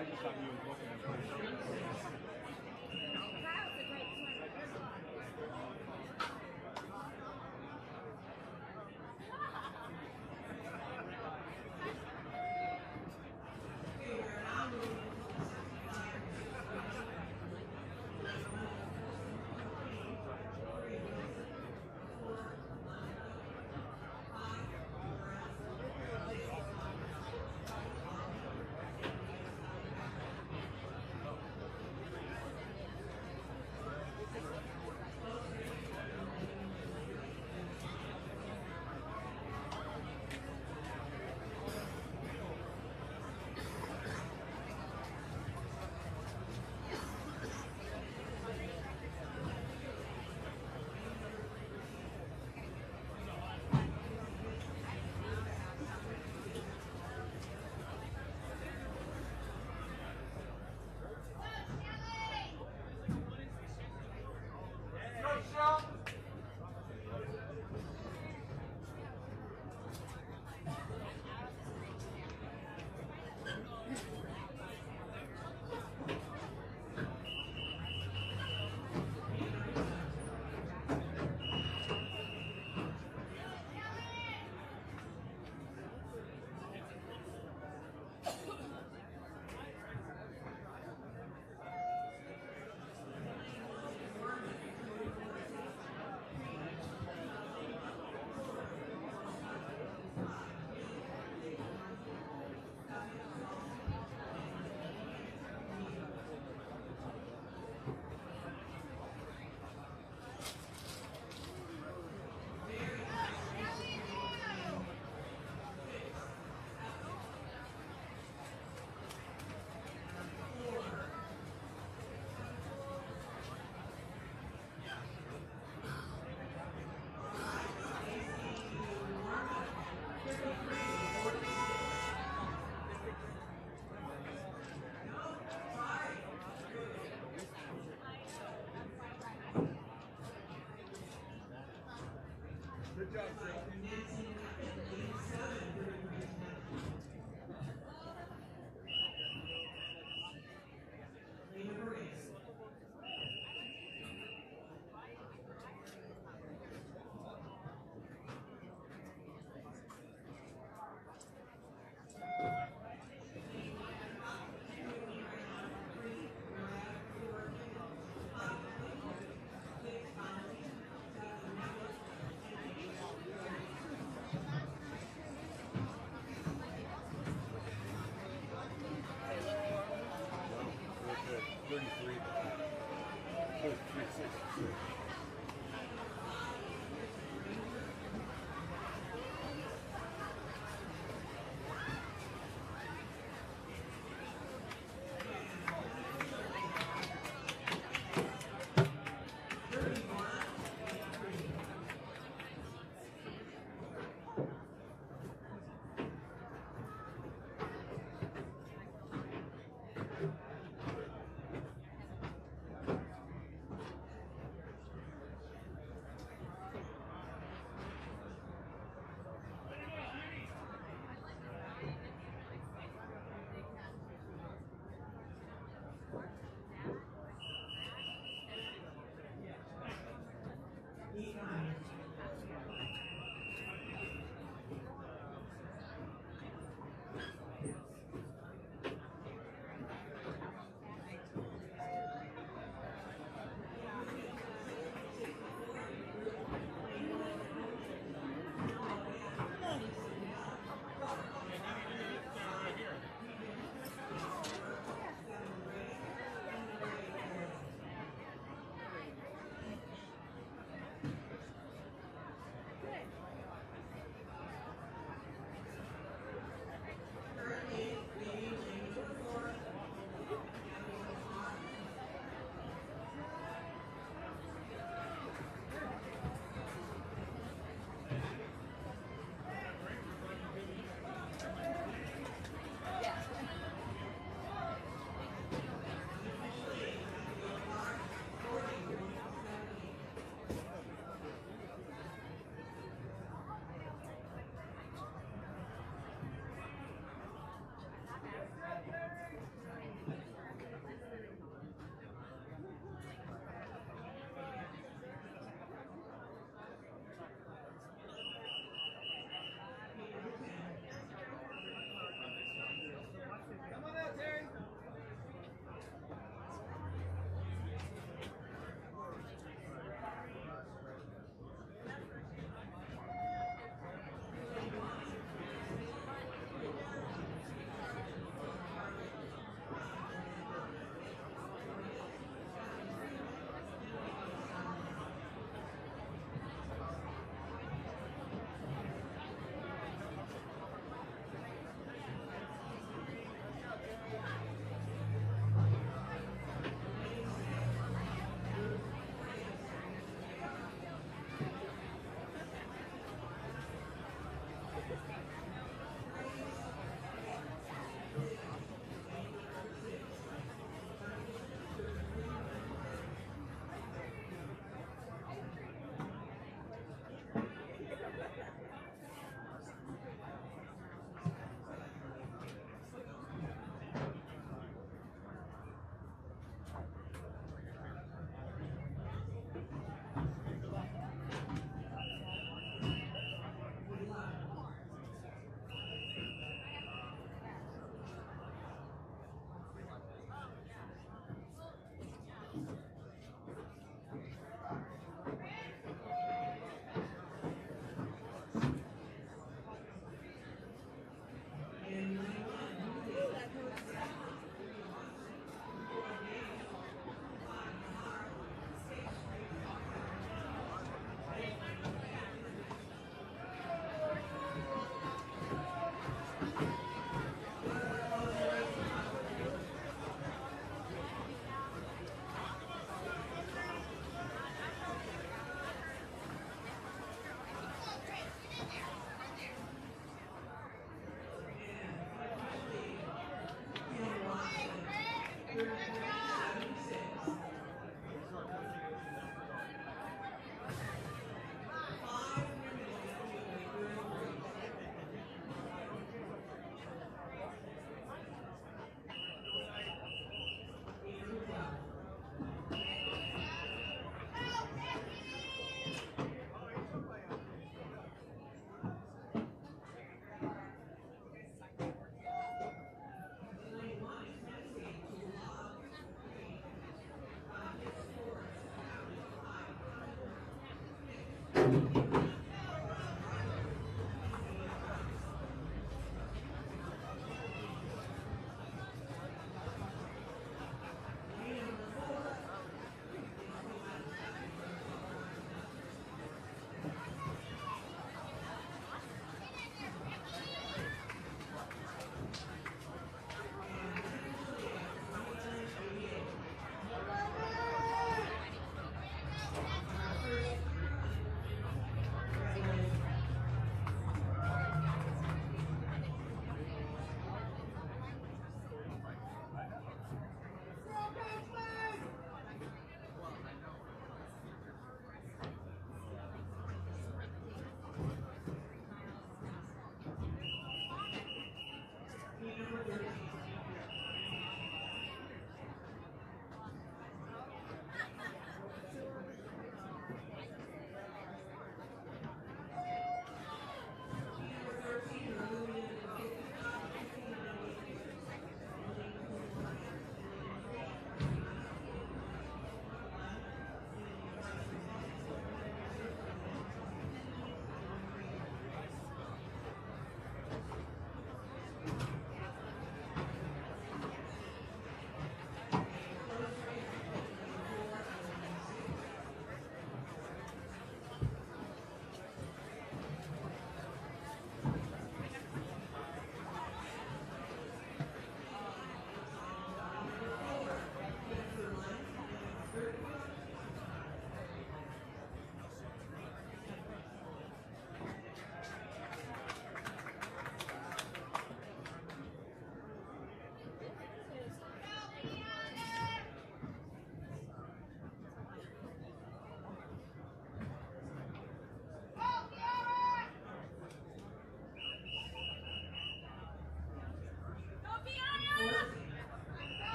I just thought he was looking at Kyle's a great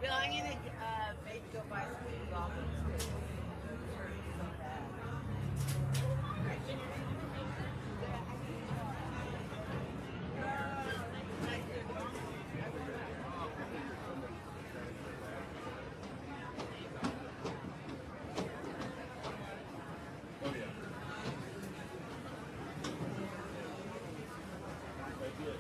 Bill, I'm gonna maybe go buy some new goggles too. Oh yeah. That's it.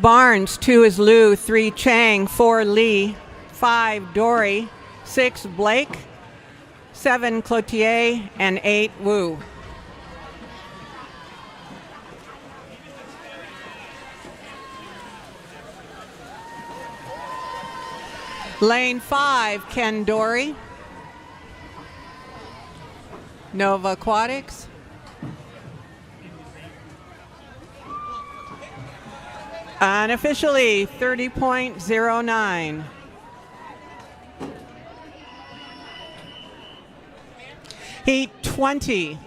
Barnes, 2 is Liu, 3 Chang, 4 Lee, 5 Dory, 6 Blake, 7 Cloutier, and 8 Wu. Lane 5, Ken Dory, Nova Aquatics. Unofficially 30.09. Heat 20.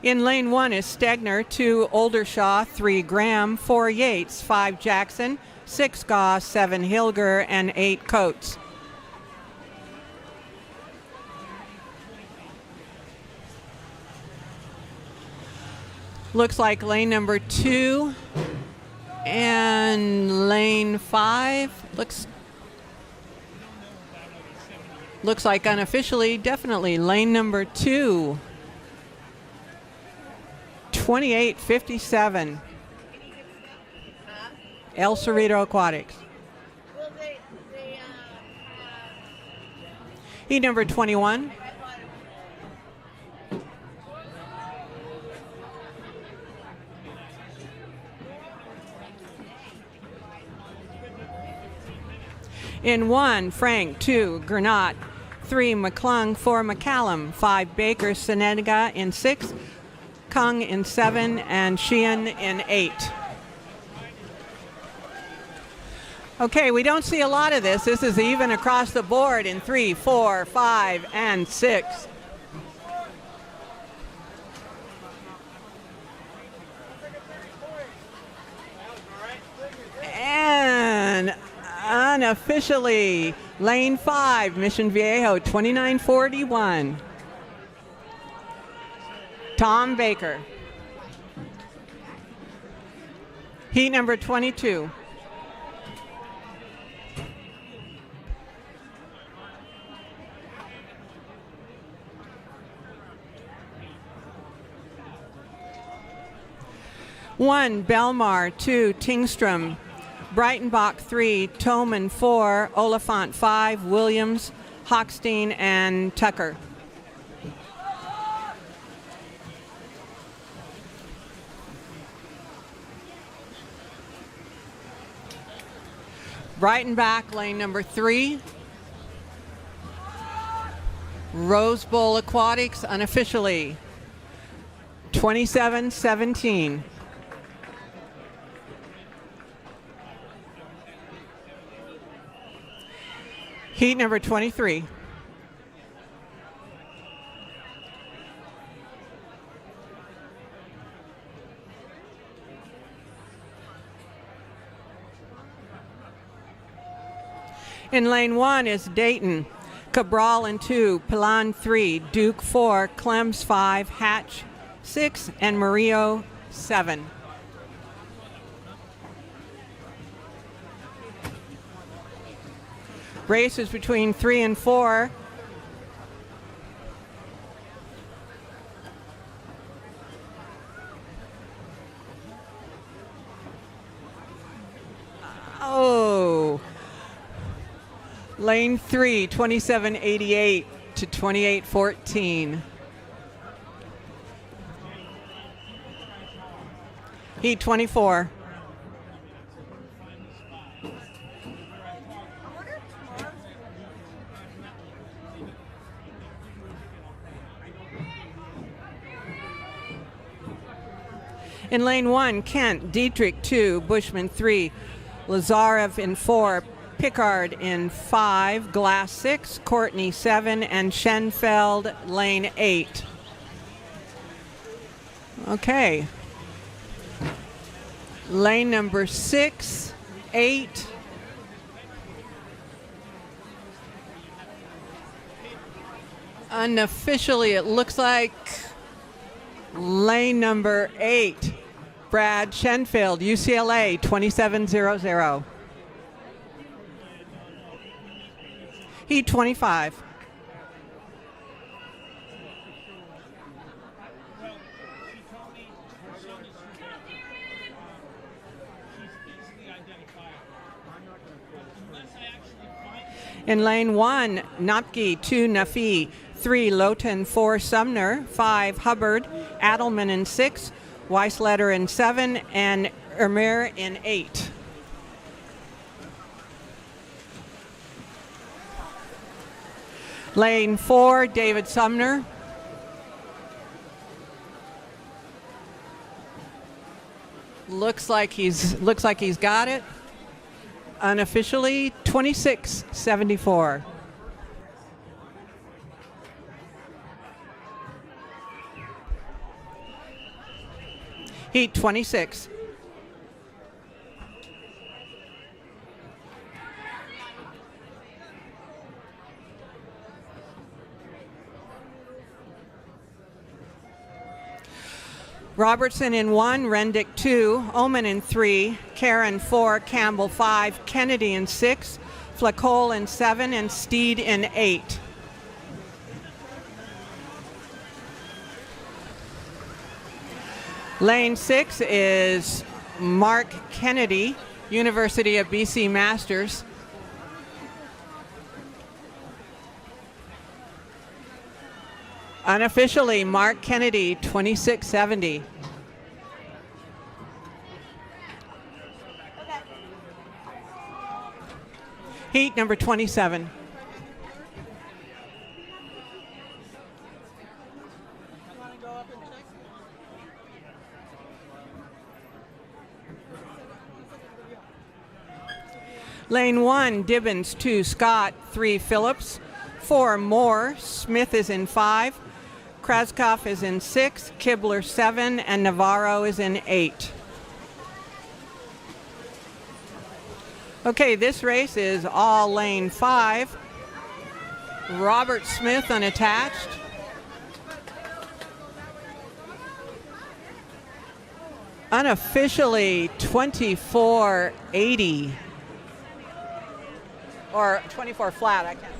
In lane 1 is Stegner, 2 Oldershaw, 3 Graham, 4 Yates, 5 Jackson, 6 Goss, 7 Hilger, and 8 Coates. Looks like lane number 2 and lane 5 looks like unofficially definitely lane number 2. 28:57. El Cerrito Aquatics. Well, Heat number 21. In 1, Frank, 2, Gernot, 3, McClung, 4, McCallum, 5, Baker, Senega in 6, Kung in 7, and Sheehan in 8. Okay, we don't see a lot of this. This is even across the board in 3, 4, 5, and 6. And unofficially, lane 5, Mission Viejo, 29:41. Tom Baker. Heat number 22. One, Belmar, 2, Tingstrom, Breitenbach 3, Toman 4, Oliphant 5, Williams, Hochstein, and Tucker. Breitenbach, lane number 3. Rose Bowl Aquatics, unofficially, 27:17. Heat number 23. In lane 1 is Dayton, Cabral in 2, Pilan 3, Duke 4, Clems 5, Hatch 6, and Murillo 7. Races between 3 and 4. Oh. Lane 3, 27:88 to 28:14. Heat 24. In lane 1, Kent, Dietrich 2, Bushman 3, Lazarev in 4, Pickard in 5, Glass 6, Courtney 7, and Schenfeld lane 8. Okay. Lane number 6, 8. Unofficially, it looks like lane number 8. Brad Shenfield, UCLA, 2700. Heat 25. In lane 1, Napke, 2, Nafi, 3, Lowton, 4, Sumner, 5, Hubbard, Adelman in 6, Weissletter in 7, and Ermir in 8. Lane 4, David Sumner. Looks like he's got it. Unofficially, 26.74. Heat 26. Robertson in 1, Rendick 2, Oman in 3, Karen 4, Campbell 5, Kennedy in 6, Flacole in 7, and Steed in 8. Lane 6 is Mark Kennedy, University of BC Masters. Unofficially, Mark Kennedy, 26.70. Heat number 27. Lane 1, Dibbins 2, Scott 3, Phillips 4, Moore, Smith is in 5, Kraskoff is in 6, Kibler 7, and Navarro is in 8. Okay, this race is all lane 5. Robert Smith unattached. Unofficially 24.80. Or 24 flat, I can't.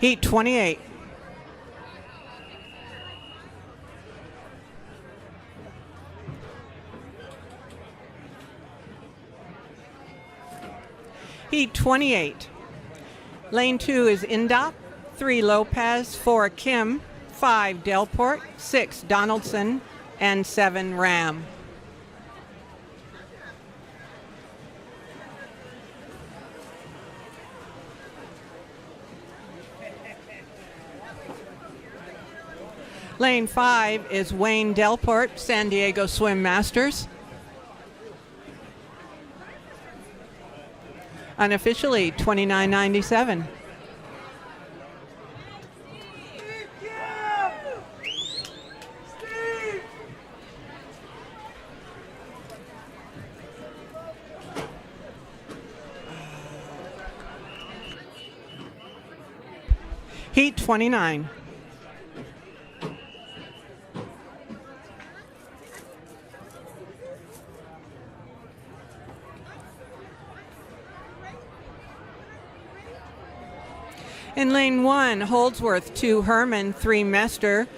Heat 28. Heat 28. Lane 2 is Indop, 3 Lopez, 4 Kim, 5 Delport, 6 Donaldson, and 7 Ram. Lane 5 is Wayne Delport, San Diego Swim Masters. Unofficially, 29.97. Heat 29. In lane 1, Holdsworth 2, Herman 3, Mester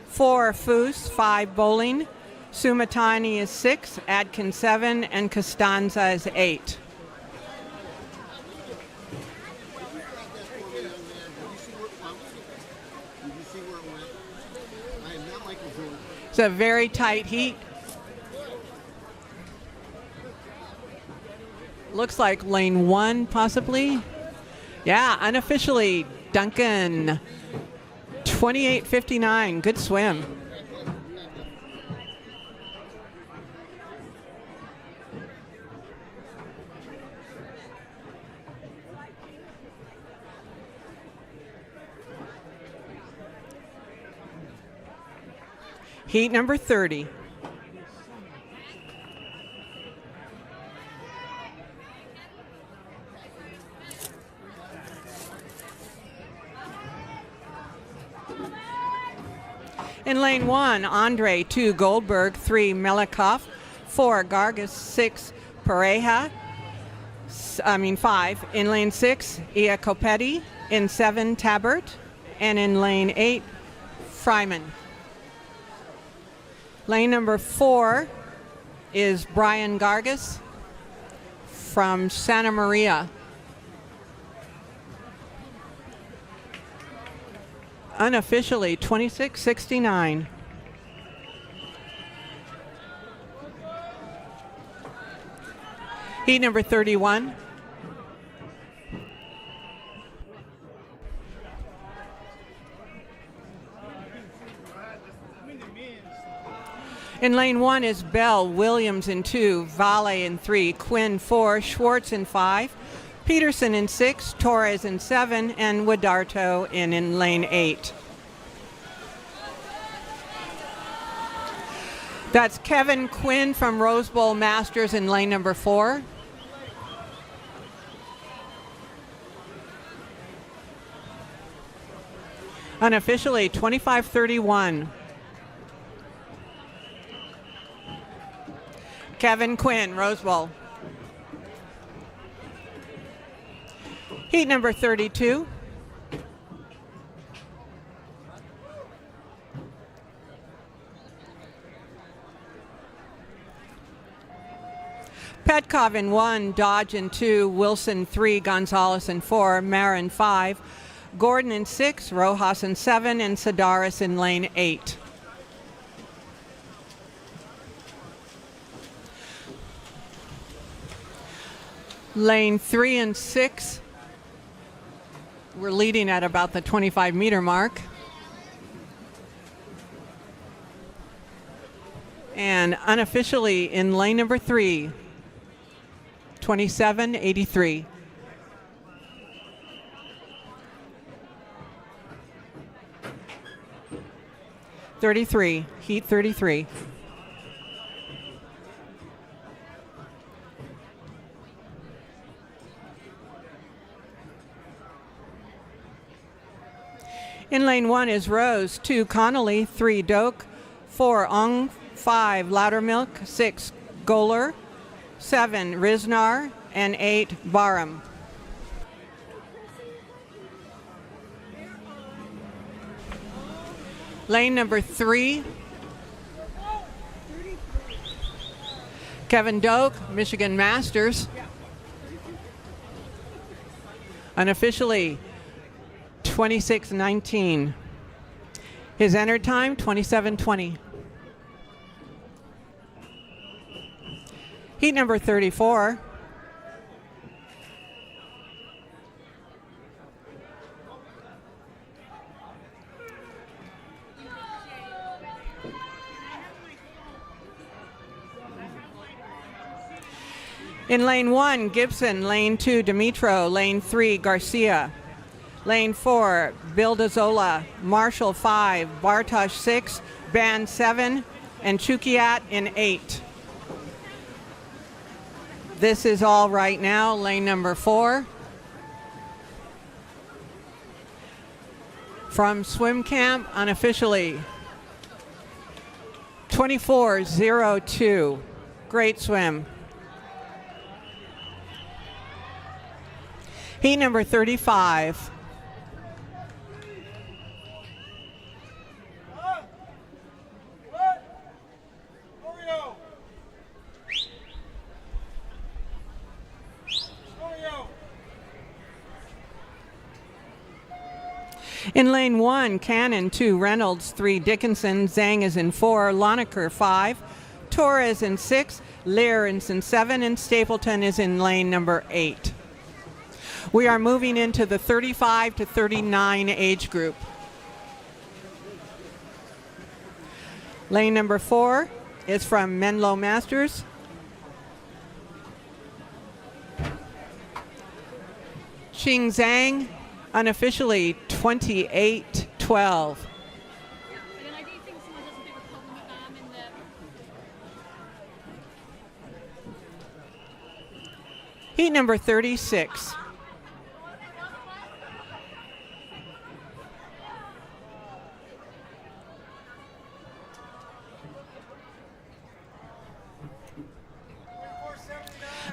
4, Foose 5, Bowling, Sumatani is 6, Adkins 7, and Costanza is 8. It's a very tight heat. Looks like lane 1 possibly. Yeah, unofficially, Duncan, 28.59. Good swim. Heat number 30. In lane 1, Andre, 2, Goldberg, 3, Melikov, 4, Gargas, 6, Pareja, 5. In lane 6, Iacopetti. In 7, Tabert. And in lane 8, Fryman. Lane number 4 is Brian Gargas from Santa Maria. Unofficially, 26:69. Heat number 31. In lane 1 is Bell, Williams in 2, Vale in 3, Quinn 4, Schwartz in 5, Peterson in 6, Torres in 7, and Widarto in lane 8. That's Kevin Quinn from Rose Bowl Masters in lane number 4. Unofficially, 25:31. Kevin Quinn, Rose Bowl. Heat number 32. Petkov in 1, Dodge in 2, Wilson 3, Gonzalez in 4, Marin 5, Gordon in 6, Rojas in 7, and Sedaris in lane 8. Lane 3 and 6, we're leading at about the 25-meter mark. And unofficially in lane number 3, 27:83. Heat 33. In lane 1 is Rose, 2 Connolly, 3 Doak, 4 Ong, 5 Loudermilk, 6 Goler, 7 Riznar, and 8 Barham. Lane number 3, Kevin Doak, Michigan Masters. Unofficially, 26:19. His entered time, 27:20. Heat number 34. In lane 1, Gibson. Lane 2, Dimitro. Lane 3, Garcia. Lane 4, Bildazola. Marshall 5, Bartosh 6, Band 7, and Chukiat in 8. This is all right now, lane number 4. From swim camp, unofficially, 24:02. Great swim. Heat number 35. In lane 1, Cannon 2, Reynolds 3, Dickinson, Zhang is in 4, Loneker 5, Torres in 6, Lear is in 7, and Stapleton is in lane number 8. We are moving into the 35 to 39 age group. Lane number 4 is from Menlo Masters. Xing Zhang, unofficially 28:12. Heat number 36.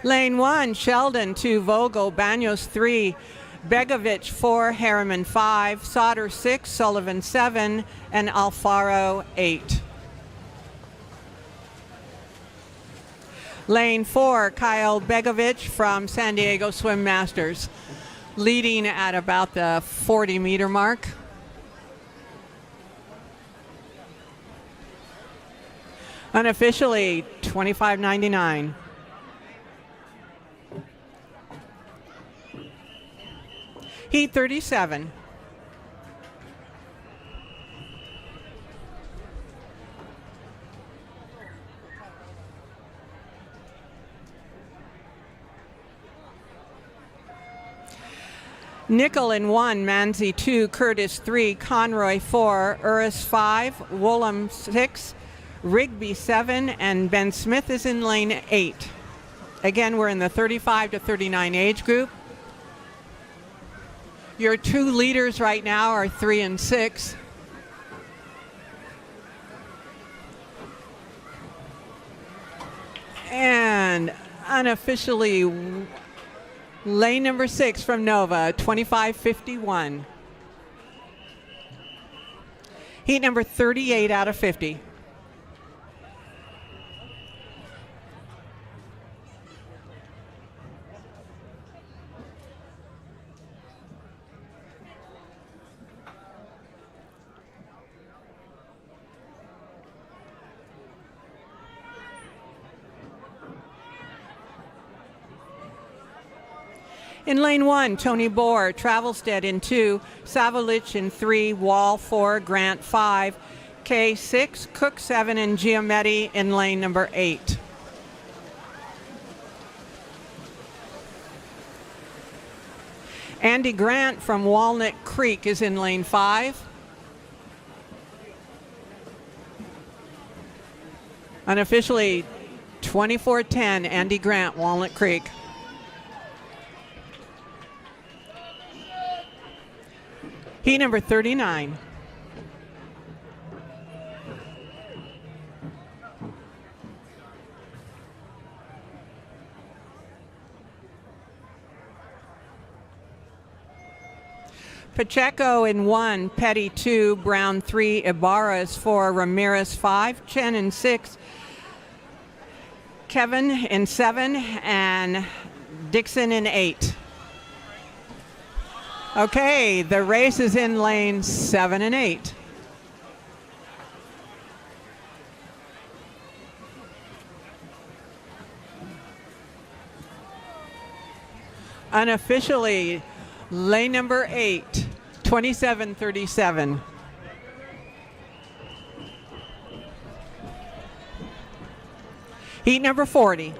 Lane 1, Sheldon 2, Vogel, Banos 3, Begovic 4, Harriman 5, Sauter 6, Sullivan 7, and Alfaro 8. Lane 4, Kyle Begovic from San Diego Swim Masters, leading at about the 40-meter mark. Unofficially, $25.99. Heat 37. Nickel in 1, Manzi 2, Curtis 3, Conroy 4, Uris 5, Woolham 6, Rigby 7, and Ben Smith is in lane 8. Again, we're in the 35 to 39 age group. Your two leaders right now are 3 and 6. And unofficially, lane number 6 from Nova, 25.51. Heat number 38 out of 50. In lane 1, Tony Bohr, Travelstead in 2, Savolich in 3, Wall 4, Grant 5, K 6, Cook 7, and Giametti in lane number 8. Andy Grant from Walnut Creek is in lane 5. Unofficially, 24:10, Andy Grant, Walnut Creek. Heat number 39. Pacheco in 1, Petty 2, Brown 3, Ibarra is 4, Ramirez 5, Chen in 6, Kevin in 7, and Dixon in 8. Okay, the race is in lanes 7 and 8. Unofficially, lane number 8, 27:37. Heat number 40.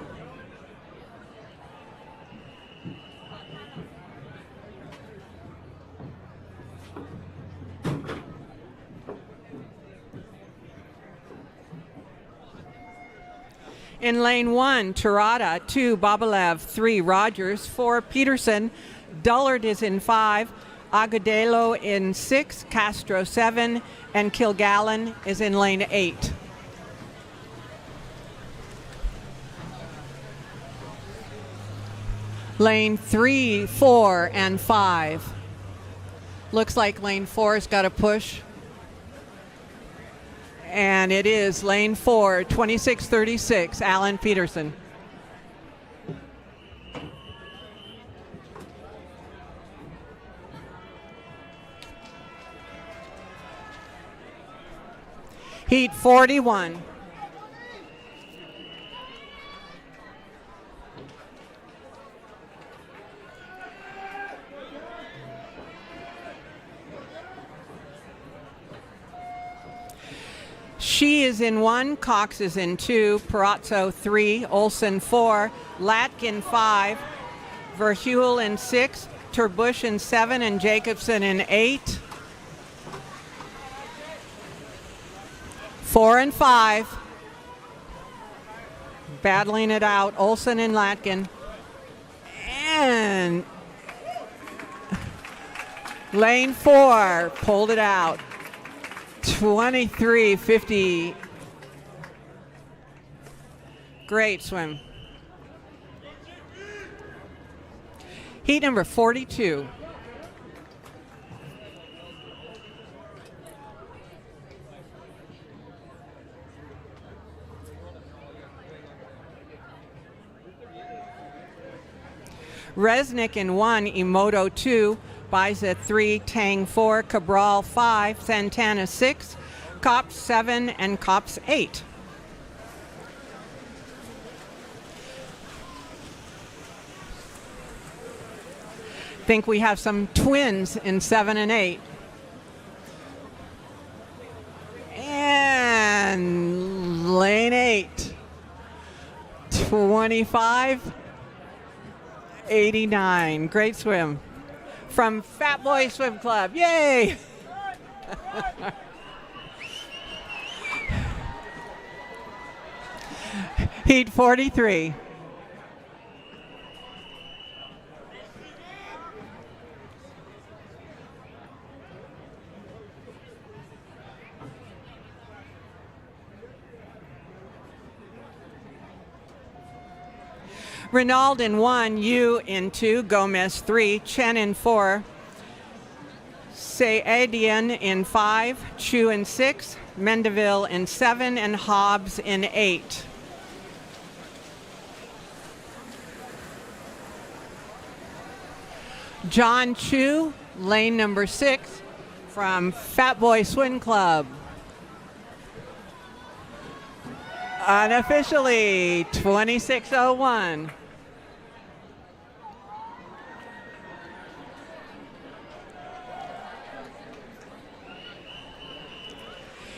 In lane 1, Tirada, 2, Babalev, 3, Rogers, 4, Peterson, Dullard is in 5, Agudelo in 6, Castro 7, and Kilgallen is in lane 8. Lane 3, 4, and 5. Looks like lane 4's got a push. And it is lane 4, 26:36, Alan Peterson. Heat 41. She is in 1, Cox is in 2, Perazzo 3, Olson 4, Latkin 5, Verheuel in 6, Terbush in 7, and Jacobson in 8. 4 and 5. Battling it out, Olson and Latkin. And lane 4 pulled it out. 23:50. Great swim. Heat number 42. Resnick in 1, Emoto 2, Biza 3, Tang 4, Cabral 5, Santana 6, Cops 7, and Cops 8. Think we have some twins in 7 and 8. And lane 8, 25.89. Great swim from Fat Boy Swim Club. Yay! Heat 43. Renault in 1, Yu in 2, Gomez 3, Chen in 4, Saadian in 5, Chu in 6, Mendeville in 7, and Hobbs in 8. John Chu, lane number 6, from Fat Boy Swim Club. Unofficially, 26:01.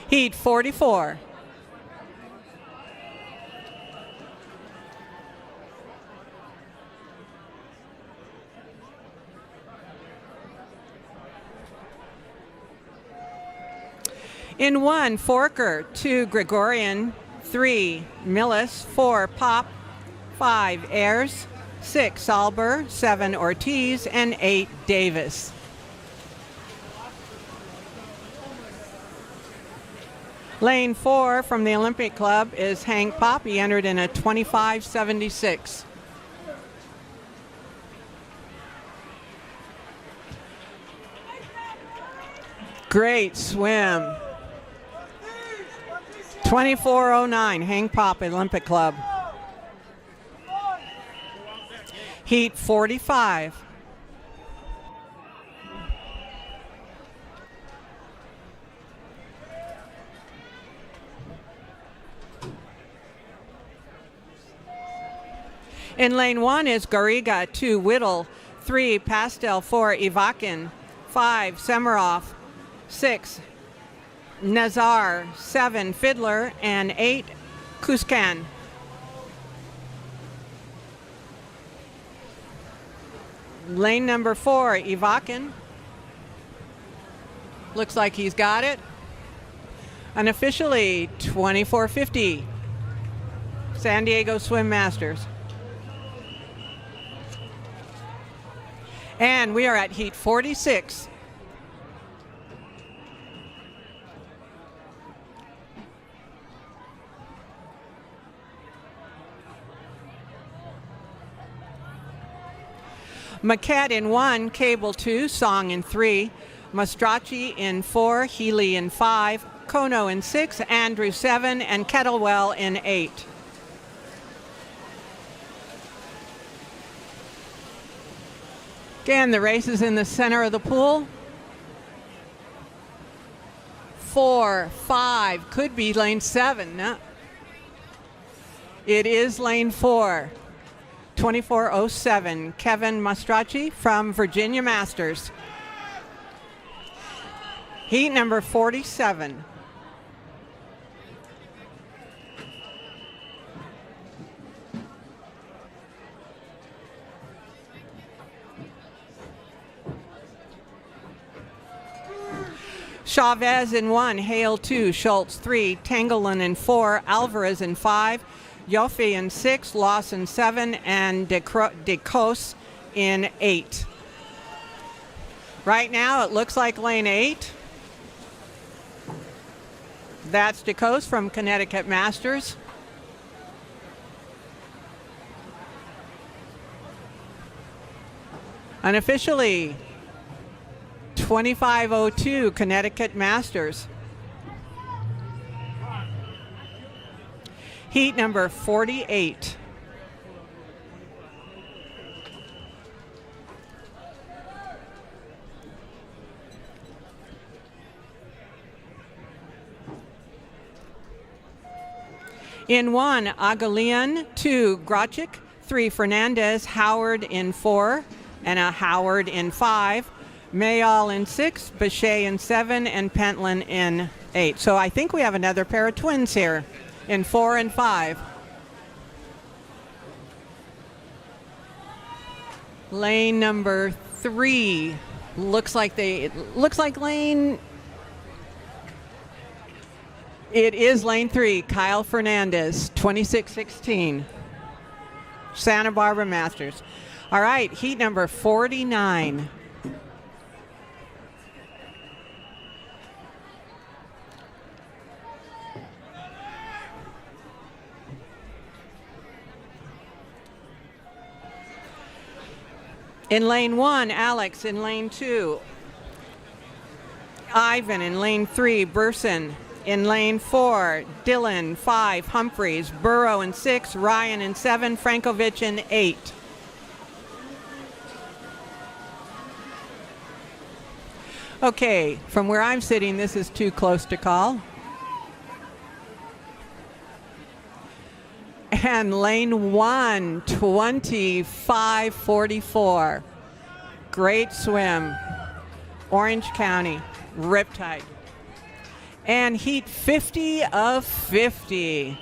Heat 44. In 1, Forker, 2, Gregorian, 3, Millis, 4, Pop, 5, Ayers, 6, Salber, 7, Ortiz, and 8, Davis. Lane 4 from the Olympic Club is Hank Pop. He entered in a 25.76. Great swim. 24:09, Hank Pop, Olympic Club. Heat 45. In lane 1 is Garriga, 2, Whittle, 3, Pastel, 4, Ivakin, 5, Semerov, 6, Nazar, 7, Fiddler, and 8, Kuskan. Lane number 4, Ivakin. Looks like he's got it. Unofficially, 24:50. San Diego Swim Masters. And we are at heat 46. Maquette in 1, Cable 2, Song in 3, Mastracci in 4, Healy in 5, Kono in 6, Andrew 7, and Kettlewell in 8. Again, the race is in the center of the pool. 4, 5, could be lane 7. No. It is lane 4. 24:07, Kevin Mastracci from Virginia Masters. Heat number 47. Chavez in 1, Hale 2, Schultz 3, Tangelin in 4, Alvarez in 5, Yoffe in 6, Lawson 7, and DeCos in 8. Right now it looks like lane 8. That's DeCos from Connecticut Masters. Unofficially, 25:02 Connecticut Masters. Heat number 48. In 1, Agalian, 2, Grachik, 3, Fernandez, Howard in 4, and a Howard in 5, Mayall in 6, Bechet in 7, and Pentland in 8. So I think we have another pair of twins here in 4 and 5. Lane number 3 looks like lane. It is lane 3, Kyle Fernandez, 26-16, Santa Barbara Masters. All right, heat number 49. In lane 1, Alex. In lane 2, Ivan. In lane 3, Burson. In lane 4, Dylan. 5, Humphreys. Burrow in 6, Ryan in 7, Frankovic in 8. Okay, from where I'm sitting, this is too close to call. And lane 1, 25:44. Great swim. Orange County, Riptide. And heat 50 of 50.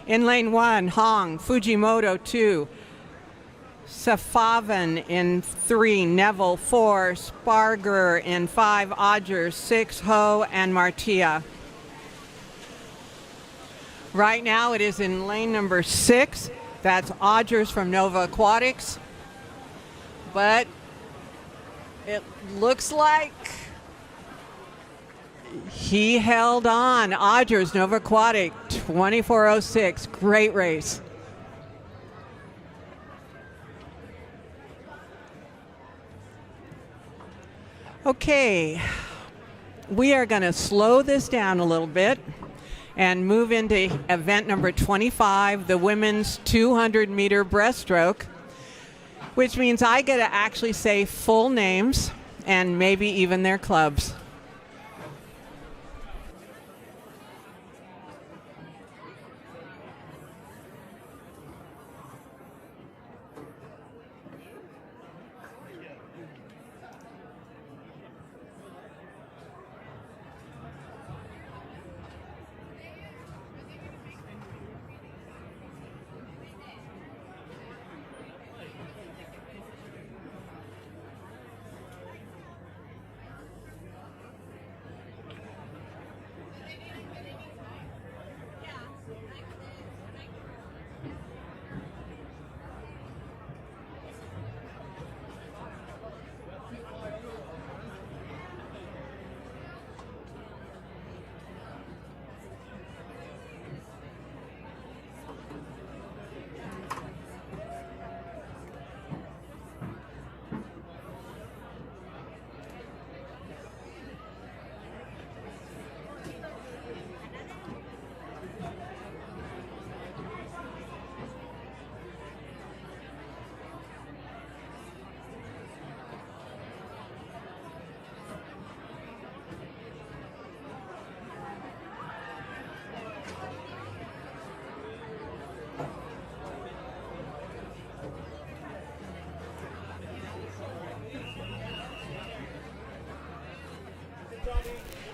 In lane 1, Hong, Fujimoto 2, Safavan in 3, Neville 4, Sparger in 5, Odgers 6, Ho, and Martia. Right now it is in lane number 6. That's Odgers from Nova Aquatics. But it looks like he held on. Odgers, Nova Aquatic, 24:06. Great race. Okay, we are going to slow this down a little bit and move into event number 25, the women's 200-meter breaststroke, which means I get to actually say full names and maybe even their clubs.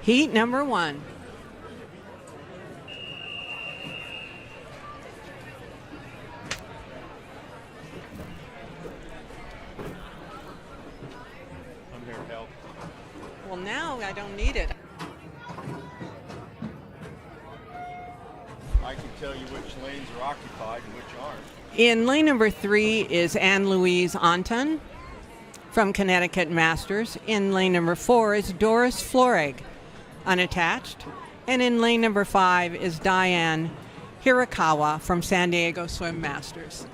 Heat number 1. I'm here to help. Well, now I don't need it. I can tell you which lanes are occupied and which aren't. In lane number 3 is Anne-Louise Anton. From Connecticut Masters, in lane number 4 is Doris Florig, unattached. And in lane number 5 is Diane Hirakawa from San Diego Swim Masters.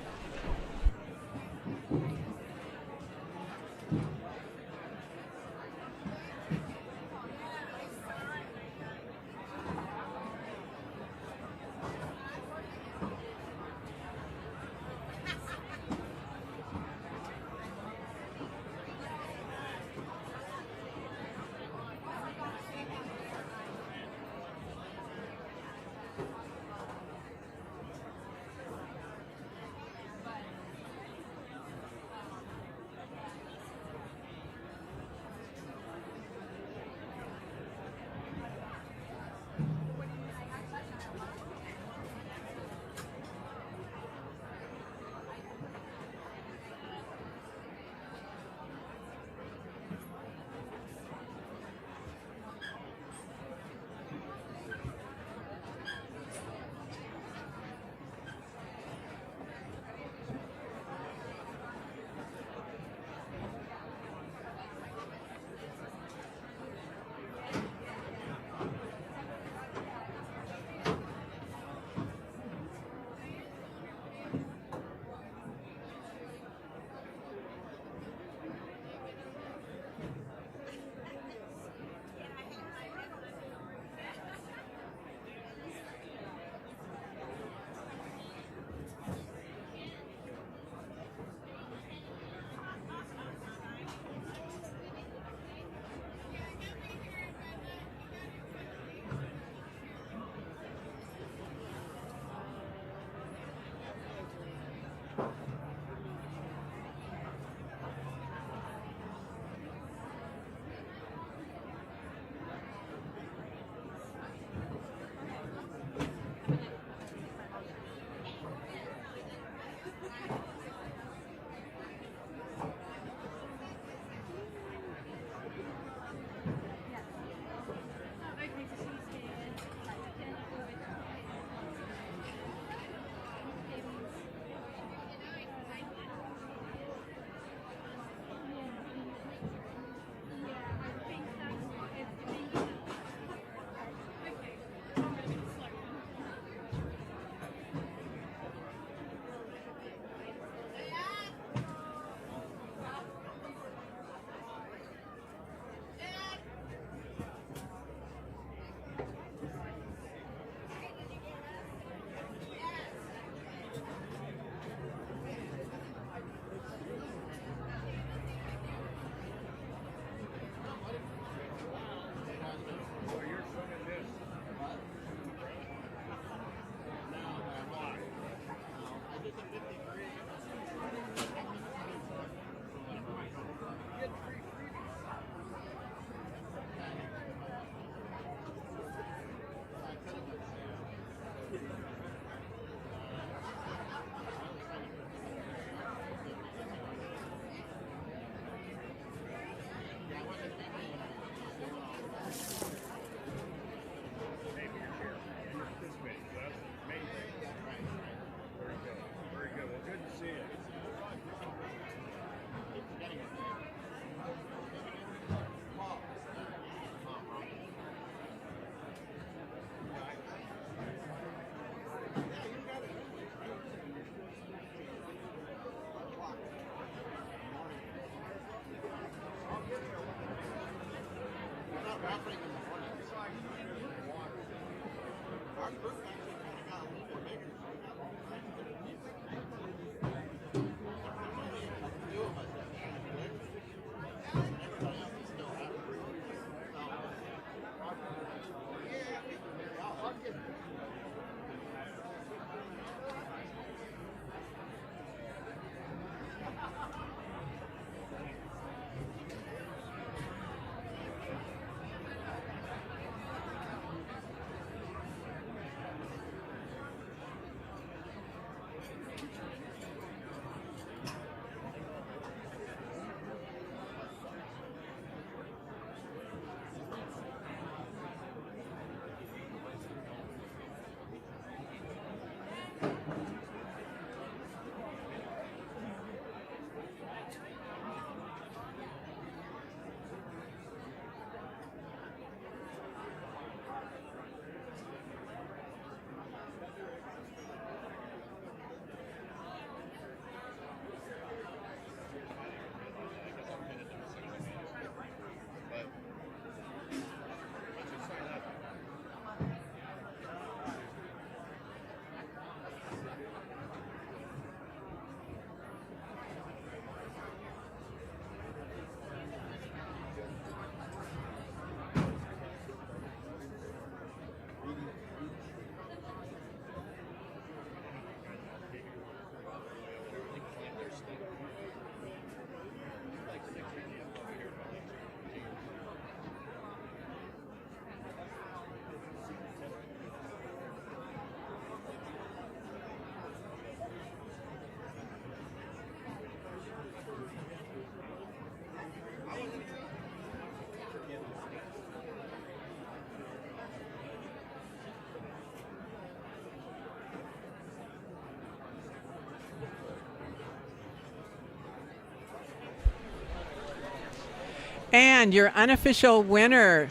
And your unofficial winner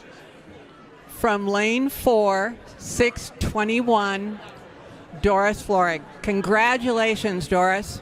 from lane 4, 6:21, Doris Florig. Congratulations, Doris.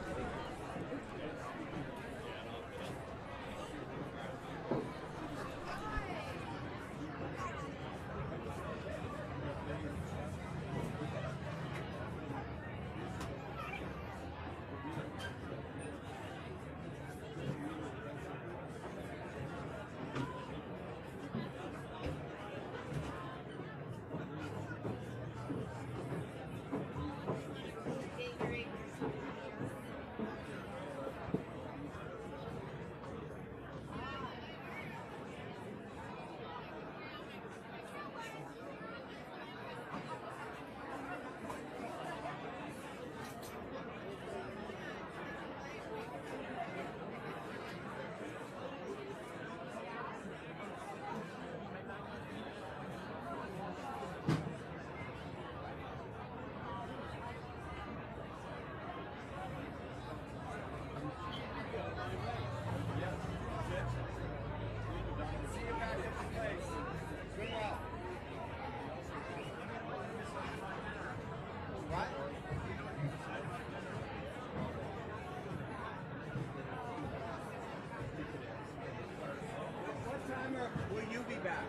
Will you be back?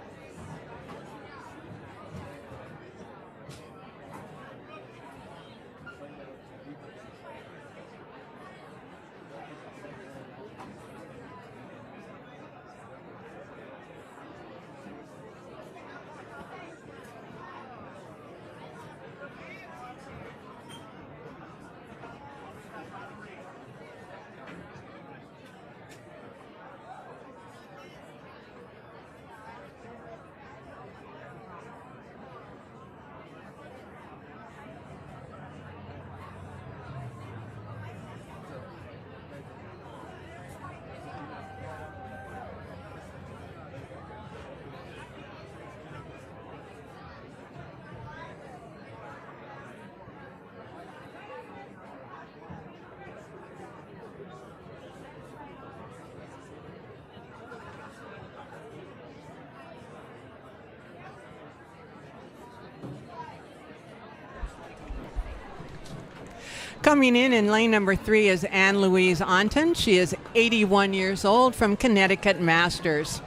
Coming in lane number 3 is Anne Louise Anton. She is 81 years old from Connecticut Masters.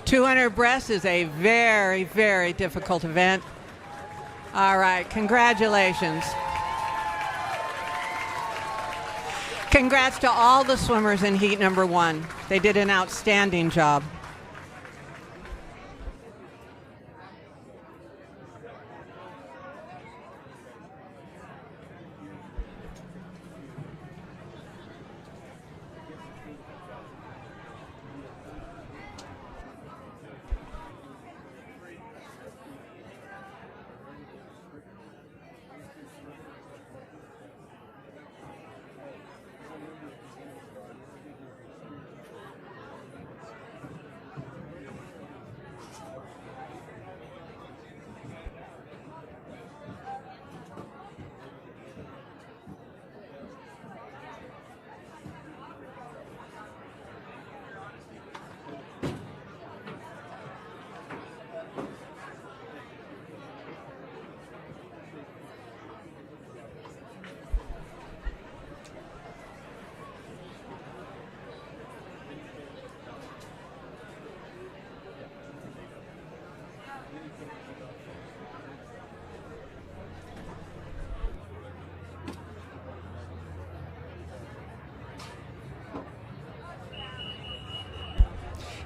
.200 breast is a very, very difficult event. All right, congratulations. Congrats to all the swimmers in heat number 1. They did an outstanding job.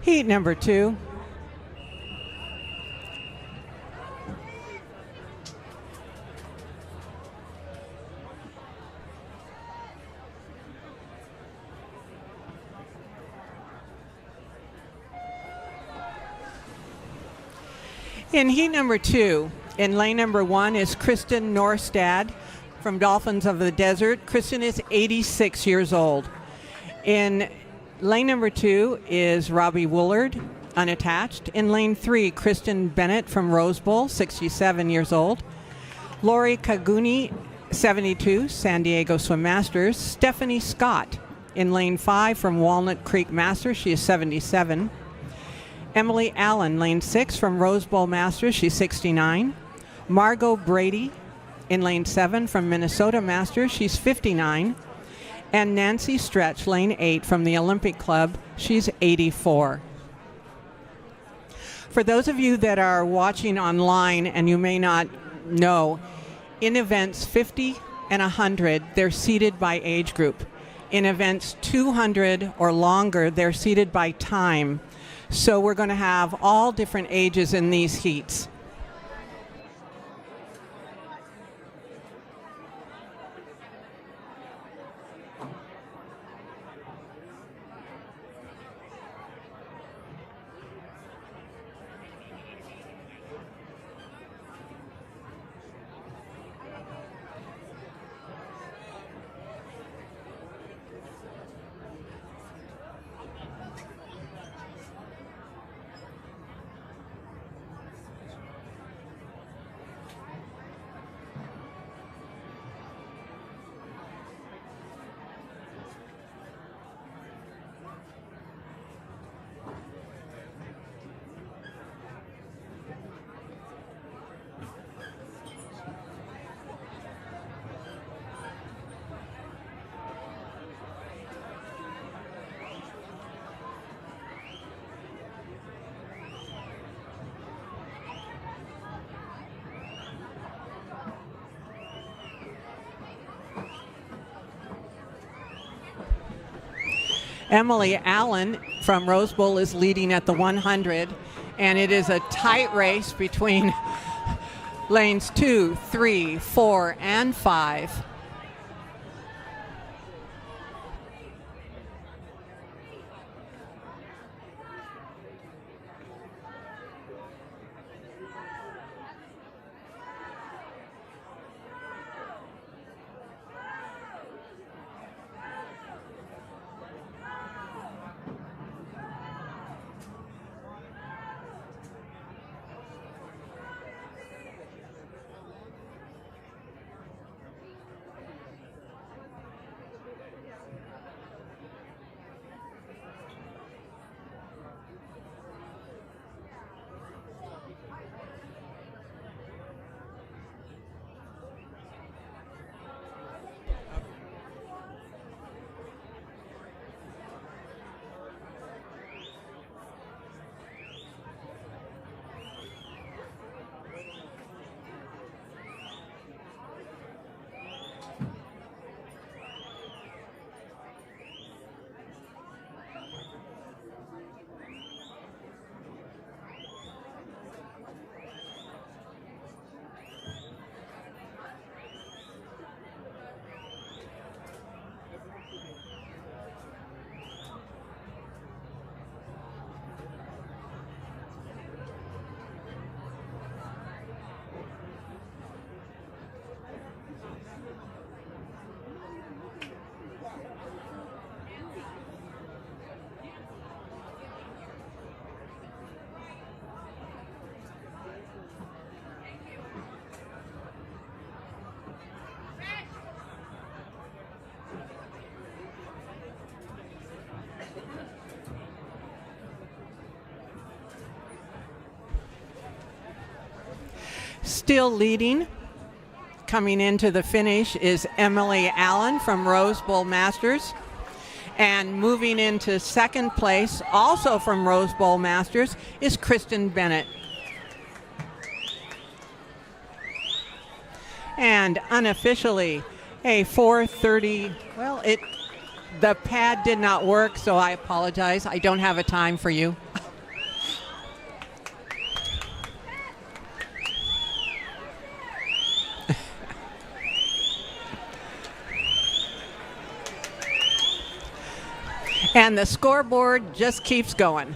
Heat number 2. In heat number 2, in lane number 1 is Kristen Norstad from Dolphins of the Desert. Kristen is 86 years old. In lane number 2 is Robbie Woolard, unattached. In lane 3, Kristen Bennett from Rose Bowl, 67 years old. Lori Kaguni 72, San Diego Swim Masters, Stephanie Scott. In lane 5 from Walnut Creek Masters, she is 77. Emily Allen, lane 6 from Rose Bowl Masters, she's 69. Margot Brady in lane 7 from Minnesota Masters, she's 59. And Nancy Stretch, lane 8 from the Olympic Club, she's 84. For those of you that are watching online and you may not know, in events 50 and 100, they're seated by age group. In events 200 or longer, they're seated by time. So we're going to have all different ages in these heats. Emily Allen from Rose Bowl is leading at the 100, and it is a tight race between lanes 2, 3, 4, and 5. Still leading, coming into the finish, is Emily Allen from Rose Bowl Masters. And moving into second place, also from Rose Bowl Masters, is Kristen Bennett. And unofficially, a 4:30, well, the pad did not work, so I apologize. I don't have a time for you. And the scoreboard just keeps going.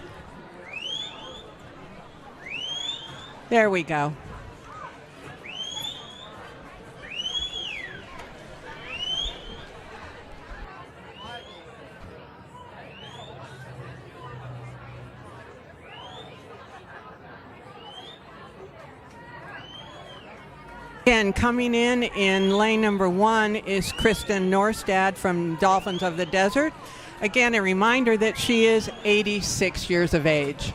There we go. Then coming in lane number 1 is Kristen Norstad from Dolphins of the Desert. Again, a reminder that she is 86 years of age.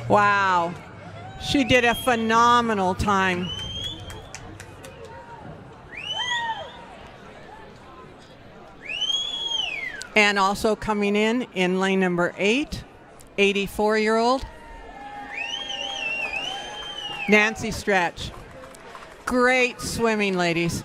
Wow, she did a phenomenal time. And also coming in lane number 8, 84-year-old Nancy Stretch. Great swimming, ladies.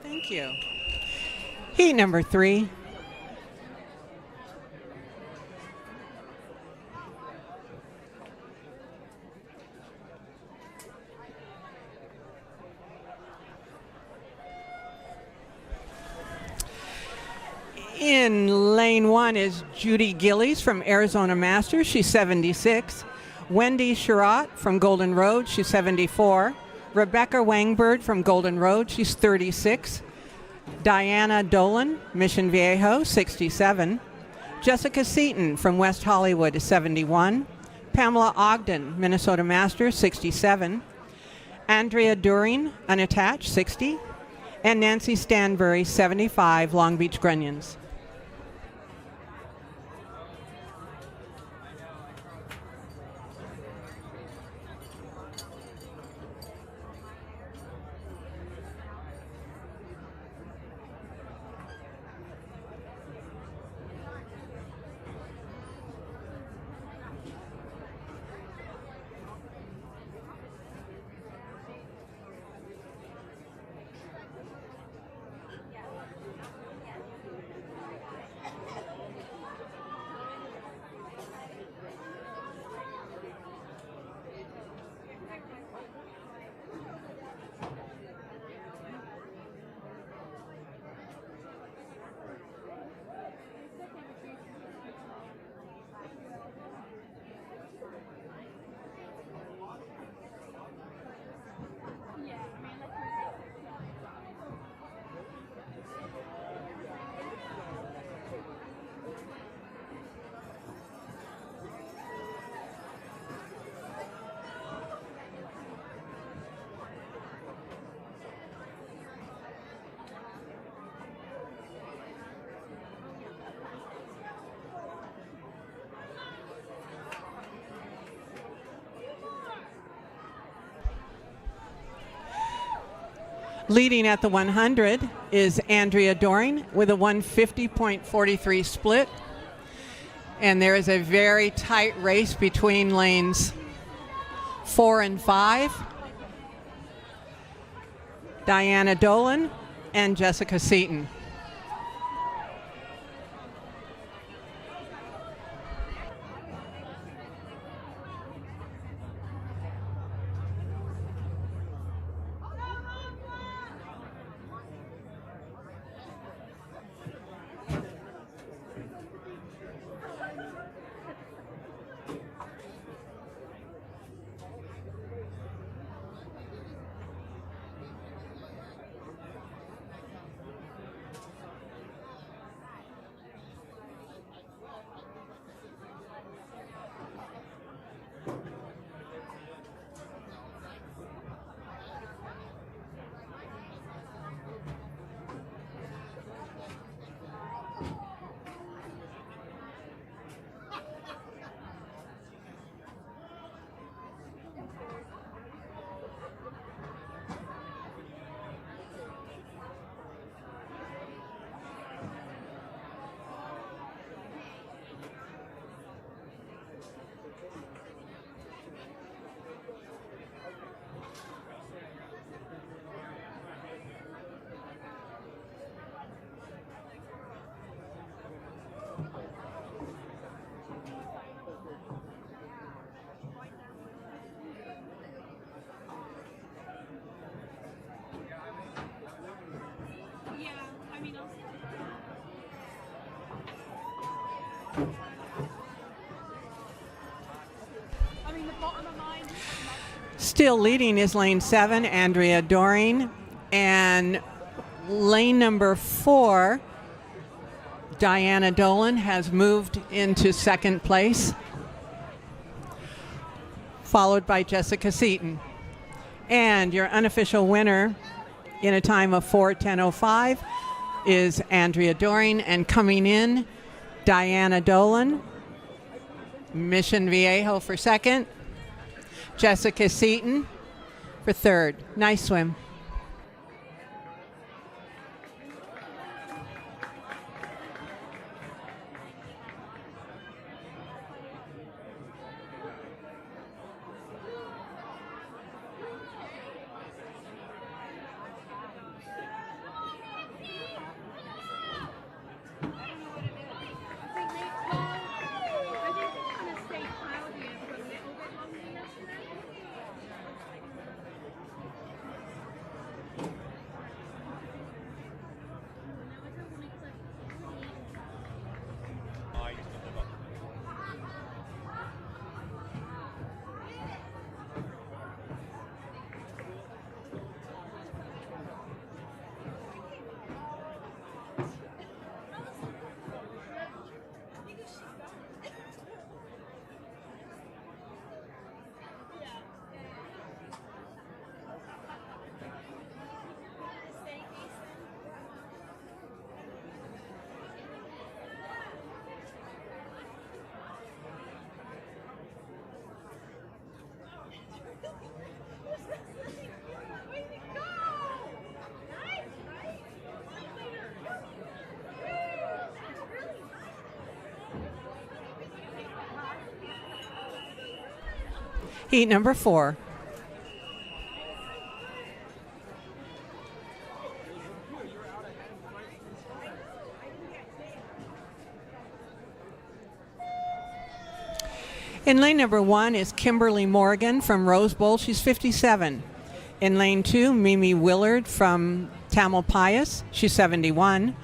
Thank you. Heat number 3. In lane 1 is Judy Gillies from Arizona Masters. She's 76. Wendy Sherratt from Golden Road. She's 74. Rebecca Wangbird from Golden Road. She's 36. Diana Dolan, Mission Viejo, 67. Jessica Seaton from West Hollywood is 71. Pamela Ogden, Minnesota Masters, 67. Andrea During, unattached, 60. And Nancy Stanbury, 75, Long Beach Grunions. Leading at the 100 is Andrea Doring with a 150.43 split. And there is a very tight race between lanes 4 and 5. Diana Dolan and Jessica Seaton. Still leading is lane 7, Andrea Doring. And lane number 4, Diana Dolan, has moved into second place, followed by Jessica Seaton. And your unofficial winner in a time of 4:10:05 is Andrea Doring, and coming in, Diana Dolan. Mission Viejo for second. Jessica Seaton for third. Nice swim. I used to live up. Heat number 4. In lane number 1 is Kimberly Morgan from Rose Bowl. She's 57. In lane 2, Mimi Willard from Tamalpais. She's 71.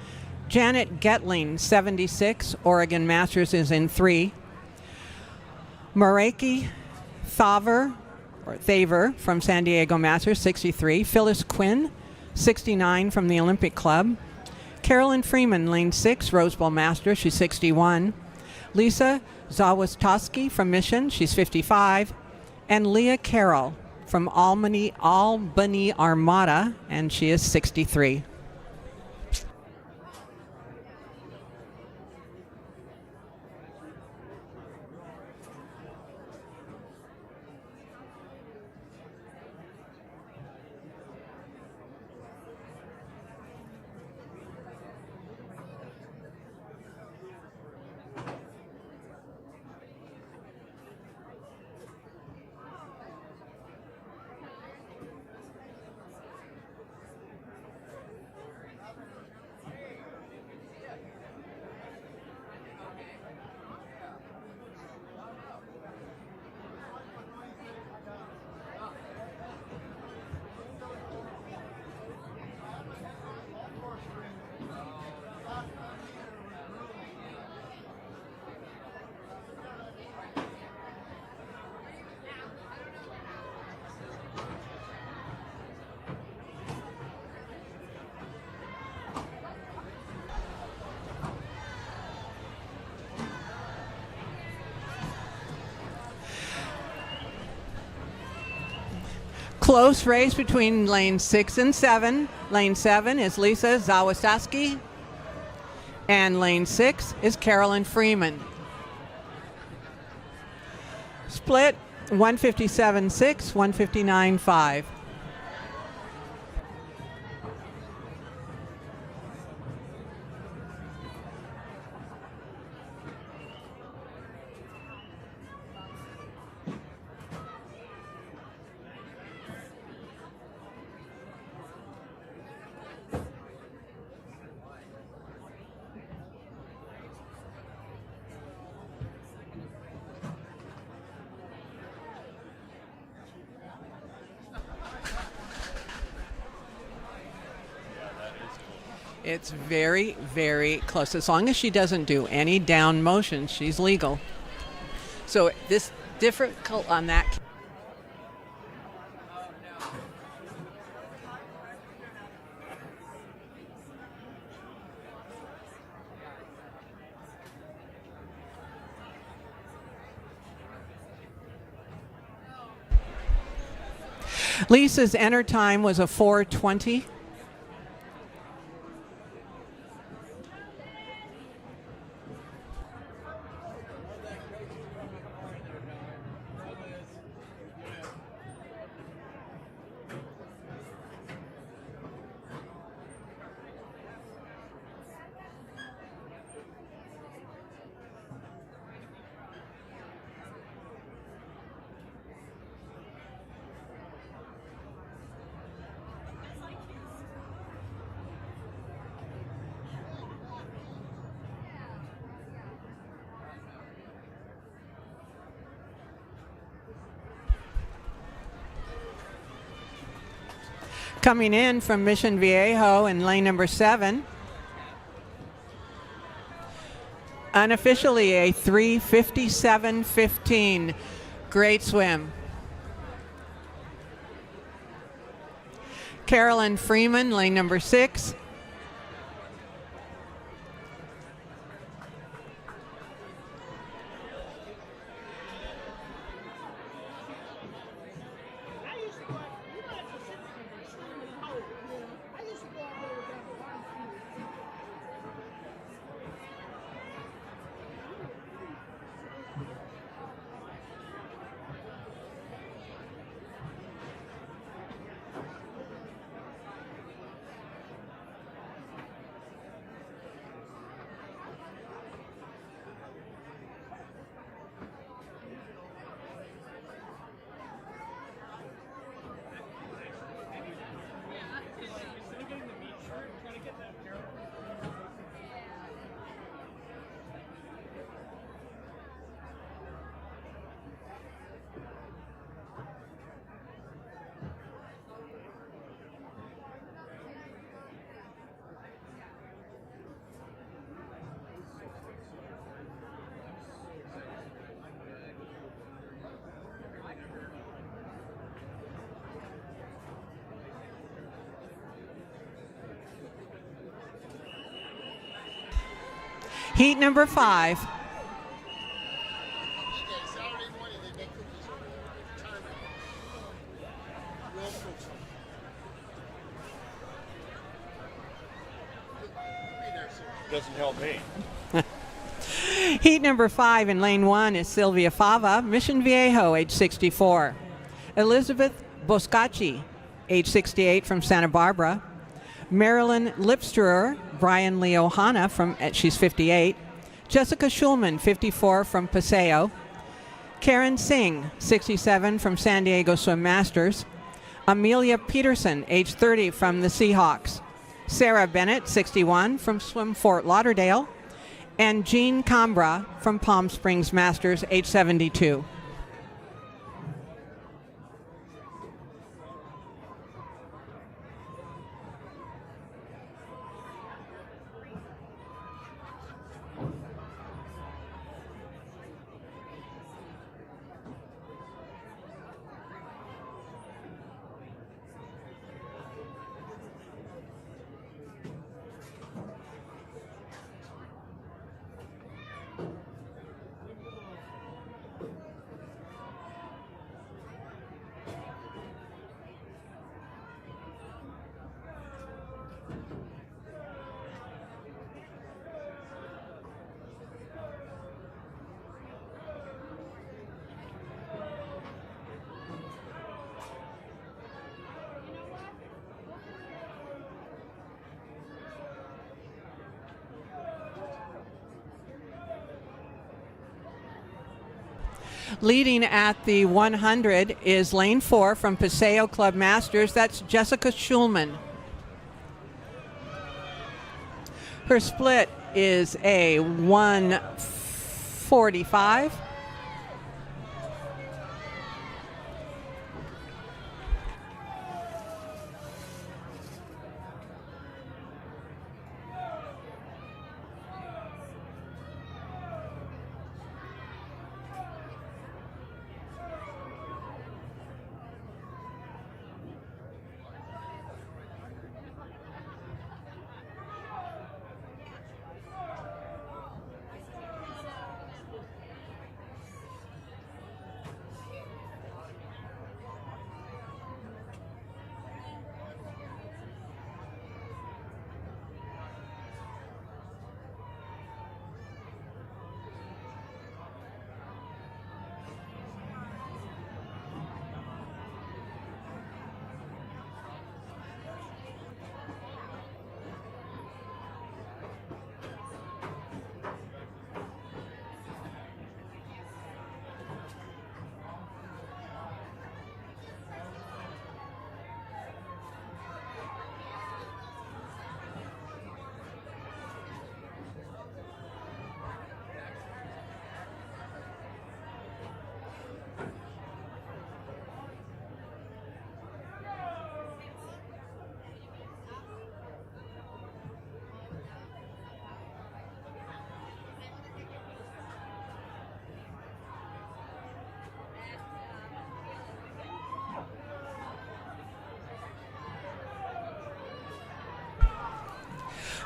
Janet Getling, 76. Oregon Masters is in 3. Mareki Thaver from San Diego Masters, 63. Phyllis Quinn, 69 from the Olympic Club. Carolyn Freeman, lane 6, Rose Bowl Masters, she's 61. Lisa Zawastowski from Mission, she's 55. And Leah Carroll from Albany Armada, and she is 63. Close race between lane 6 and 7. Lane 7 is Lisa Zawastowski, and lane 6 is Carolyn Freeman. Split 157.6, 159.5. It's very, very close. As long as she doesn't do any down motions, she's legal. So this difficult on that. Lisa's enter time was a 4:20. Coming in from Mission Viejo in lane number 7. Unofficially a 3:57.15. Great swim. Carolyn Freeman, lane number 6. Heat number 5. Doesn't help me. Heat number 5 in lane 1 is Sylvia Fava, Mission Viejo, age 64. Elizabeth Boscacci, age 68, from Santa Barbara. Marilyn Lipstruer, Brian Leohana, she's 58. Jessica Schulman, 54, from Paseo. Karen Singh, 67, from San Diego Swim Masters. Amelia Peterson, age 30, from the Seahawks. Sarah Bennett, 61, from Swim Fort Lauderdale. And Jean Cambra from Palm Springs Masters, age 72. Leading at the 100 is lane 4 from Paseo Club Masters. That's Jessica Schulman. Her split is a 1:45.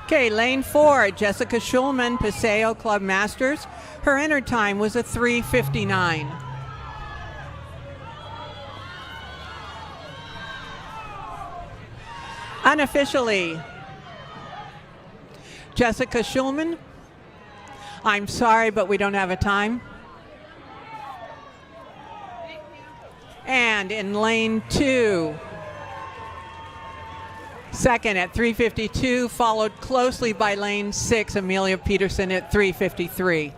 Okay, lane 4, Jessica Schulman, Paseo Club Masters. Her inner time was a 3:59. Unofficially, Jessica Schulman, I'm sorry, but we don't have a time. And in lane 2, second at 3:52, followed closely by lane 6, Amelia Peterson at 3:53.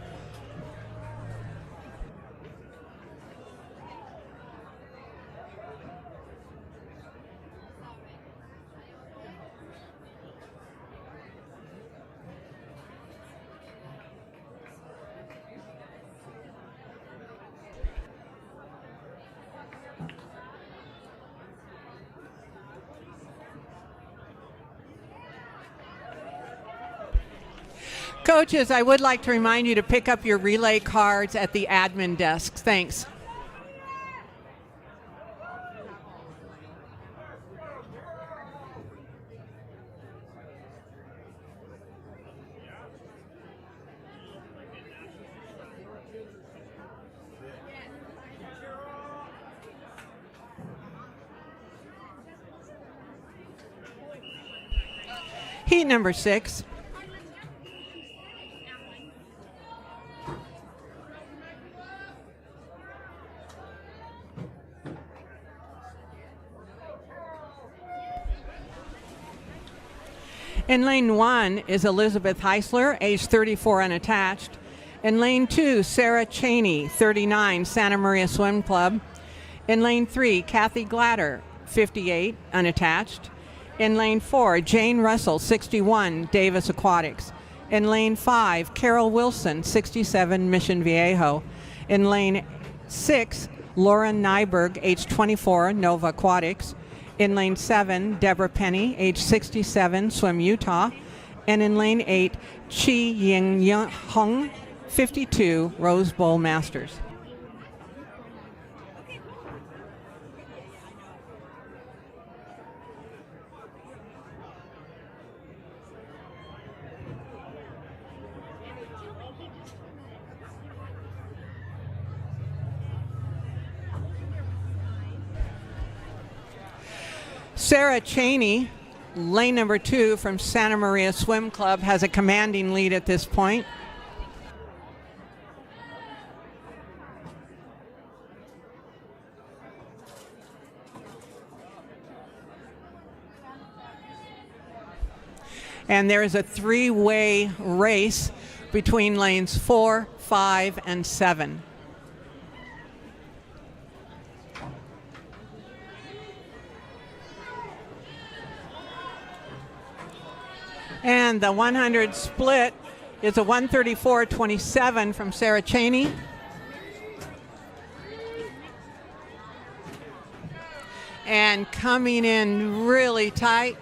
Coaches, I would like to remind you to pick up your relay cards at the admin desks. Thanks. Heat number 6. In lane 1 is Elizabeth Heisler, age 34, unattached. In lane 2, Sarah Cheney, 39, Santa Maria Swim Club. In lane 3, Kathy Glatter, 58, unattached. In lane 4, Jane Russell, 61, Davis Aquatics. In lane 5, Carol Wilson, 67, Mission Viejo. In lane 6, Lauren Nyberg, age 24, Nova Aquatics. In lane 7, Deborah Penny, age 67, Swim Utah. And in lane 8, Chi Ying Hung, 52, Rose Bowl Masters. Sarah Cheney, lane number 2 from Santa Maria Swim Club, has a commanding lead at this point. And there is a 3-way race between lanes 4, 5, and 7. And the 100 split is a 134.27 from Sarah Cheney. And coming in really tight,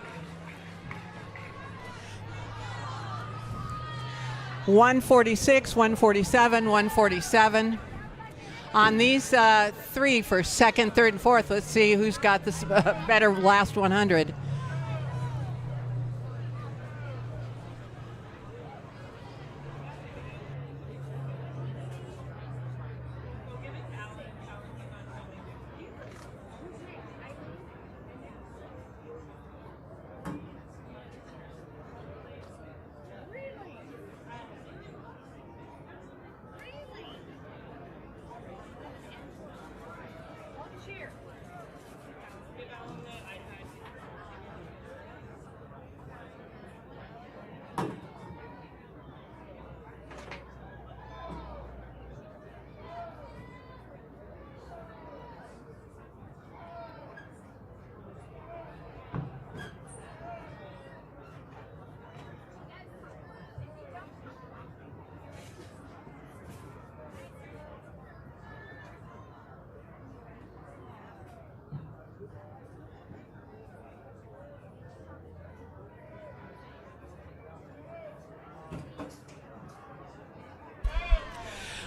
146, 147, 147. On these 3 for second, third, and fourth, let's see who's got this better last 100.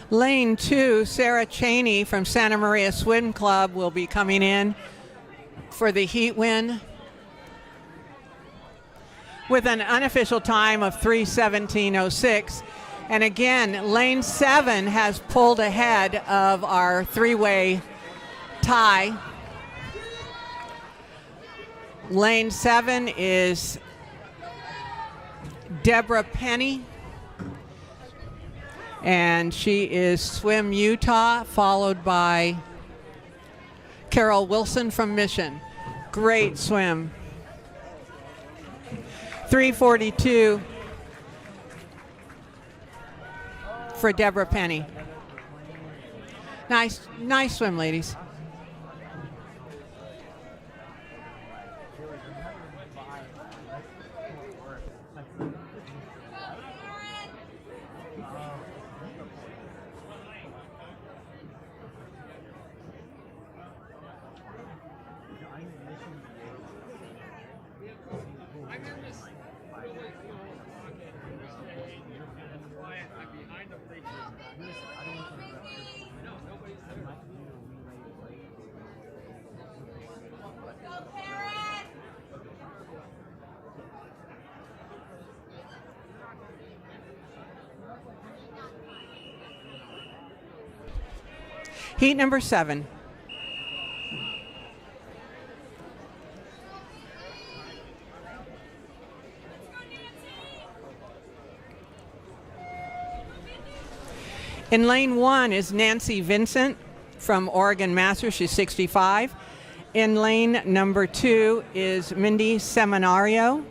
Lane 2, Sarah Cheney from Santa Maria Swim Club will be coming in for the heat win. with an unofficial time of 3:17:06. And again, lane 7 has pulled ahead of our three-way tie. Lane 7 is Deborah Penny, and she is Swim Utah, followed by Carol Wilson from Mission. Great swim. 3:42 for Deborah Penny. Nice swim, ladies. Heat number 7. In lane 1 is Nancy Vincent from Oregon Masters. She's 65. In lane number 2 is Mindy Seminario,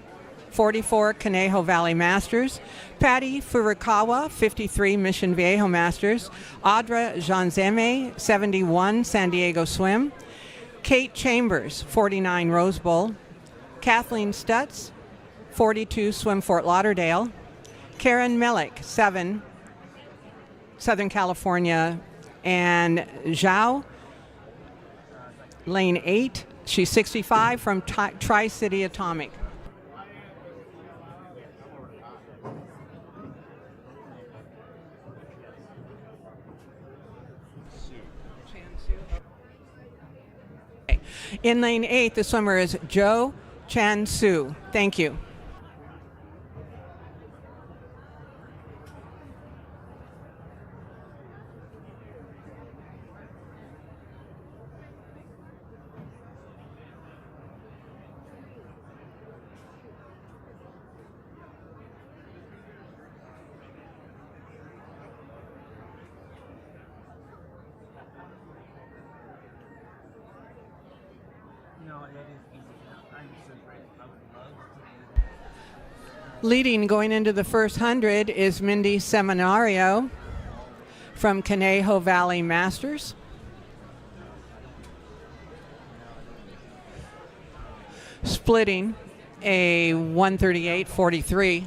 44, Conejo Valley Masters. Patty Furukawa, 53, Mission Viejo Masters. Audra Janzeme, 71, San Diego Swim. Kate Chambers, 49, Rose Bowl. Kathleen Stutz, 42, Swim Fort Lauderdale. Karen Melick, 7, Southern California. And Zhao, lane 8, she's 65, from Tri-City Atomic. In lane 8, the swimmer is Jo Chan Su. Thank you. Leading going into the first 100 is Mindy Seminario from Conejo Valley Masters. Splitting a 138.43.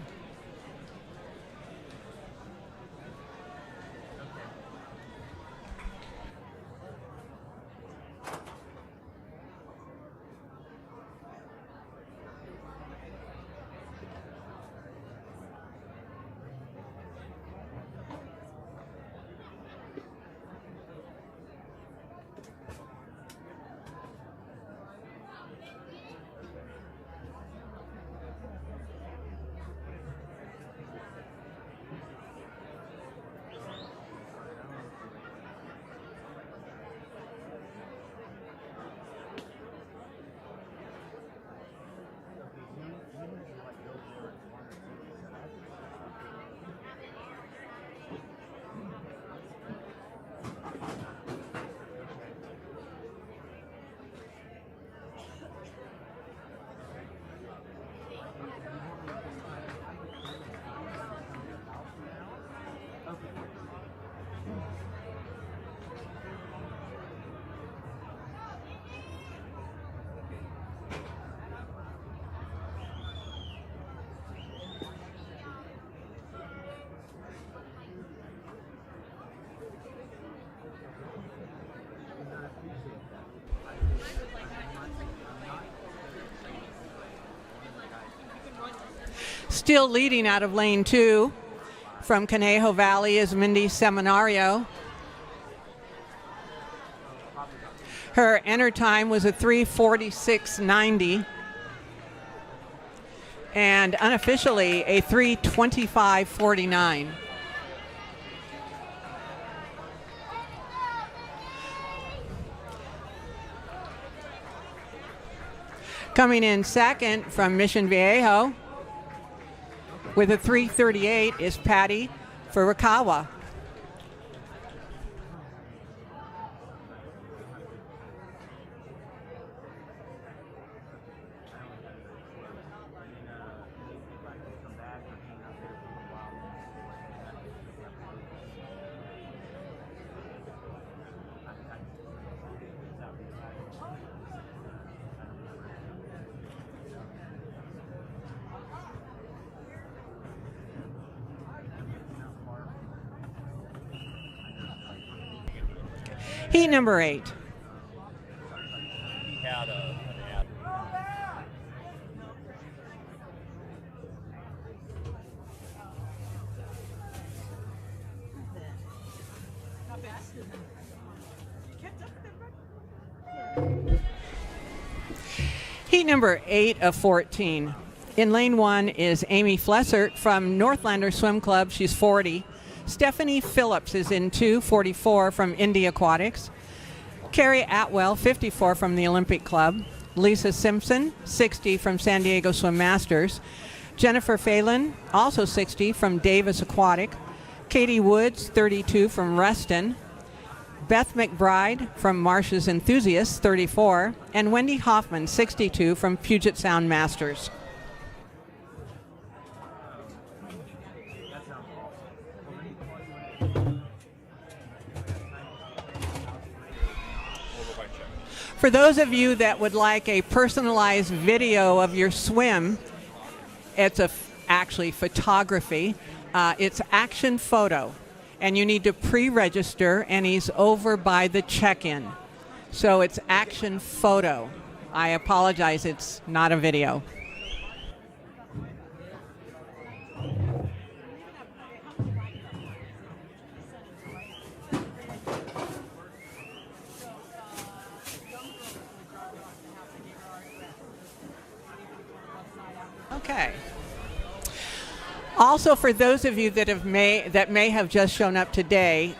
Still leading out of lane 2 from Conejo Valley is Mindy Seminario. Her enter time was a 3:46.90. and unofficially a 3:25.49. Coming in second from Mission Viejo with a 3:38 is Patty Furukawa. Heat number 8. He had an ad. Heat number 8 of 14. In lane 1 is Amy Flessert from Northlander Swim Club. She's 40. Stephanie Phillips is in 2, 44 from Indy Aquatics. Carrie Atwell, 54 from the Olympic Club. Lisa Simpson, 60 from San Diego Swim Masters. Jennifer Phelan, also 60 from Davis Aquatic. Katie Woods, 32 from Reston. Beth McBride from Marsh's Enthusiasts, 34. And Wendy Hoffman, 62 from Puget Sound Masters. For those of you that would like a personalized video of your swim, it's actually photography. It's Action Photo, and you need to pre-register, and he's over by the check-in. So it's Action Photo. I apologize, it's not a video. Okay. Also, for those of you that may have just shown up today,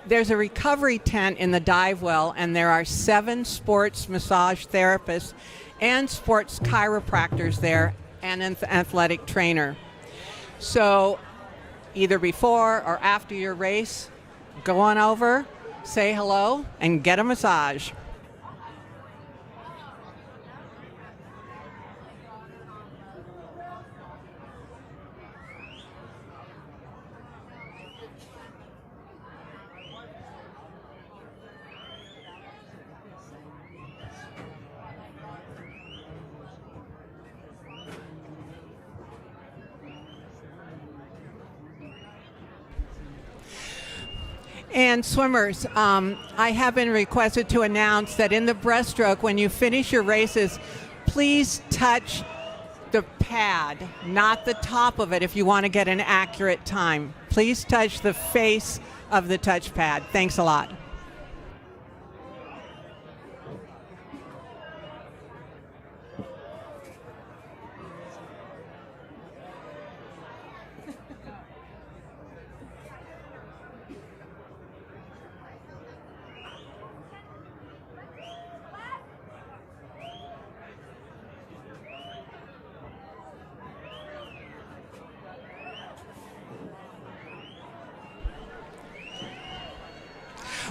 there's a recovery tent in the dive well, and there are 7 sports massage therapists and sports chiropractors there, and an athletic trainer. So either before or after your race, go on over, say hello, and get a massage. And swimmers, I have been requested to announce that in the breaststroke, when you finish your races, please touch the pad, not the top of it, if you want to get an accurate time. Please touch the face of the touch pad. Thanks a lot.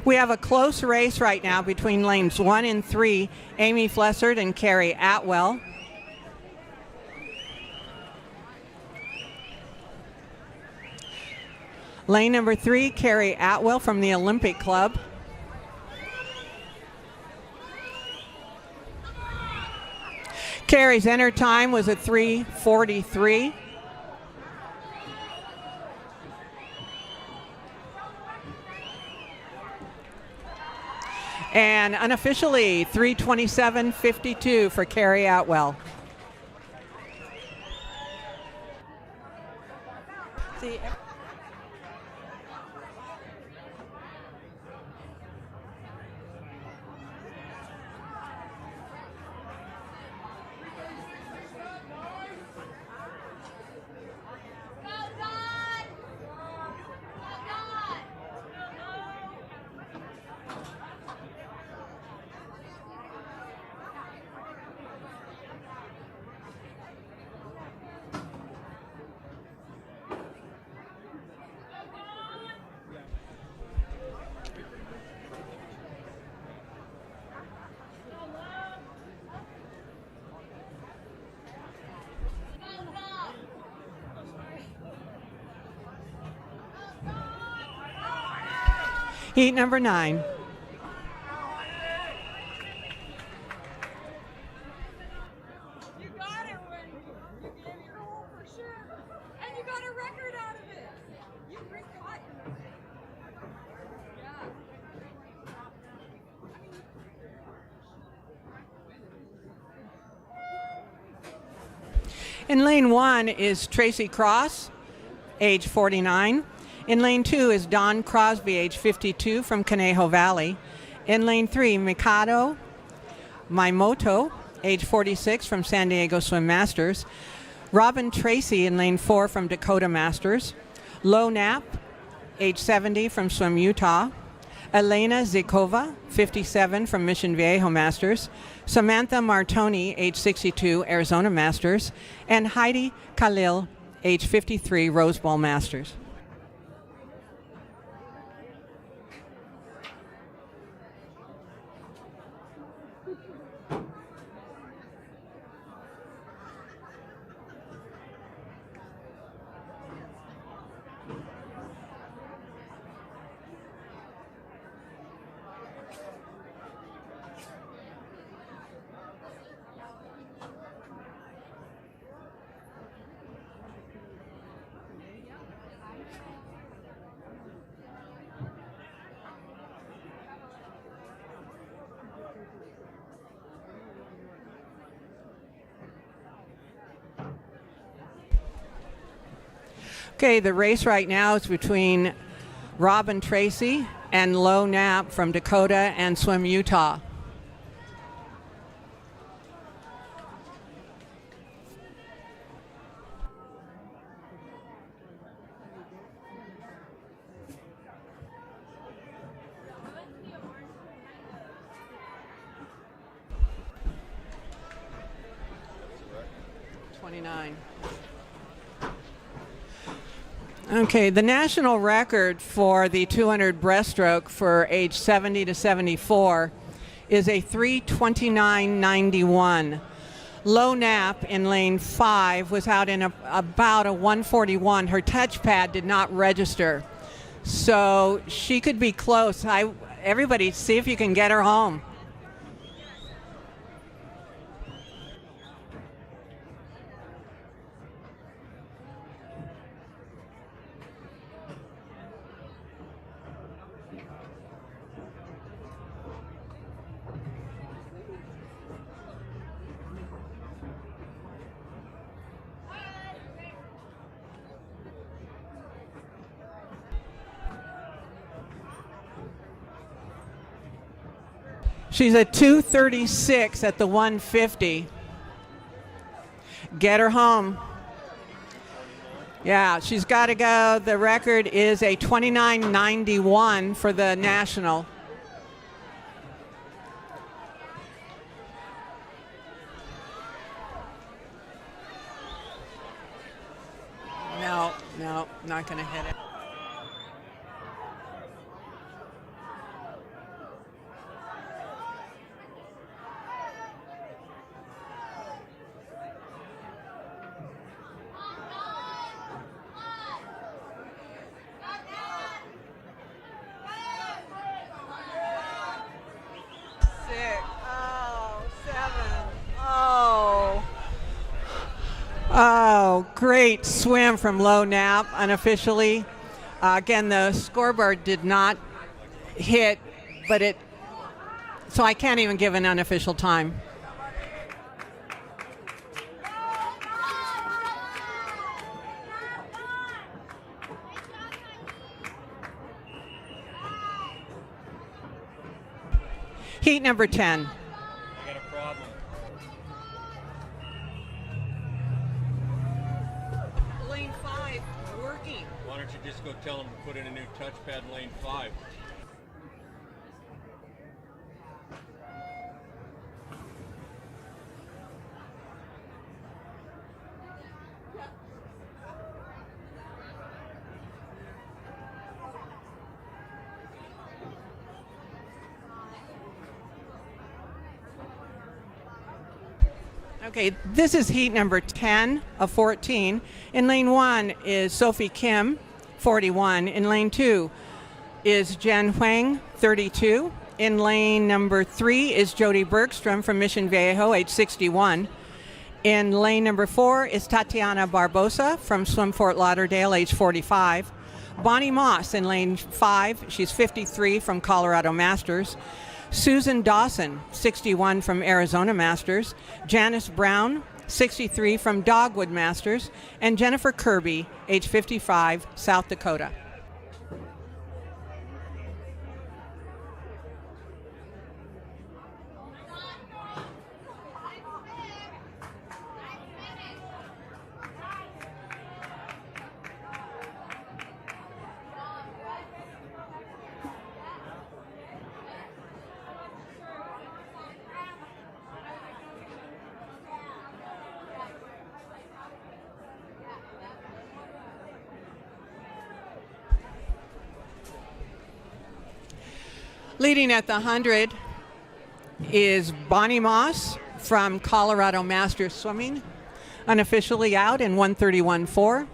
We have a close race right now between lanes 1 and 3, Amy Flessert and Carrie Atwell. Lane number 3, Carrie Atwell from the Olympic Club. Carrie's enter time was a 3:43. And unofficially, 3:27.52 for Carrie Atwell. See, Heat number 9. You got it when you gave your whole for sure. And you got a record out of it. You re-caught it. Yeah. In lane 1 is Tracy Cross, age 49. In lane 2 is Don Crosby, age 52, from Conejo Valley. In lane 3, Mikado Maimoto, age 46, from San Diego Swim Masters. Robin Tracy in lane 4 from Dakota Masters. Lo Knapp, age 70, from Swim Utah. Elena Zikova, 57, from Mission Viejo Masters. Samantha Martoni, age 62, Arizona Masters. And Heidi Khalil, age 53, Rose Bowl Masters. Okay, the race right now is between Robin Tracy and Lo Knapp from Dakota and Swim Utah. Okay, the national record for the 200 breaststroke for age 70 to 74 is a 3:29.91. Lo Knapp in lane 5 was out in about a 1:41. Her touchpad did not register, so she could be close. Everybody, see if you can get her home. She's a 2:36 at the 150. Get her home. Yeah, she's got to go. The record is a 29.91 for the national. No, not going to hit it. Oh, great swim from Lo Knapp unofficially. Again, the scoreboard did not hit, but so I can't even give an unofficial time. Heat number 10. I got a problem. Lane 5 working. Why don't you just go tell them to put in a new touchpad in lane 5? Okay, this is heat number 10 of 14. In lane 1 is Sophie Kim, 41. In lane 2, is Jen Huang, 32. In lane number 3 is Jody Bergstrom from Mission Viejo, age 61. In lane number 4 is Tatiana Barbosa from Swim Fort Lauderdale, age 45. Bonnie Moss in lane 5, she's 53 from Colorado Masters. Susan Dawson, 61 from Arizona Masters. Janice Brown, 63 from Dogwood Masters. And Jennifer Kirby, age 55, South Dakota. Leading at the 100 is Bonnie Moss from Colorado Masters Swimming, unofficially out in 1:31.4.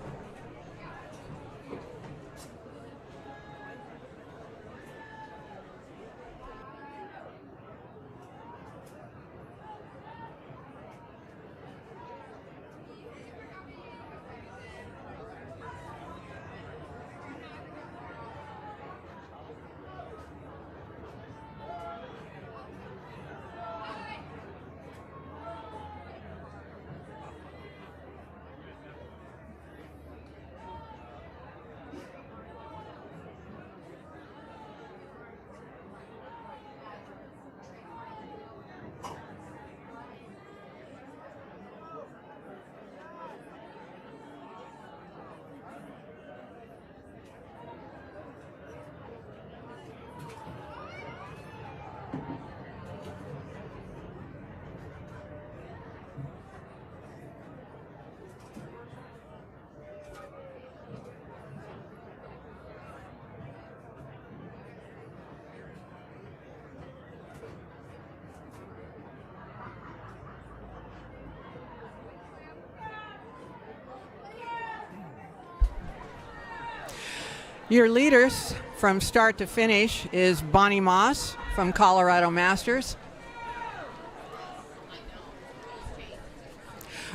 Your leaders from start to finish is Bonnie Moss from Colorado Masters.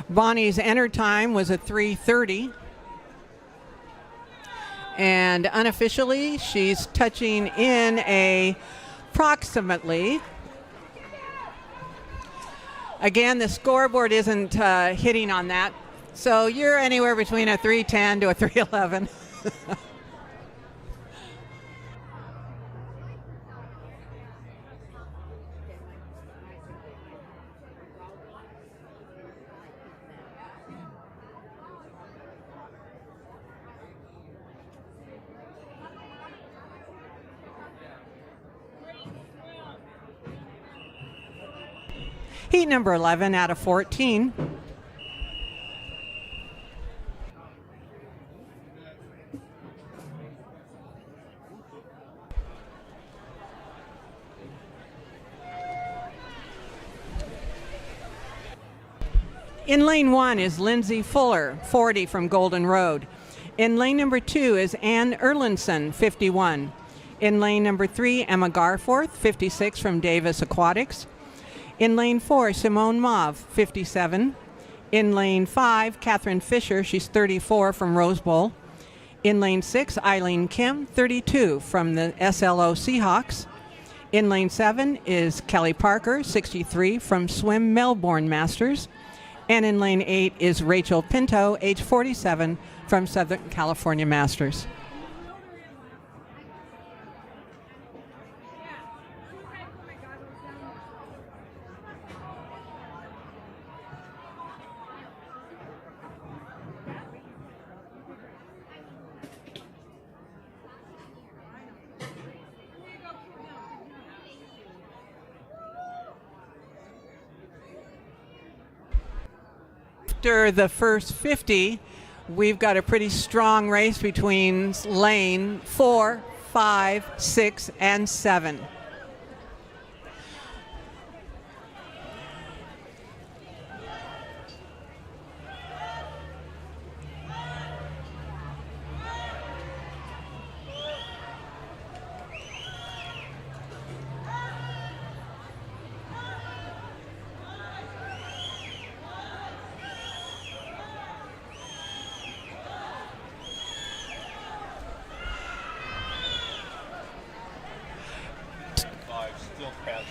Bonnie's enter time was a 3:30. And unofficially, she's touching in approximately. Again, the scoreboard isn't hitting on that. So you're anywhere between a 3:10 to a 3:11. Heat number 11 out of 14. In lane 1 is Lindsay Fuller, 40 from Golden Road. In lane number 2 is Ann Erlandson, 51. In lane number 3, Emma Garforth, 56 from Davis Aquatics. In lane 4, Simone Mauve, 57. In lane 5, Catherine Fisher, she's 34 from Rose Bowl. In lane 6, Eileen Kim, 32 from the SLO Seahawks. In lane 7 is Kelly Parker, 63 from Swim Melbourne Masters. And in lane 8 is Rachel Pinto, age 47 from Southern California Masters. After the first 50, we've got a pretty strong race between lane 4, 5, 6, and 7.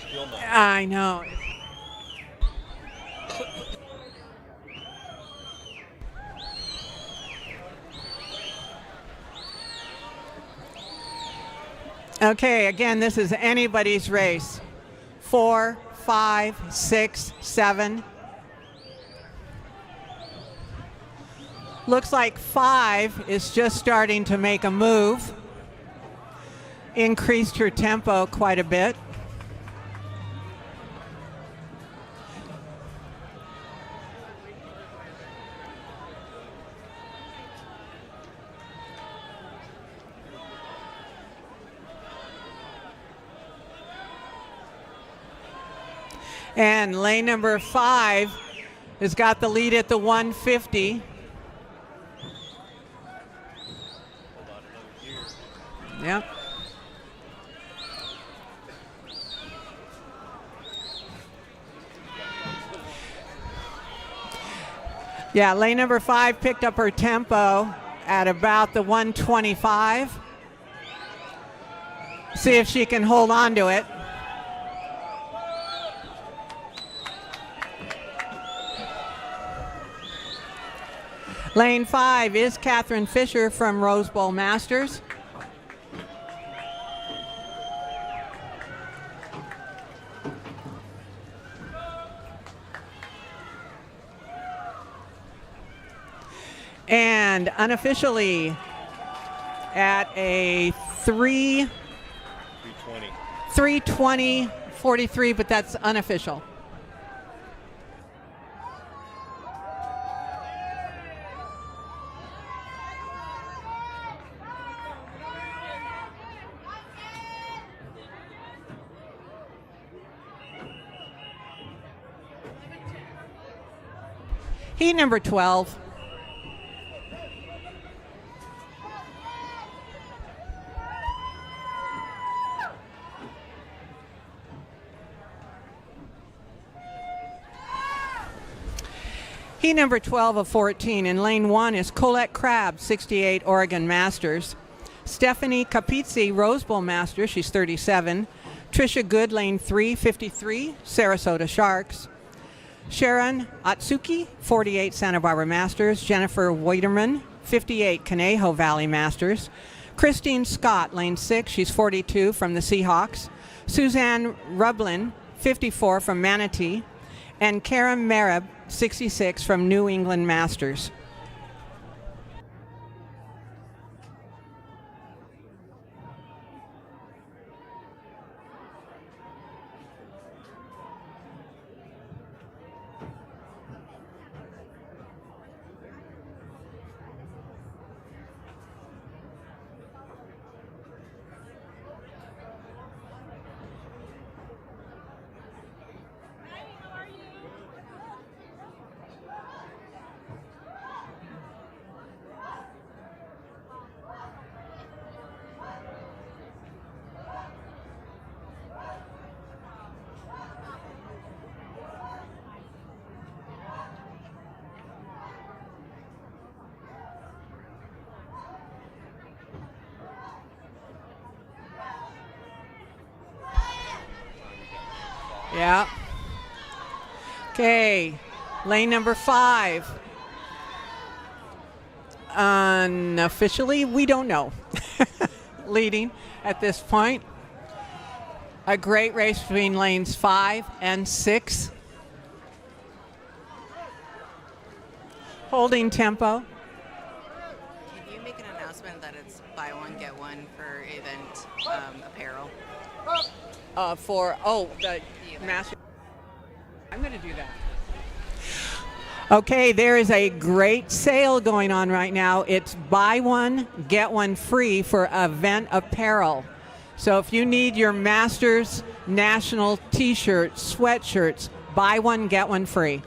Still not. I know. Okay, again, this is anybody's race. 4, 5, 6, 7. Looks like 5 is just starting to make a move. Increased her tempo quite a bit. And lane number 5 has got the lead at the 150. Yep. Yeah, lane number 5 picked up her tempo at about the 125. See if she can hold on to it. Lane 5 is Catherine Fisher from Rose Bowl Masters. And unofficially at a 3:20:43, but that's unofficial. Heat number 12. Heat number 12 of 14 in lane 1 is Colette Crabb, 68 Oregon Masters. Stephanie Capizzi, Rose Bowl Masters, she's 37. Trisha Good, lane 3, 53, Sarasota Sharks. Sharon Atsuki, 48 Santa Barbara Masters. Jennifer Weiderman, 58 Conejo Valley Masters. Christine Scott, lane 6, she's 42 from the Seahawks. Suzanne Rublin, 54 from Manatee. And Karen Merib, 66 from New England Masters. Yeah. Okay, lane number 5. Unofficially, we don't know. Leading at this point. A great race between lanes 5 and 6. Holding tempo. Can you make an announcement that it's buy one, get one for event apparel? The master. I'm going to do that. Okay, there is a great sale going on right now. It's buy one, get one free for event apparel. So if you need your Masters National t-shirts, sweatshirts, buy one, get one free.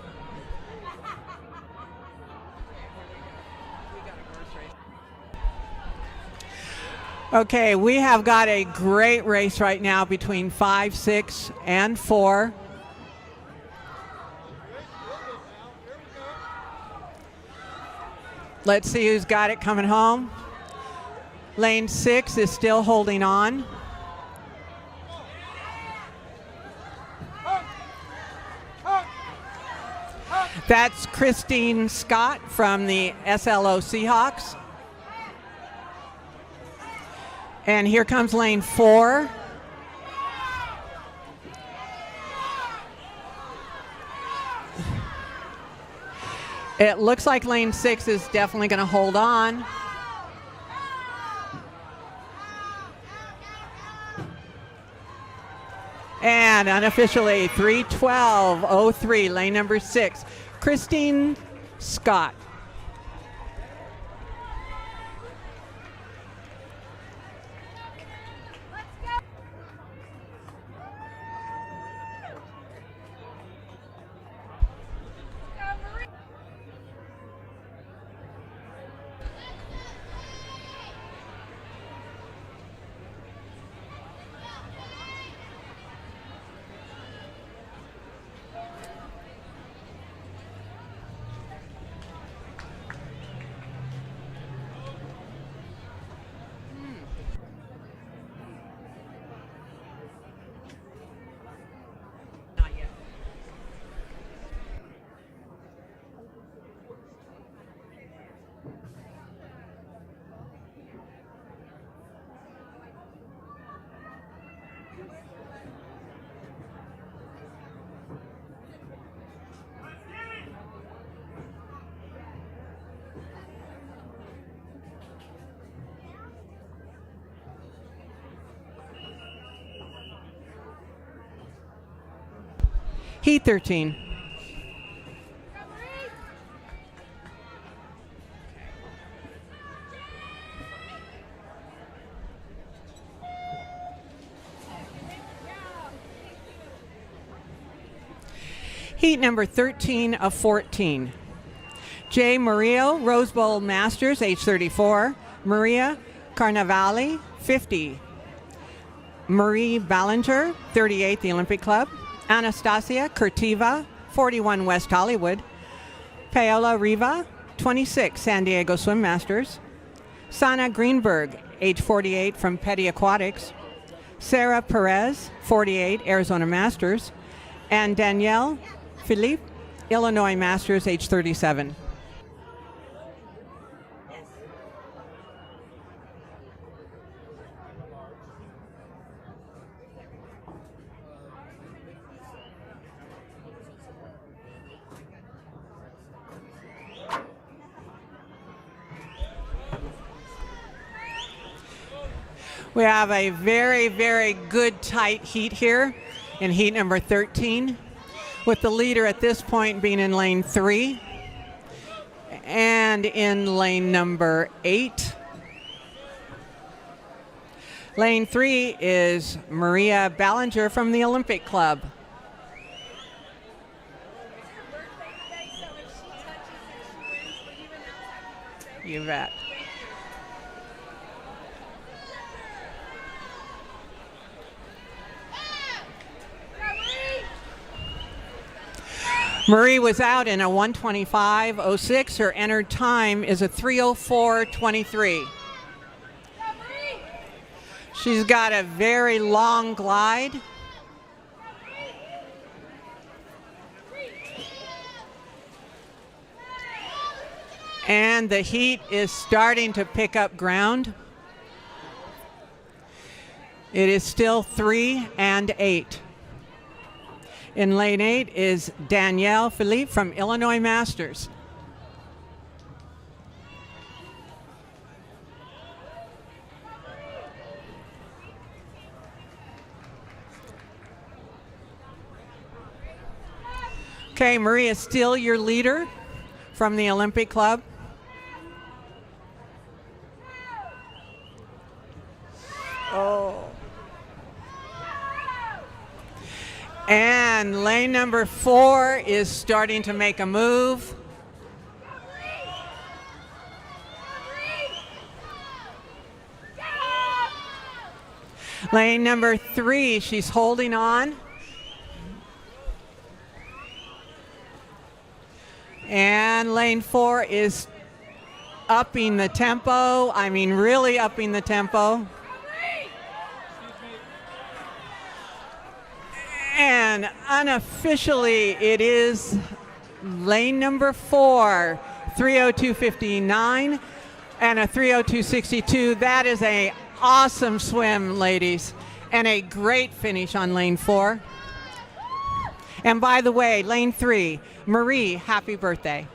Okay, we have got a great race right now between 5, 6, and 4. Let's see who's got it coming home. Lane 6 is still holding on. That's Christine Scott from the SLO Seahawks. And here comes lane 4. It looks like lane 6 is definitely going to hold on. And unofficially 3:12:03, lane number 6, Christine Scott. Heat 13. Heat number 13 of 14. Jay Murillo, Rose Bowl Masters, age 34. Maria Carnavale, 50. Marie Ballinger, 38, the Olympic Club. Anastasia Kurtiva, 41, West Hollywood. Paola Riva, 26, San Diego Swim Masters. Sana Greenberg, age 48, from Petty Aquatics. Sarah Perez, 48, Arizona Masters. And Danielle Philippe, Illinois Masters, age 37. We have a very, very good tight heat here in heat number 13, with the leader at this point being in lane 3 and in lane number 8. Lane 3 is Maria Ballinger from the Olympic Club. You bet. Marie was out in a 1:25:06. Her entered time is a 3:04:23. She's got a very long glide. And the heat is starting to pick up ground. It is still 3 and 8. In lane 8 is Danielle Philippe from Illinois Masters. Okay, Marie is still your leader from the Olympic Club. Oh. And lane number 4 is starting to make a move. Lane number 3, she's holding on. And lane 4 is upping the tempo. I mean, really upping the tempo. And unofficially, it is Lane number 4, 3:02:59 and a 3:02:62. That is a awesome swim, ladies, and a great finish on lane 4. And by the way, lane 3, Marie, happy birthday.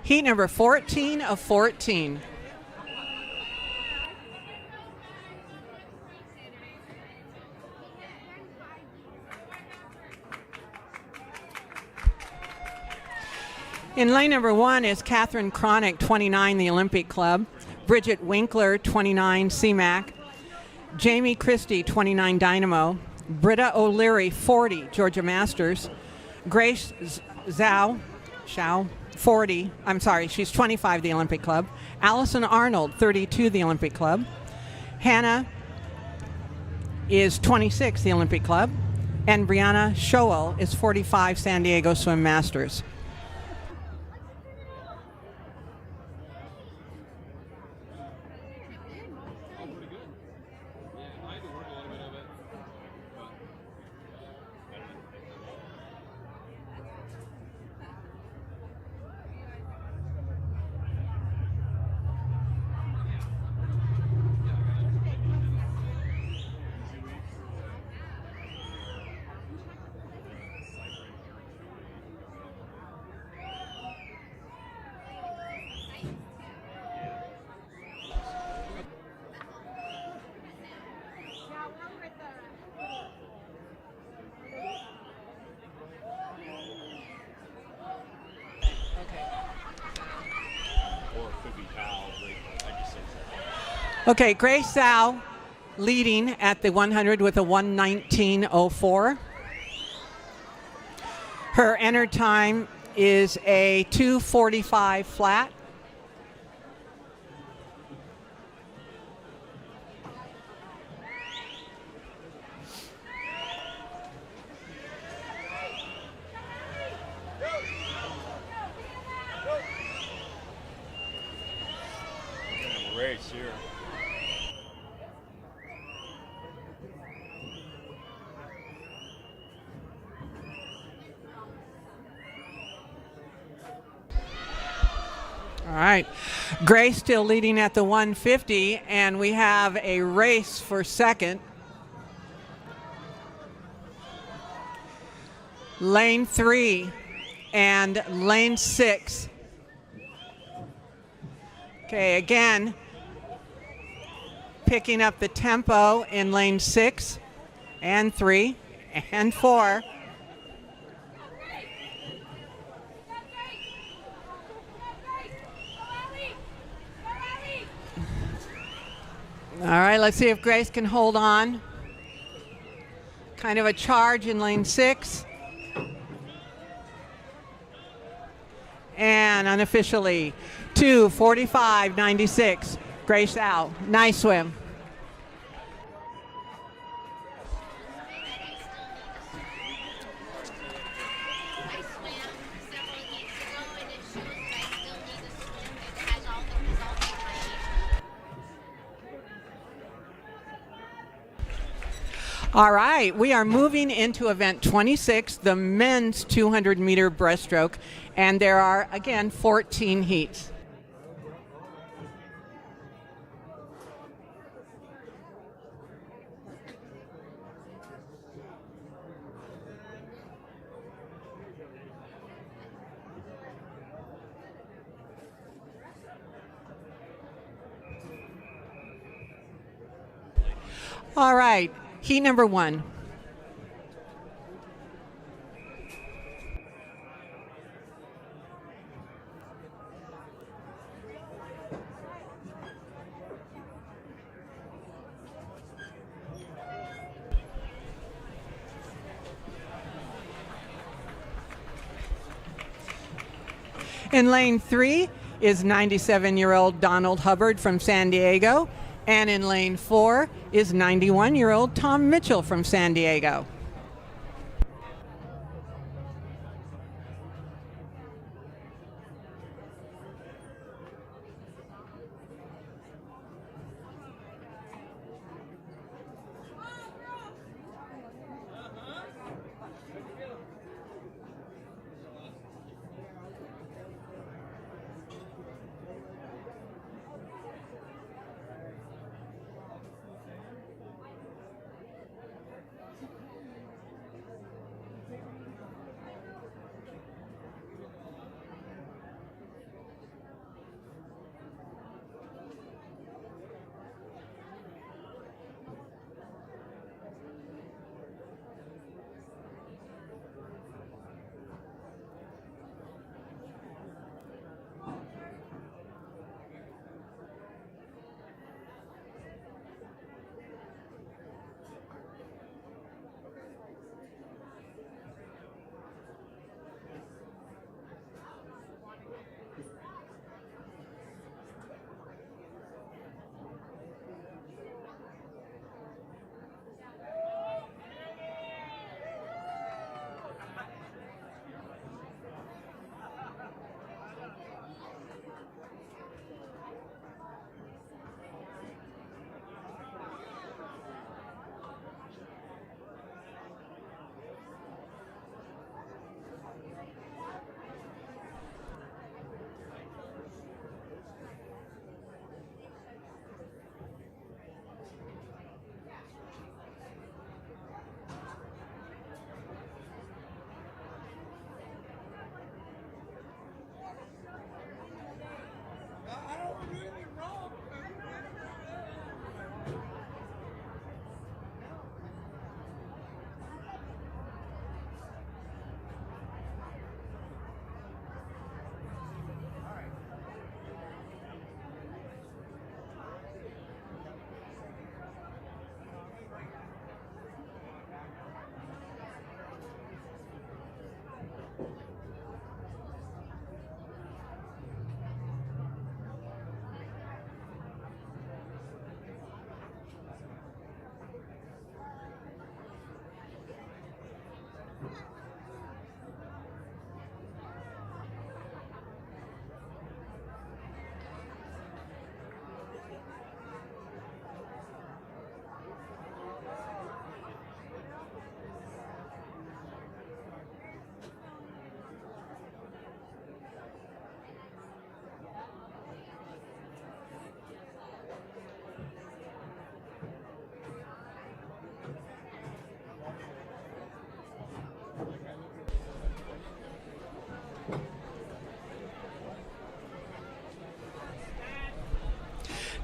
Heat number 14 of 14. In lane number 1 is Catherine Cronick, 29, the Olympic Club. Bridget Winkler, 29, CMAC. Jamie Christie, 29, Dynamo. Britta O'Leary, 40, Georgia Masters. Grace Zhao, 40. I'm sorry, she's 25, the Olympic Club. Allison Arnold, 32, the Olympic Club. Hannah is 26, the Olympic Club. And Brianna Schoel is 45, San Diego Swim Masters. Okay, Grace Zhao leading at the 100 with a 1:19.04. Her entered time is a 2:45 flat. Race here. All right, Grace still leading at the 150, and we have a race for second. Lane 3 and lane 6. Okay, again, picking up the tempo in lane 6 and 3 and 4. All right, let's see if Grace can hold on. Kind of a charge in lane 6. And unofficially, 2:45.96. Grace Zhao. Nice swim. All right, we are moving into event 26, the men's 200-meter breaststroke, and there are, again, 14 heats. All right, heat number 1. In lane 3 is 97-year-old Donald Hubbard from San Diego, and in lane 4 is 91-year-old Tom Mitchell from San Diego.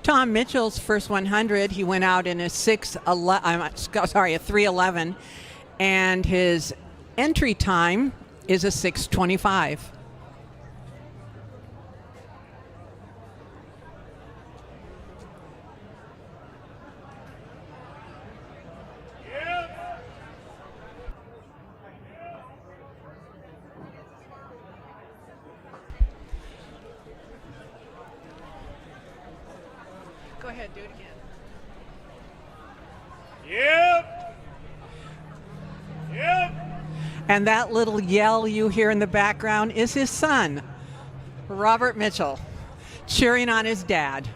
Tom Mitchell's first 100, he went out in a 3:11, and his entry time is a 6:25. Go ahead, do it again. Yep. Yep. And that little yell you hear in the background is his son, Robert Mitchell, cheering on his dad.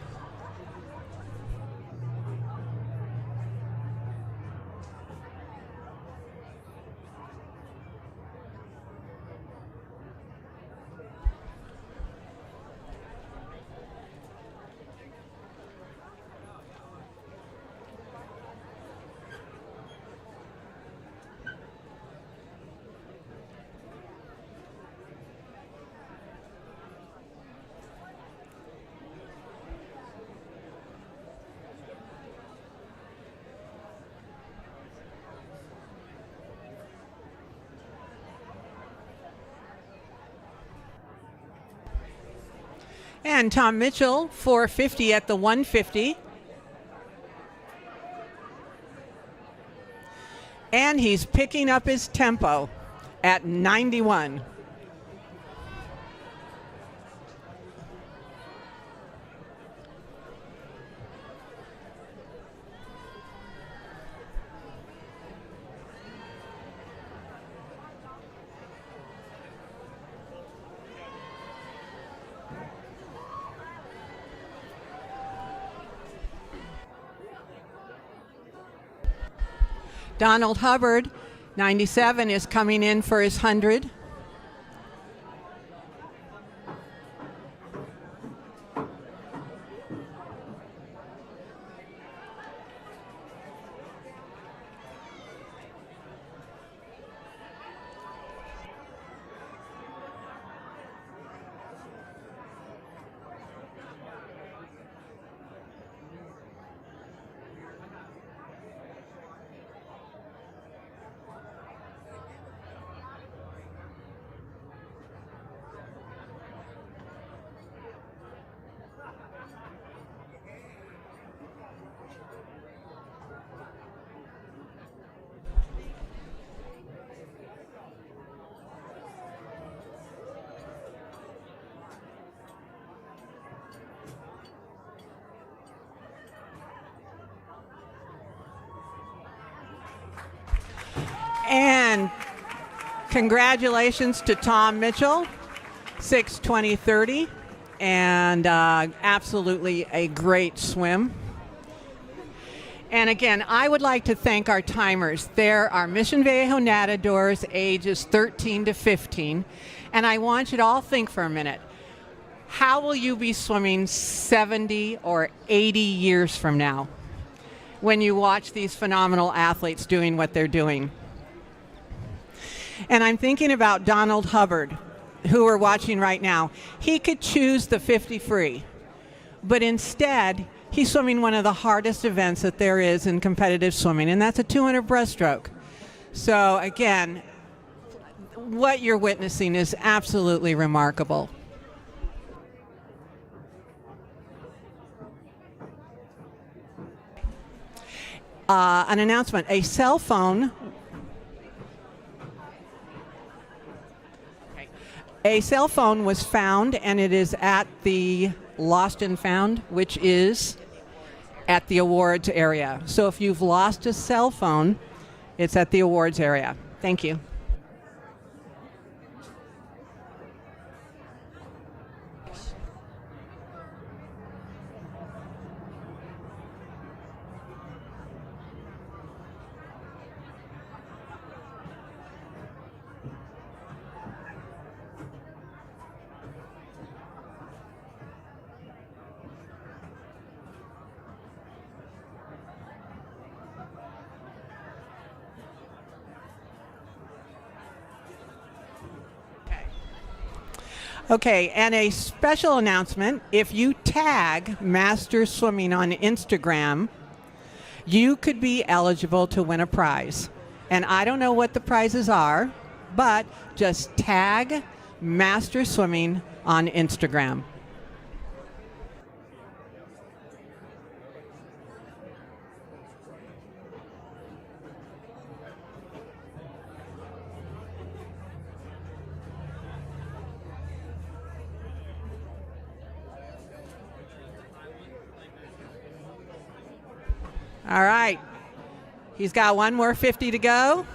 And Tom Mitchell, 450 at the 150. And he's picking up his tempo at 91. Donald Hubbard, 97, is coming in for his 100. And congratulations to Tom Mitchell, 6:20:30, and absolutely a great swim. And again, I would like to thank our timers. There are Mission Viejo nadadors ages 13 to 15, and I want you to all think for a minute. How will you be swimming 70 or 80 years from now when you watch these phenomenal athletes doing what they're doing? And I'm thinking about Donald Hubbard, who we're watching right now. He could choose the 50 free, but instead, he's swimming one of the hardest events that there is in competitive swimming, and that's a 200 breaststroke. So again, what you're witnessing is absolutely remarkable. An announcement, a cell phone was found, and it is at the Lost and Found, which is at the awards area. So if you've lost a cell phone, it's at the awards area. Thank you. Okay, and a special announcement, if you tag Master Swimming on Instagram, you could be eligible to win a prize. And I don't know what the prizes are, but just tag Master Swimming on Instagram. All right, he's got one more 50 to go.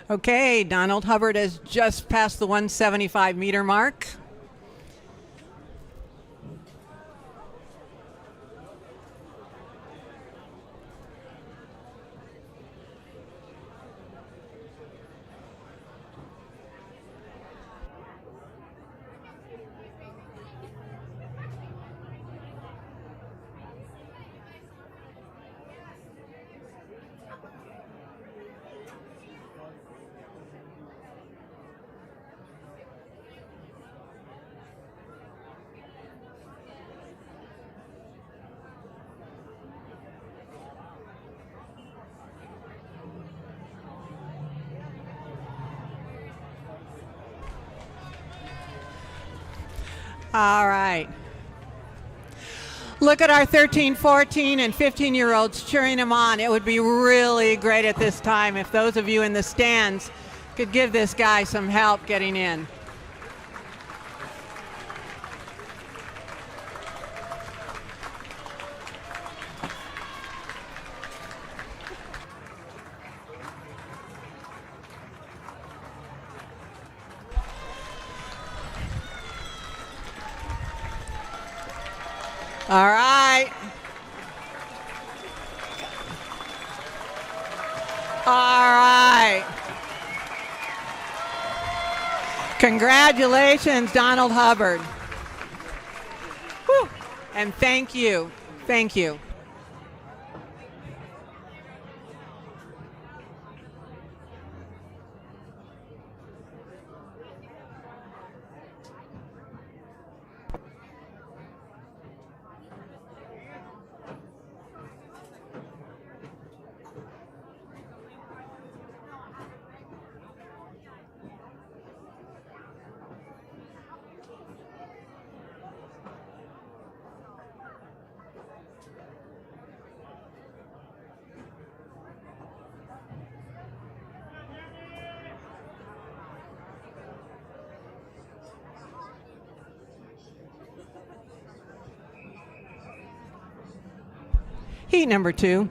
Okay, Donald Hubbard has just passed the 175 meter mark. All right. Look at our 13, 14, and 15-year-olds cheering him on. It would be really great at this time if those of you in the stands could give this guy some help getting in. All right. All right. Congratulations, Donald Hubbard. Whew. And thank you. Thank you. Heat number 2.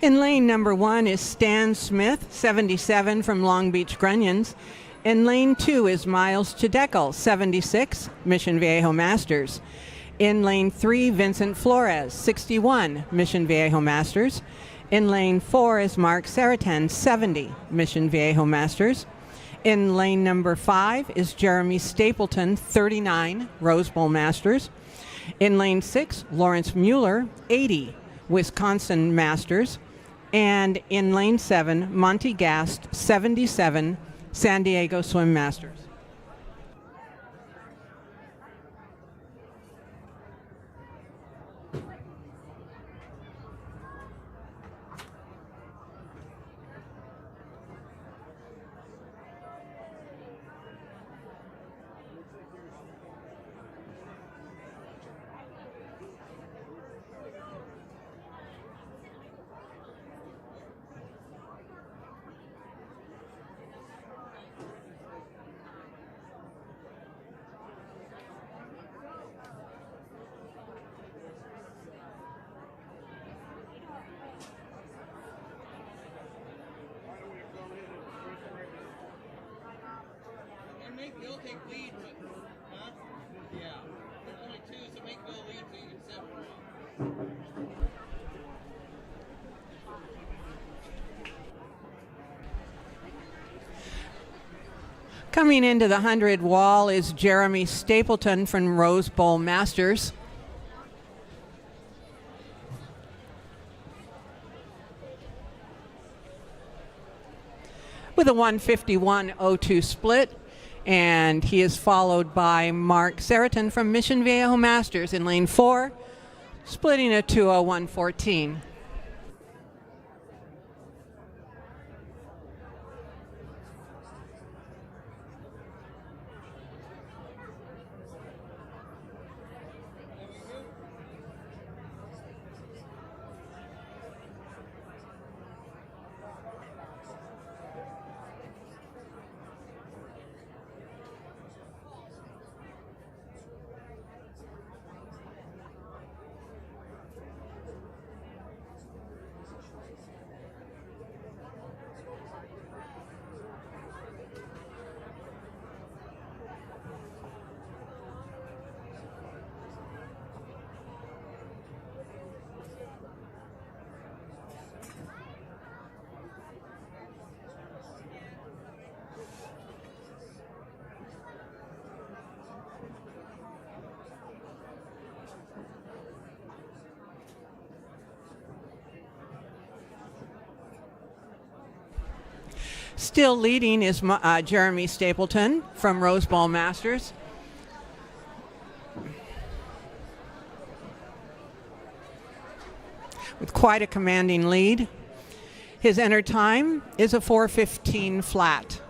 In lane number 1 is Stan Smith, 77 from Long Beach Grunions. In lane 2 is Miles Chidekel, 76, Mission Viejo Masters. In lane 3, Vincent Flores, 61, Mission Viejo Masters. In lane 4 is Mark Saratan, 70, Mission Viejo Masters. In lane number 5 is Jeremy Stapleton, 39, Rose Bowl Masters. In lane 6, Lawrence Mueller, 80, Wisconsin Masters. And in lane 7, Monty Gast, 77, San Diego Swim Masters. And make Bill take lead, huh? Yeah. There's only 2, so make Bill lead so you can separate. Coming into the 100 wall is Jeremy Stapleton from Rose Bowl Masters. With a 151.02 split, and he is followed by Mark Saratan from Mission Viejo Masters in lane 4, splitting a 201.14. Still leading is Jeremy Stapleton from Rose Bowl Masters. With quite a commanding lead. His enter time is a 4:15 flat.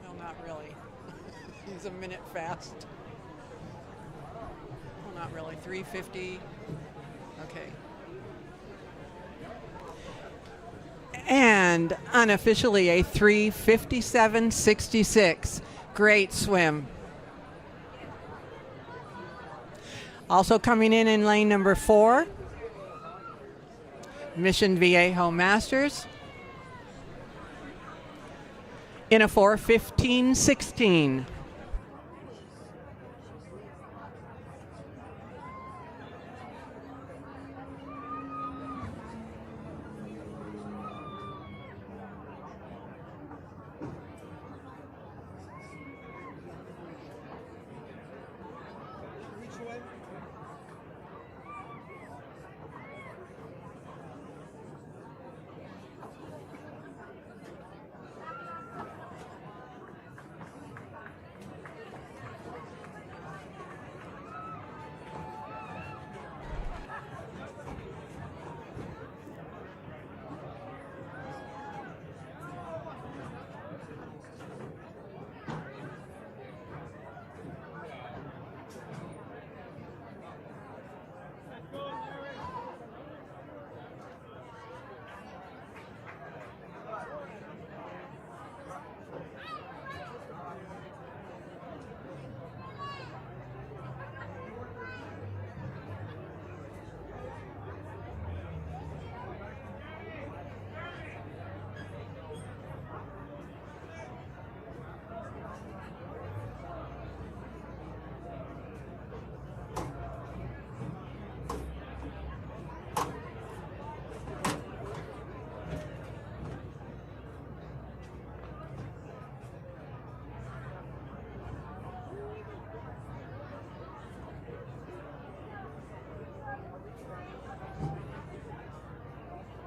Well, not really. He's a minute fast. Well, not really. 3:50. Okay. And unofficially a 3:57.66. Great swim. Also coming in lane number 4, Mission Viejo Masters in a 4:15.16.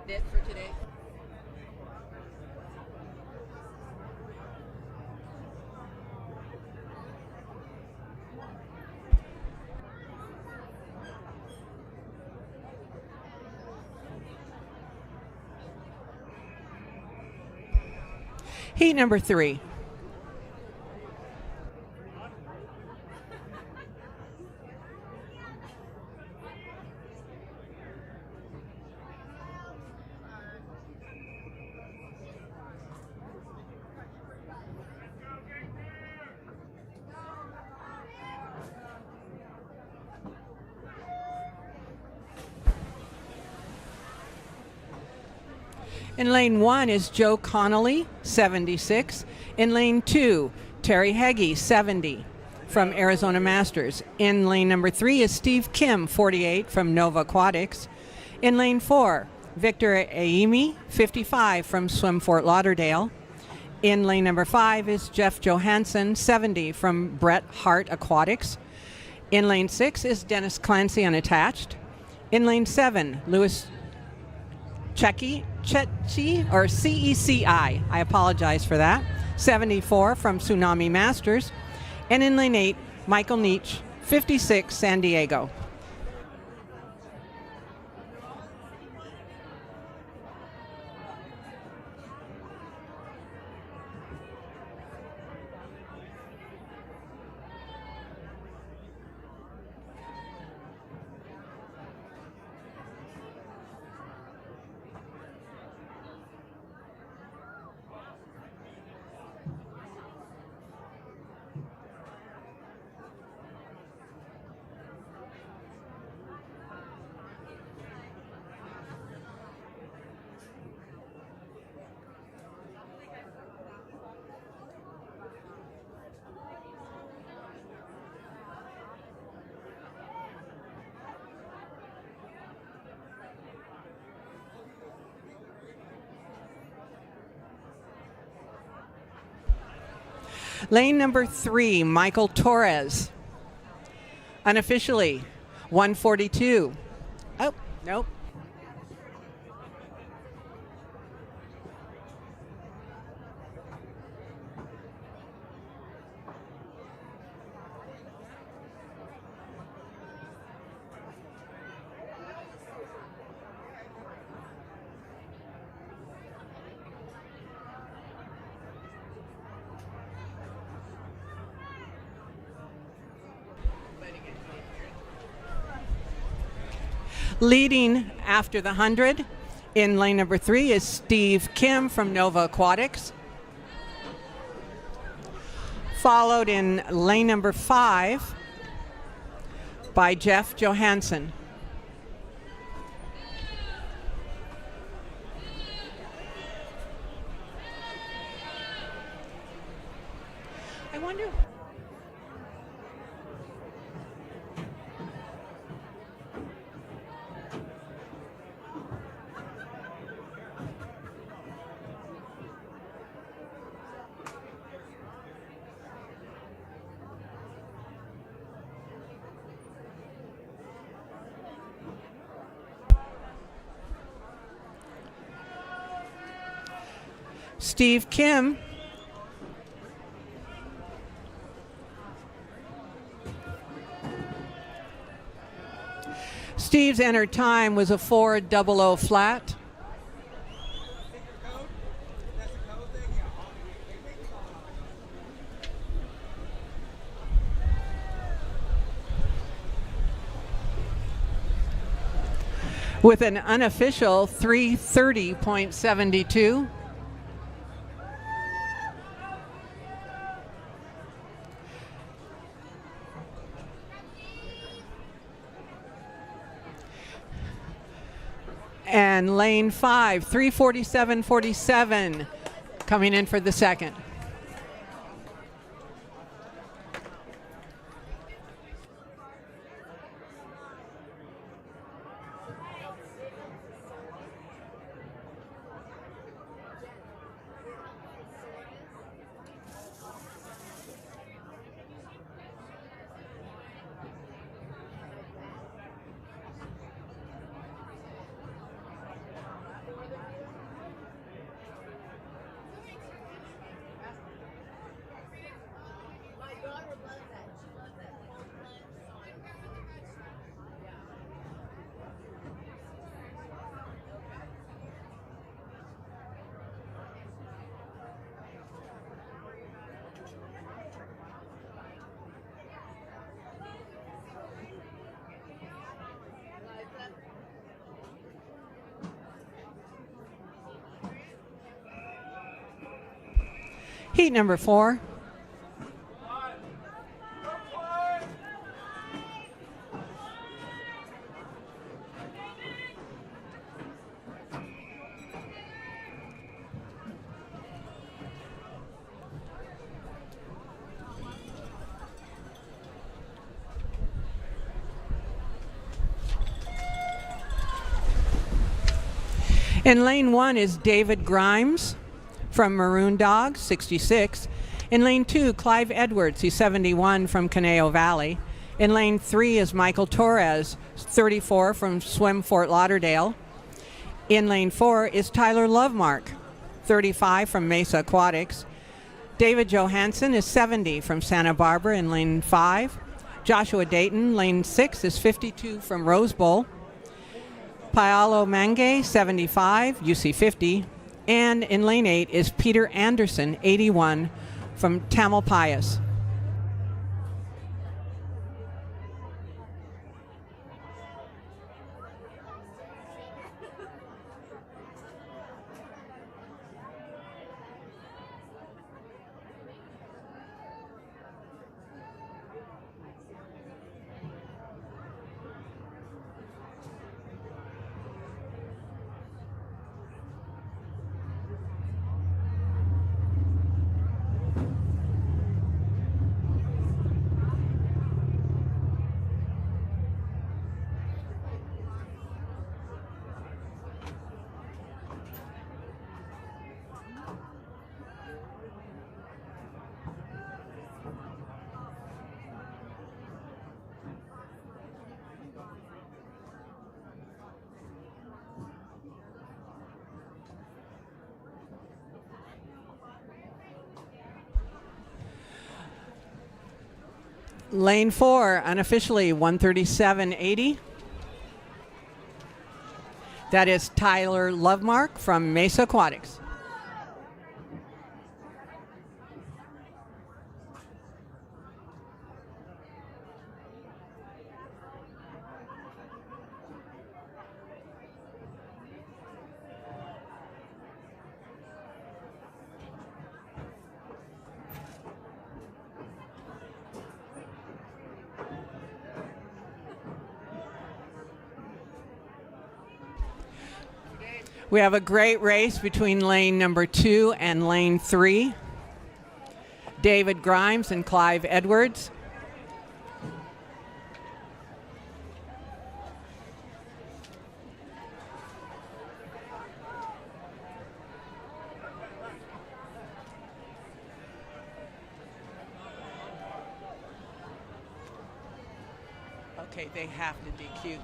It for today. Heat number 3. In lane 1 is Joe Connolly, 76. In lane 2, Terry Heggie, 70, from Arizona Masters. In lane number 3 is Steve Kim, 48, from Nova Aquatics. In lane 4, Victor Aimi, 55, from Swim Fort Lauderdale. In lane number 5 is Jeff Johansson, 70, from Bret Hart Aquatics. In lane 6 is Dennis Clancy, unattached. In lane 7, Louis Cecchi, or CECI, I apologize for that, 74, from Tsunami Masters. And in lane 8, Michael Nietzsche, 56, San Diego. Lane number 3, Michael Torres. Unofficially, 142. Oh, nope. Leading after the 100 in lane number 3 is Steve Kim from Nova Aquatics. Followed in lane number 5 by Jeff Johansson. I wonder. Steve Kim Steve's entered time was a 4:00 flat. With an unofficial 3:30.72. And lane 5, 3:47.47, coming in for the second. Heat number 4. In lane 1 is David Grimes from Maroon Dog, 66. In lane 2, Clive Edwards, he's 71 from Conejo Valley. In lane 3 is Michael Torres, 34 from Swim Fort Lauderdale. In lane 4 is Tyler Lovemark, 35 from Mesa Aquatics. David Johansson is 70 from Santa Barbara in lane 5. Joshua Dayton, lane 6, is 52 from Rose Bowl. Paolo Mange, 75, UC 50. And in lane 8 is Peter Anderson, 81, from Tamalpais. Lane 4, unofficially 137.80. That is Tyler Lovemark from Mesa Aquatics. We have a great race between lane number 2 and lane 3. David Grimes and Clive Edwards. Okay, they have to DQ.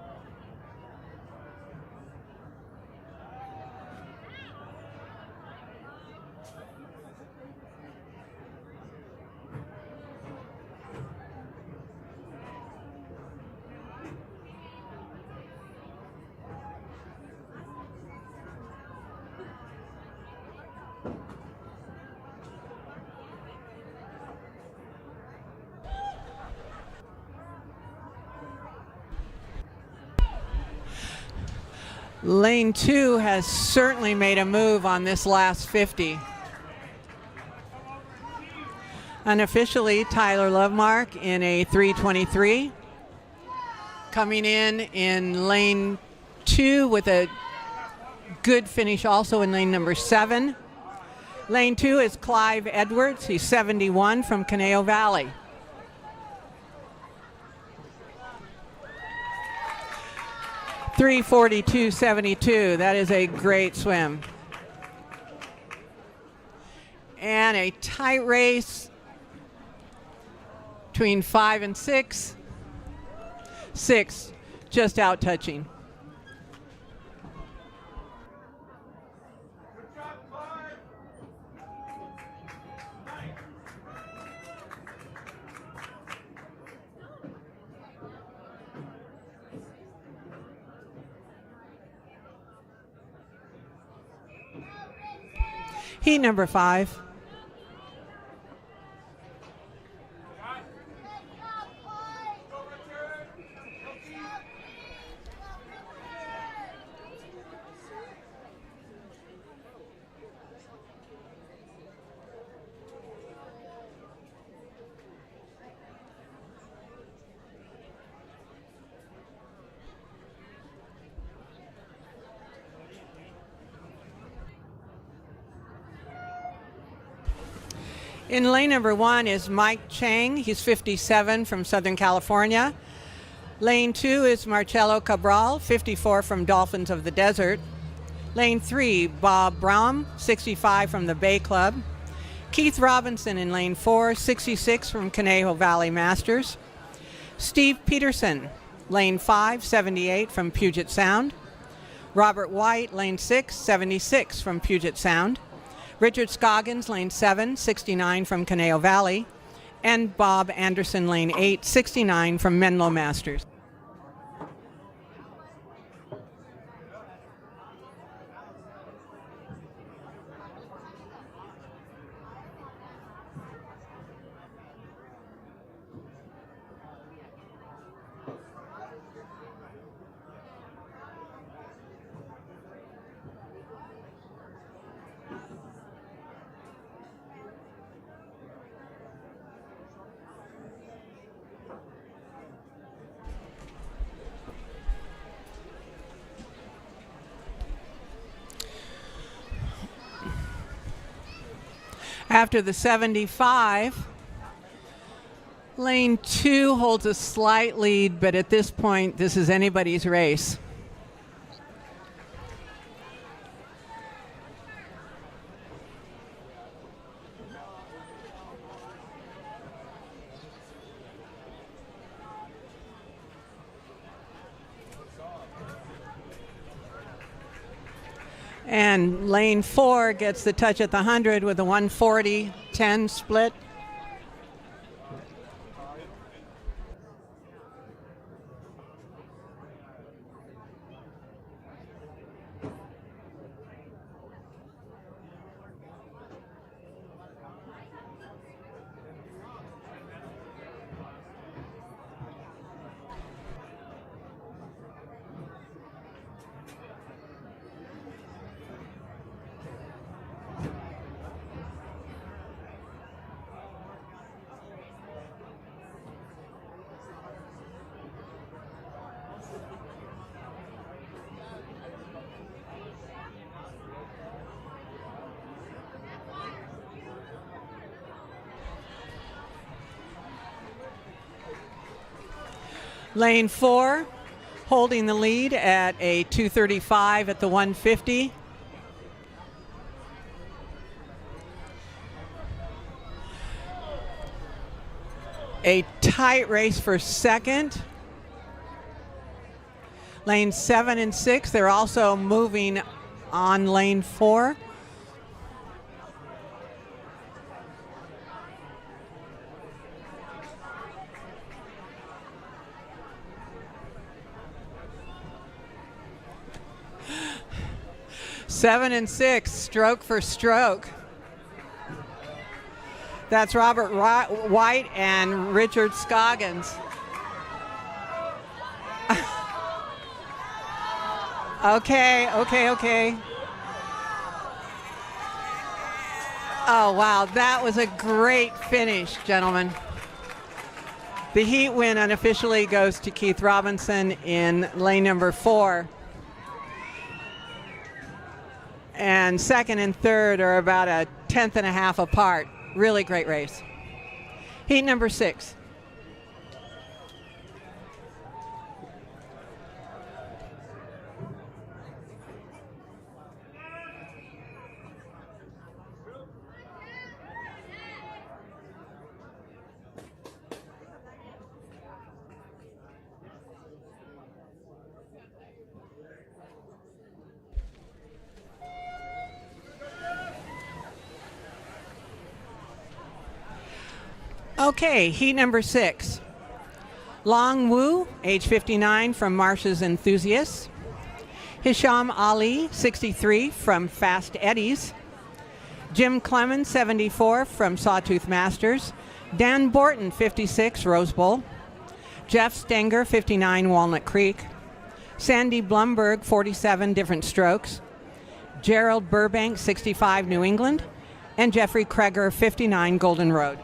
Lane 2 has certainly made a move on this last 50. Unofficially, Tyler Lovemark in a 323. Coming in lane 2 with a good finish also in lane number 7. Lane 2 is Clive Edwards. He's 71 from Conejo Valley. .342.72. That is a great swim. And a tight race between 5 and 6. 6 just out touching. Heat number 5. In lane number 1 is Mike Chang. He's 57 from Southern California. Lane 2 is Marcelo Cabral, 54 from Dolphins of the Desert. Lane 3, Bob Braum, 65 from the Bay Club. Keith Robinson in lane 4, 66 from Conejo Valley Masters. Steve Peterson, lane 5, 78 from Puget Sound. Robert White, lane 6, 76 from Puget Sound. Richard Scoggins, lane 7, 69 from Conejo Valley. And Bob Anderson, lane 8, 69 from Menlo Masters. After the 75, lane 2 holds a slight lead, but at this point, this is anybody's race. And lane 4 gets the touch at the 100 with a 140-10 split. Lane 4 holding the lead at a 2:35 at the 150. A tight race for second. Lane 7 and 6, they're also moving on lane 4. Seven and 6, stroke for stroke. That's Robert White and Richard Scoggins. Okay. Oh, wow, that was a great finish, gentlemen. The heat win unofficially goes to Keith Robinson in lane number 4. And second and third are about a tenth and a half apart. Really great race. Heat number 6. Okay, heat number 6. Long Wu, age 59, from Marsh's Enthusiasts. Hisham Ali, 63, from Fast Eddies. Jim Clemens, 74, from Sawtooth Masters. Dan Borton, 56, Rose Bowl. Jeff Stenger, 59, Walnut Creek. Sandy Blumberg, 47, Different Strokes. Gerald Burbank, 65, New England. And Jeffrey Kreger, 59, Golden Road.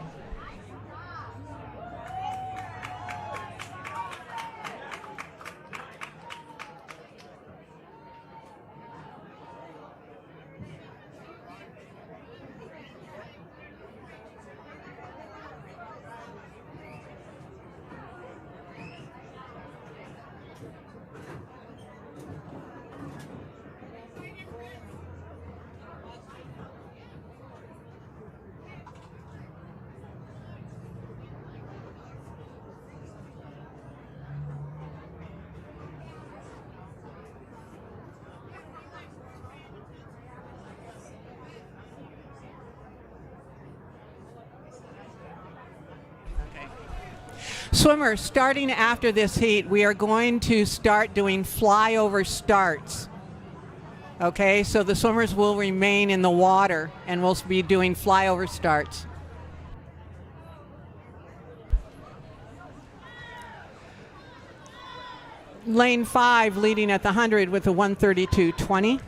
Swimmers, starting after this heat, we are going to start doing flyover starts. Okay, so the swimmers will remain in the water and we'll be doing flyover starts. Lane 5 leading at the 100 with a 132.20.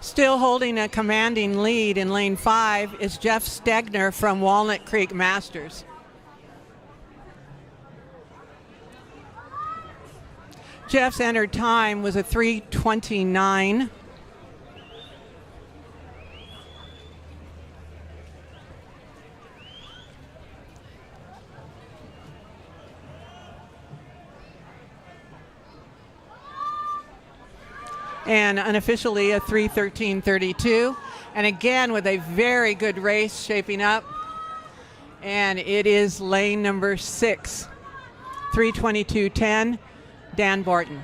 Still holding a commanding lead in lane 5 is Jeff Stegner from Walnut Creek Masters. Jeff's entered time was a 3:29. And unofficially a 3:13.32. And again with a very good race shaping up. And it is lane number 6. 3:22:10, Dan Borton.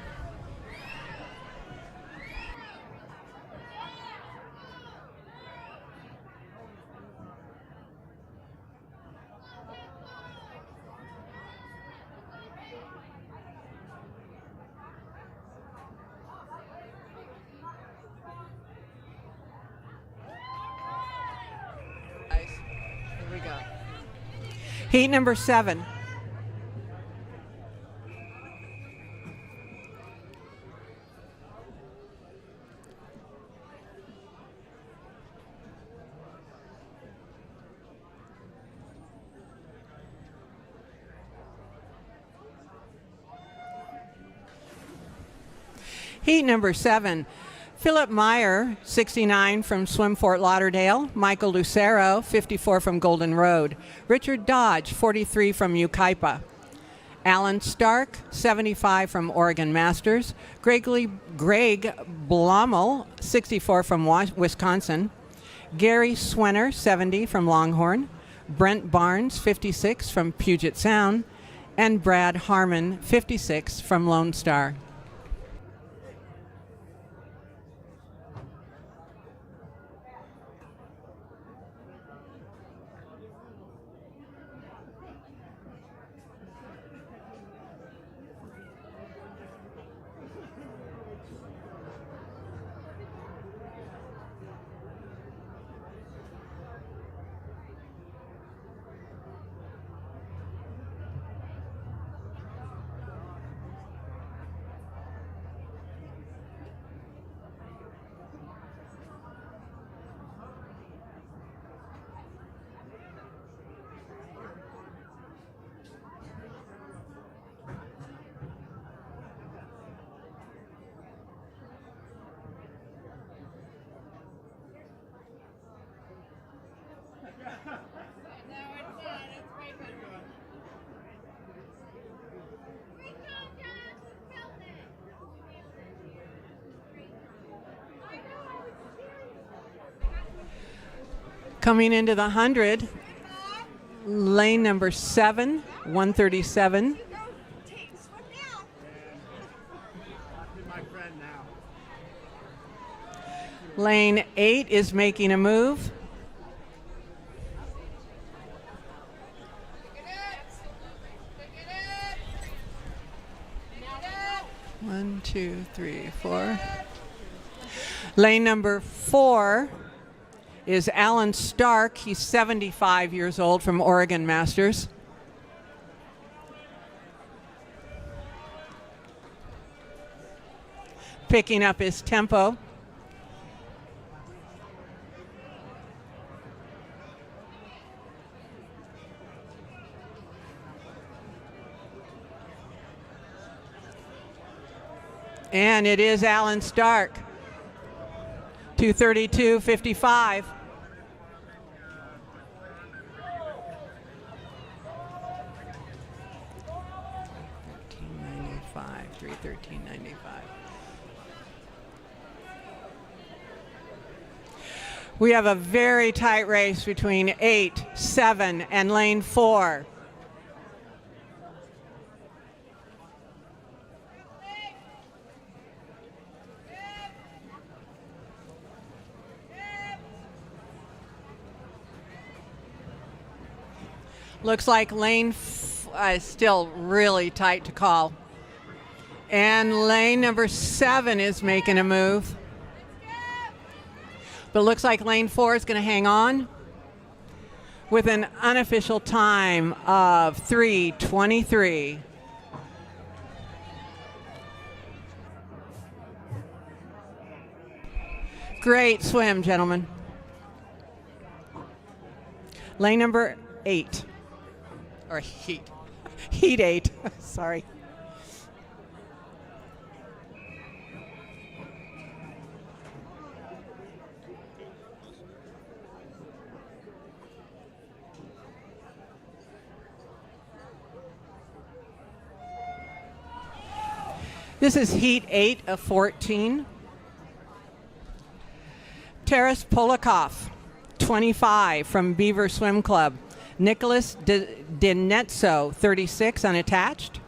Guys, here we go. Heat number 7. Heat number 7. Philip Meyer, 69 from Swim Fort Lauderdale. Michael Lucero, 54 from Golden Road. Richard Dodge, 43 from Yucaipa. Alan Stark, 75 from Oregon Masters. Greg Blommel, 64 from Wisconsin. Gary Swenner, 70 from Longhorn. Brent Barnes, 56 from Puget Sound. And Brad Harmon, 56 from Lone Star. Coming into the 100, lane number 7, 137. Lane 8 is making a move. One, two, three, four. Lane number 4 is Alan Stark. He's 75 years old from Oregon Masters. Picking up his tempo. And it is Alan Stark. 2:32:55. $13.95. We have a very tight race between 8, 7, and lane 4. Looks like lane is still really tight to call. And lane number 7 is making a move. But it looks like lane 4 is going to hang on with an unofficial time of 3:23. Great swim, gentlemen. Lane number 8. Or heat 8, sorry. This is heat 8 of 14. Taras Polakov, 25 from Beaver Swim Club. Nicholas Dinetso, 36, unattached.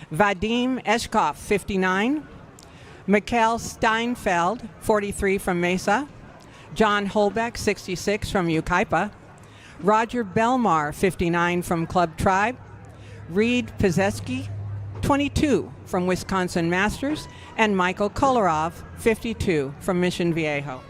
Vadim Eshkov, 59. Mikhail Steinfeld, 43 from Mesa. John Holbeck, 66 from Ukaipa. Roger Belmar, 59 from Club Tribe. Reed Pizeski, 22 from Wisconsin Masters. And Michael Kolarov, 52 from Mission Viejo.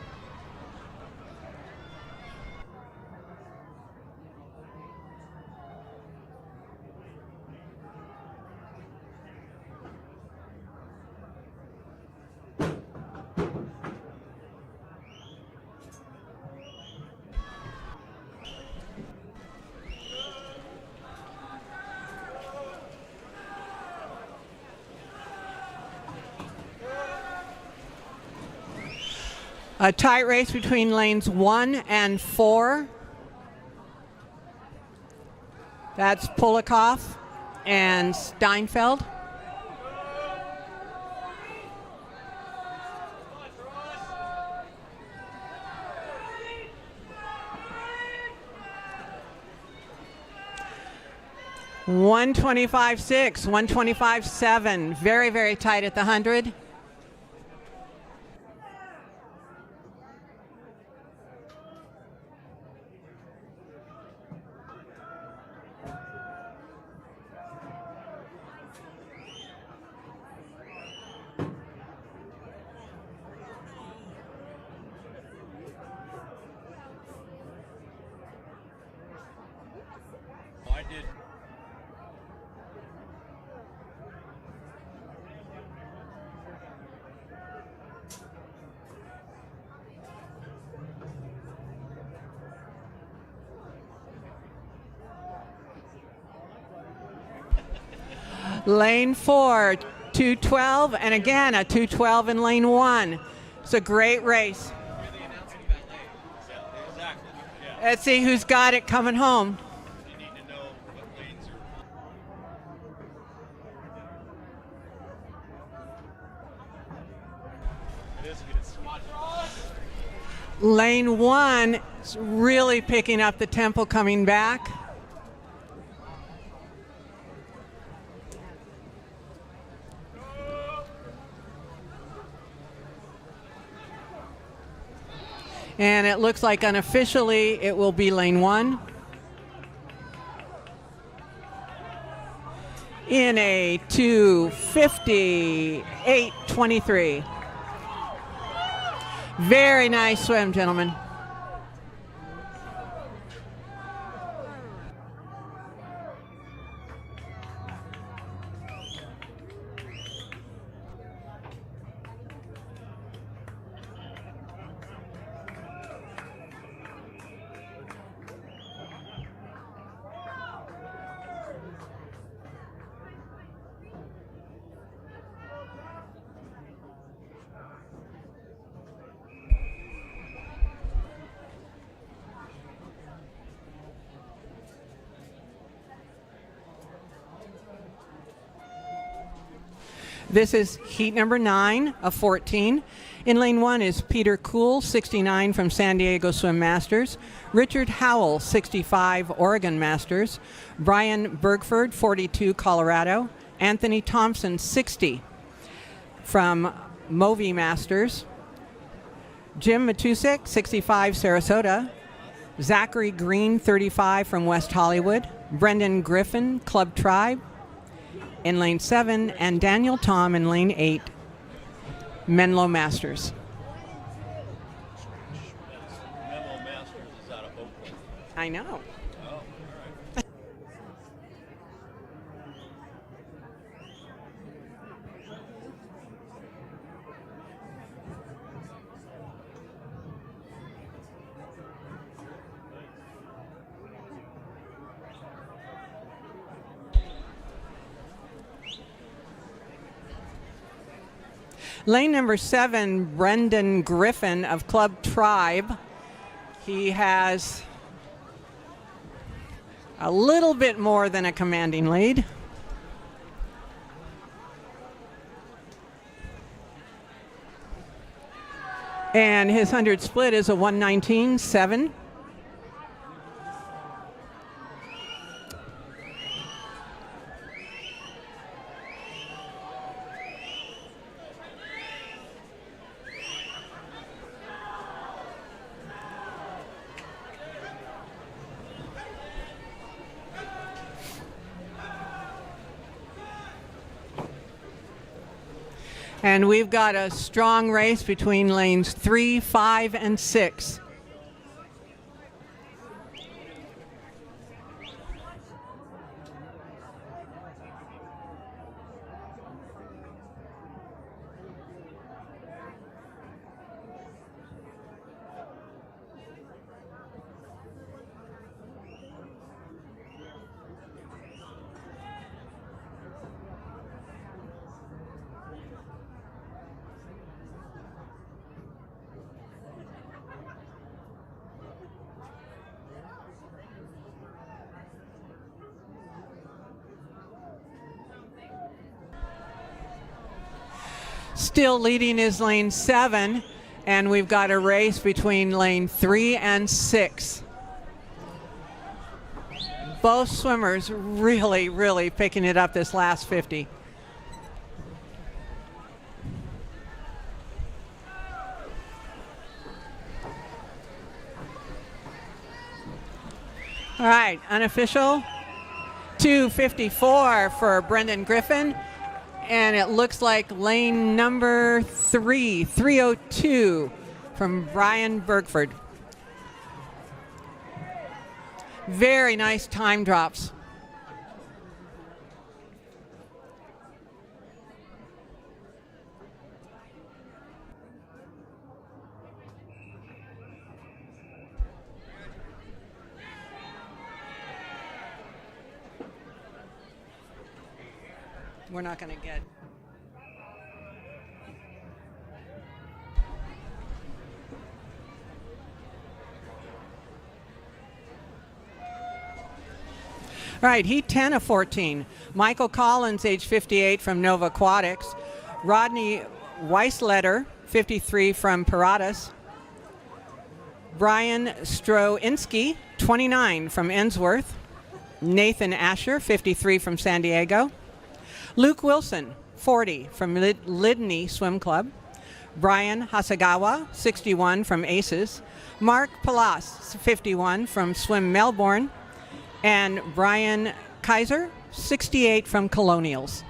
A tight race between lanes 1 and 4. That's Polakov and Steinfeld. $125.6, $125.7. Very, very tight at the 100. I did. Lane 4, 212, and again a 212 in lane 1. It's a great race. You're the announcing valet. Exactly. Yeah. Let's see who's got it coming home. You need to know what lanes are. It is a good spot. Lane 1 is really picking up the tempo coming back. And it looks like unofficially it will be lane 1. In a 2:58.23. Very nice swim, gentlemen. This is heat number 9 of 14. In lane 1 is Peter Kuhl, 69 from San Diego Swim Masters. Richard Howell, 65, Oregon Masters. Brian Bergford, 42, Colorado. Anthony Thompson, 60 from Movi Masters. Jim Matusik, 65, Sarasota. Zachary Green, 35 from West Hollywood. Brendan Griffin, Club Tribe in lane 7, and Daniel Tom in lane 8, Menlo Masters. Menlo Masters is out of Oakland. I know. Oh, all right. Lane number 7, Brendan Griffin of Club Tribe. He has a little bit more than a commanding lead. And his 100 split is a 119.7. And we've got a strong race between lanes 3, 5, and 6. Still leading is lane 7, and we've got a race between lane 3 and 6. Both swimmers really picking it up this last 50. All right, unofficial 2:54 for Brendan Griffin. And it looks like lane number 3, 3:02 from Brian Bergford. Very nice time drops. We're not going to get. All right, heat 10 of 14. Michael Collins, age 58, from Nova Aquatics. Rodney Weissletter, 53, from Paratus. Brian Stroinski, 29, from Ensworth. Nathan Asher, 53, from San Diego. Luke Wilson, 40, from Lydney Swim Club. Brian Hasagawa, 61, from Aces. Mark Palas, 51, from Swim Melbourne. And Brian Kaiser, 68, from Colonials.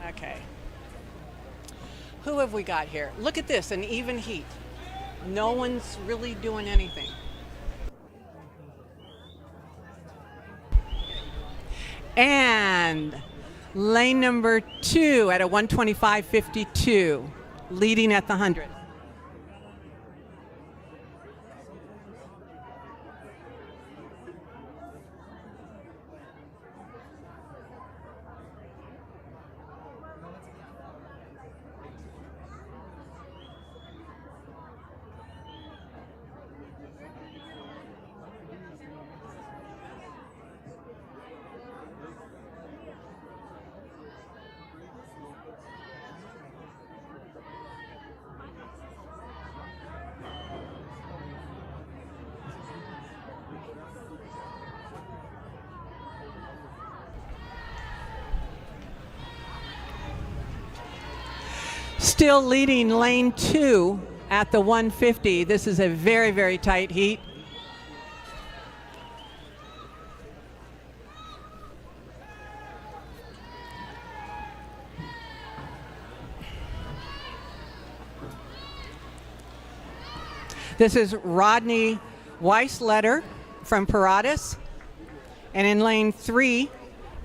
Okay. Who have we got here? Look at this, an even heat. No one's really doing anything. And lane number 2 at a 125.52, leading at the 100. Still leading lane 2 at the 150. This is a very tight heat. This is Rodney Weissletter from Paratus. And in lane 3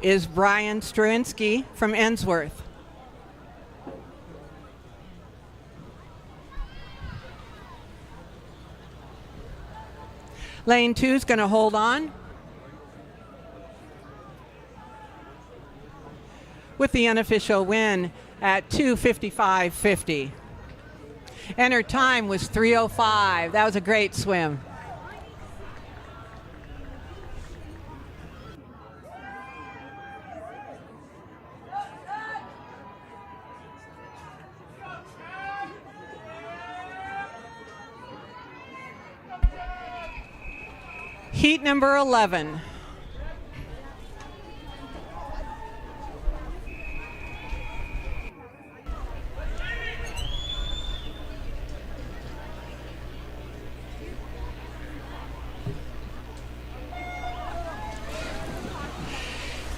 is Brian Struinsky from Ensworth. Lane 2 is going to hold on with the unofficial win at 2:55.50. And her time was 3:05. That was a great swim. Heat number 11.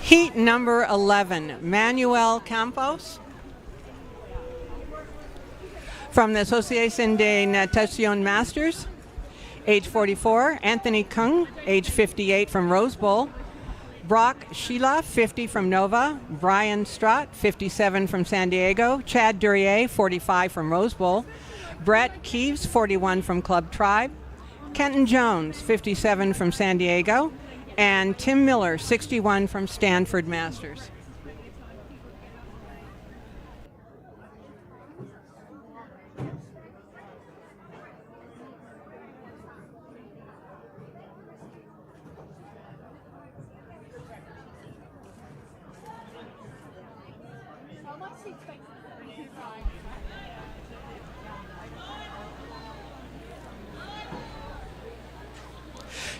Heat number 11, Manuel Campos from the Asociación de Natación Masters, age 44. Anthony Kung, age 58 from Rose Bowl. Brock Sheila, 50 from Nova. Brian Strott, 57 from San Diego. Chad Duryea, 45 from Rose Bowl. Brett Keeves, 41 from Club Tribe. Kenton Jones, 57 from San Diego. And Tim Miller, 61 from Stanford Masters.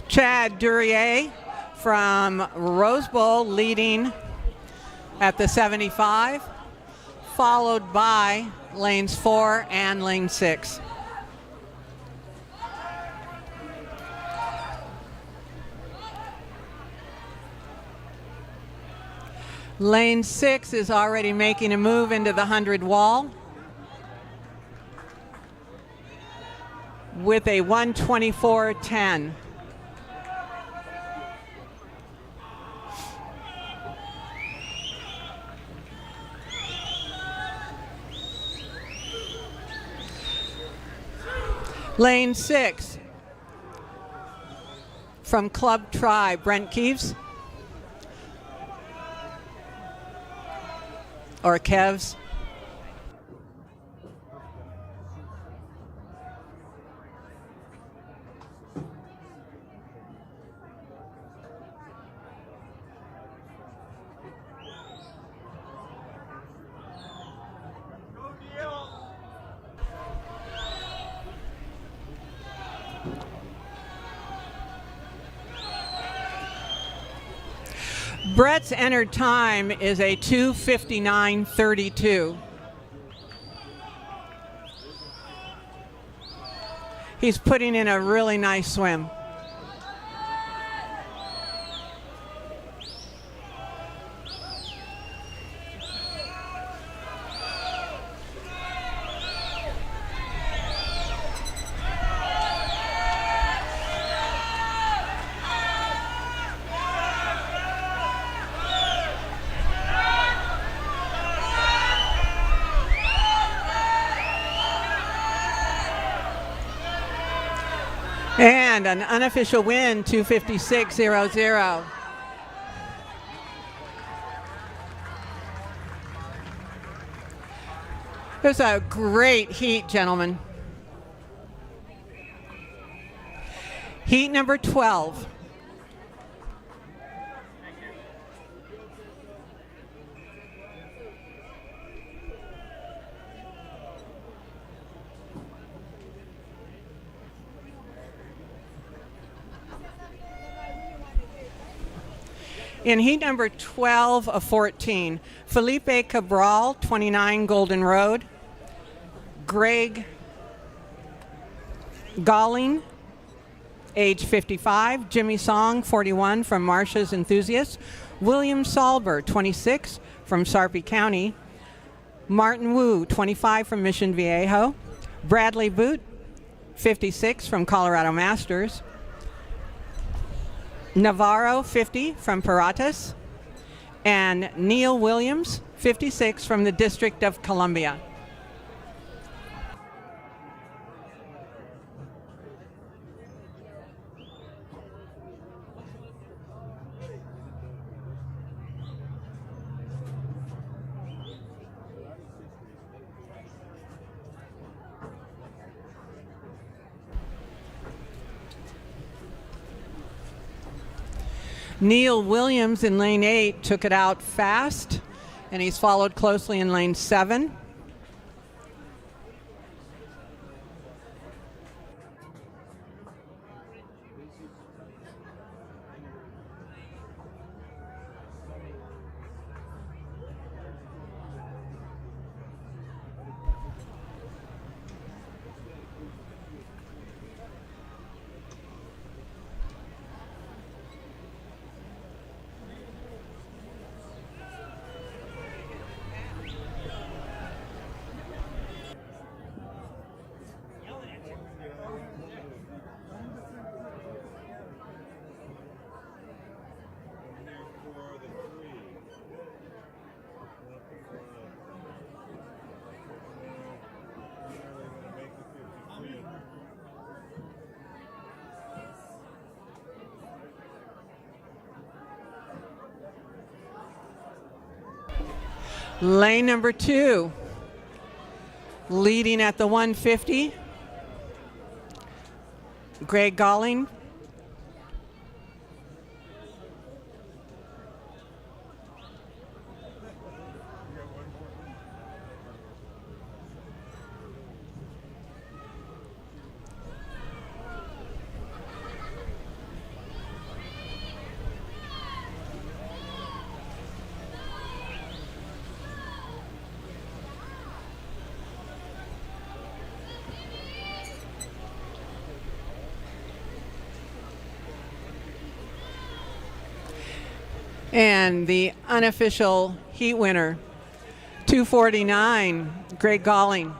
Chad Duryea from Rose Bowl leading at the 75, followed by lanes 4 and lane 6. Lane 6 is already making a move into the 100 wall with a 124.10. Lane 6 from Club Tribe, Brent Keeves or Kevs. Brett's entered time is a 2:59.32. He's putting in a really nice swim. And an unofficial win, 256.00. It was a great heat, gentlemen. Heat number 12. In heat number 12 of 14, Felipe Cabral, 29, Golden Road. Greg Galling, age 55. Jimmy Song, 41, from Marcia's Enthusiasts. William Salber, 26, from Sarpy County. Martin Wu, 25, from Mission Viejo. Bradley Boot, 56, from Colorado Masters. Navarro, 50, from Paratas, and Neil Williams, 56, from the District of Columbia. Neil Williams in lane 8 took it out fast, and he's followed closely in lane 7. Lane number 2, leading at the 150, Greg Galling. And the unofficial heat winner, 2:49, Greg Galling.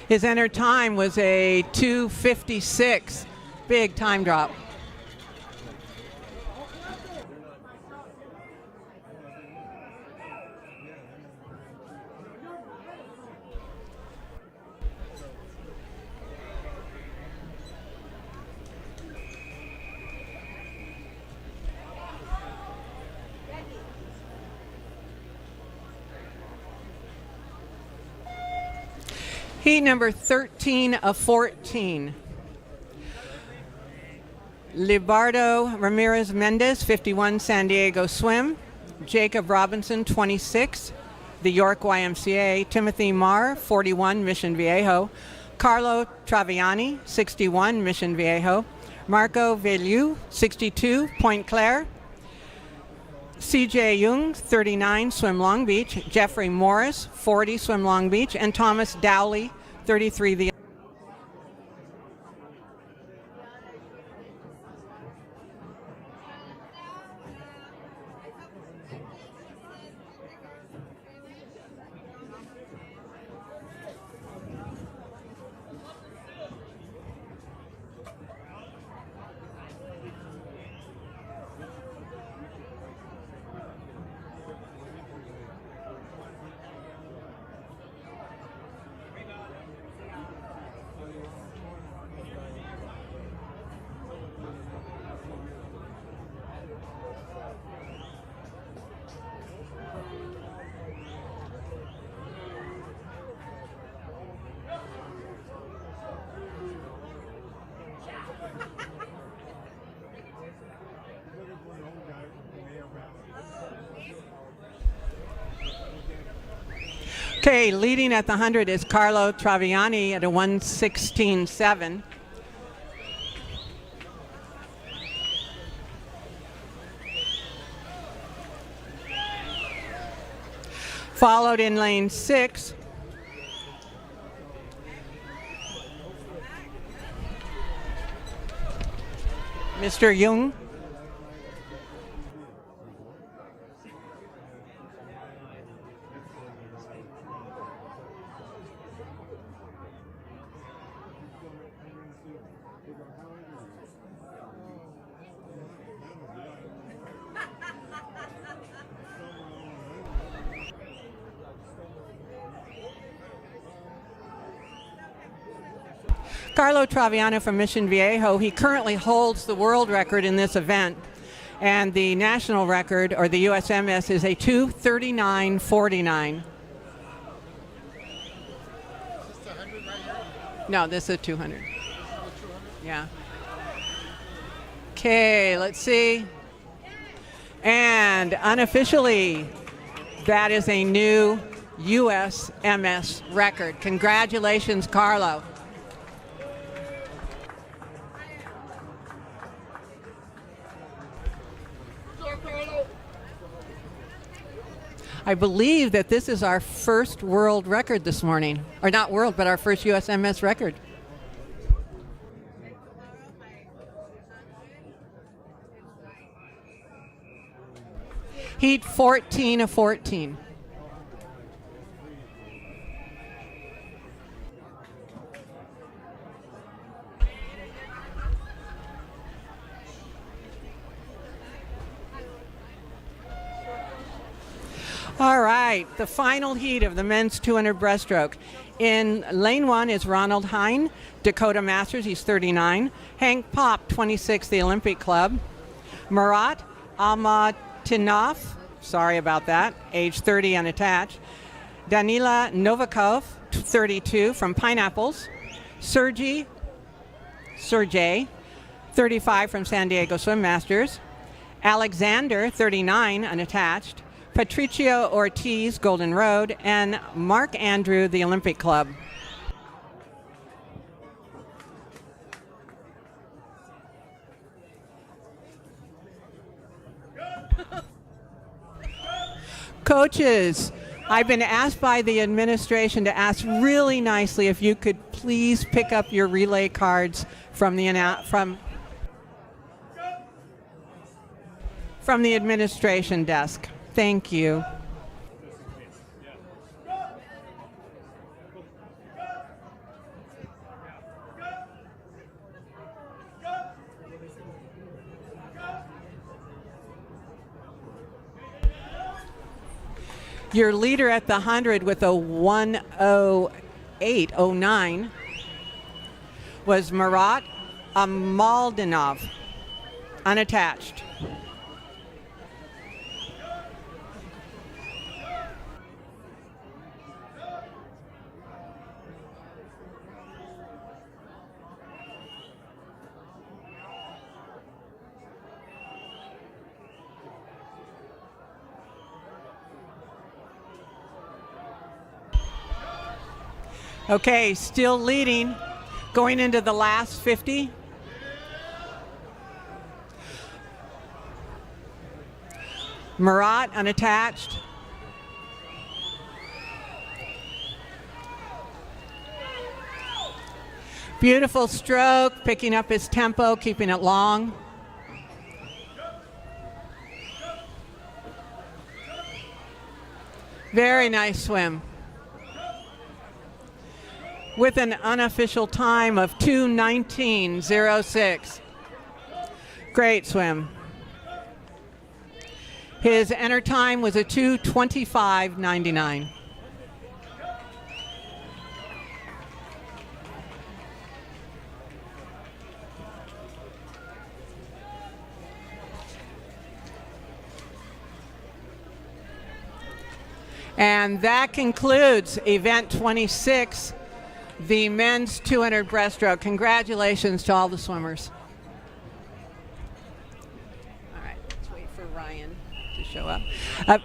His entered time was a 2:56, big time drop. Heat number 13 of 14. Libardo Ramirez Mendez, 51, San Diego Swim. Jacob Robinson, 26, the York YMCA. Timothy Marr, 41, Mission Viejo. Carlo Traviani, 61, Mission Viejo. Marco Veliu, 62, Point Claire. CJ Jung, 39, Swim Long Beach. Jeffrey Morris, 40, Swim Long Beach. And Thomas Dowley, 33, the Okay, leading at the 100 is Carlo Traviani at a 1:16.7. Followed in lane 6, Mr. Jung. Carlo Traviano from Mission Viejo. He currently holds the world record in this event, and the national record, or the USMS, is a 2:39.49. No, this is a 200. Yeah. Okay, let's see. And unofficially, that is a new USMS record. Congratulations, Carlo. I believe that this is our first world record this morning. Or not world, but our first USMS record. Heat 14 of 14. All right, the final heat of the men's 200 breaststroke. In lane 1 is Ronald Hine, Dakota Masters, he's 39. Hank Pop, 26, the Olympic Club. Murat Almatinov, Sorry about that. Age 30, unattached. Danila Novikov, 32, from Pineapples. Sergey, 35, from San Diego Swim Masters. Alexander, 39, unattached. Patricio Ortiz, Golden Road. And Mark Andrew, the Olympic Club. Coaches, I've been asked by the administration to ask really nicely if you could please pick up your relay cards from the administration desk. Thank you. Your leader at the 100 with a 1:08.09 was Marat Amaldinov, unattached. Okay, still leading, going into the last 50. Marat, unattached. Beautiful stroke, picking up his tempo, keeping it long. Very nice swim. With an unofficial time of 2:19.06. Great swim. His enter time was a 2:25.99. And that concludes event 26. The men's 200 breaststroke. Congratulations to all the swimmers. All right, let's wait for Ryan to show up. Ryan.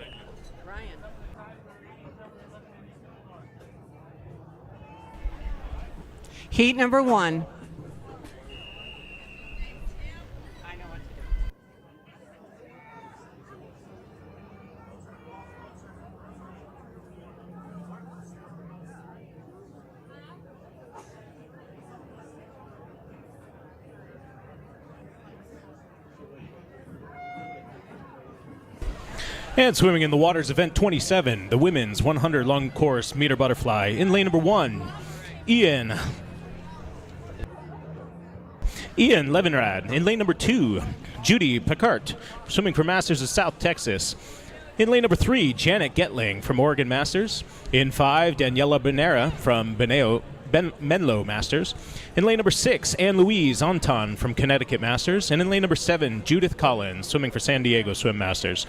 Heat number 1. I know what to do. And swimming in the waters, event 27, the women's 100 long course meter butterfly. In lane number 1, Ian Levinrad. In lane number 2, Judy Picard, swimming for Masters of South Texas. In lane number 3, Janet Getling from Oregon Masters. In 5, Daniela Benera from Menlo Masters. In lane number 6, Anne-Louise Anton from Connecticut Masters. And in lane number 7, Judith Collins, swimming for San Diego Swim Masters.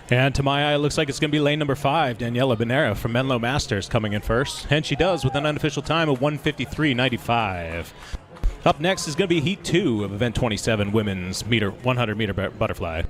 And to my eye, it looks like it's going to be lane number 5, Daniela Benera from Menlo Masters coming in first. And she does with an unofficial time of 1:53.95. Up next is going to be Heat 2 of Event 27 Women's 100-meter butterfly.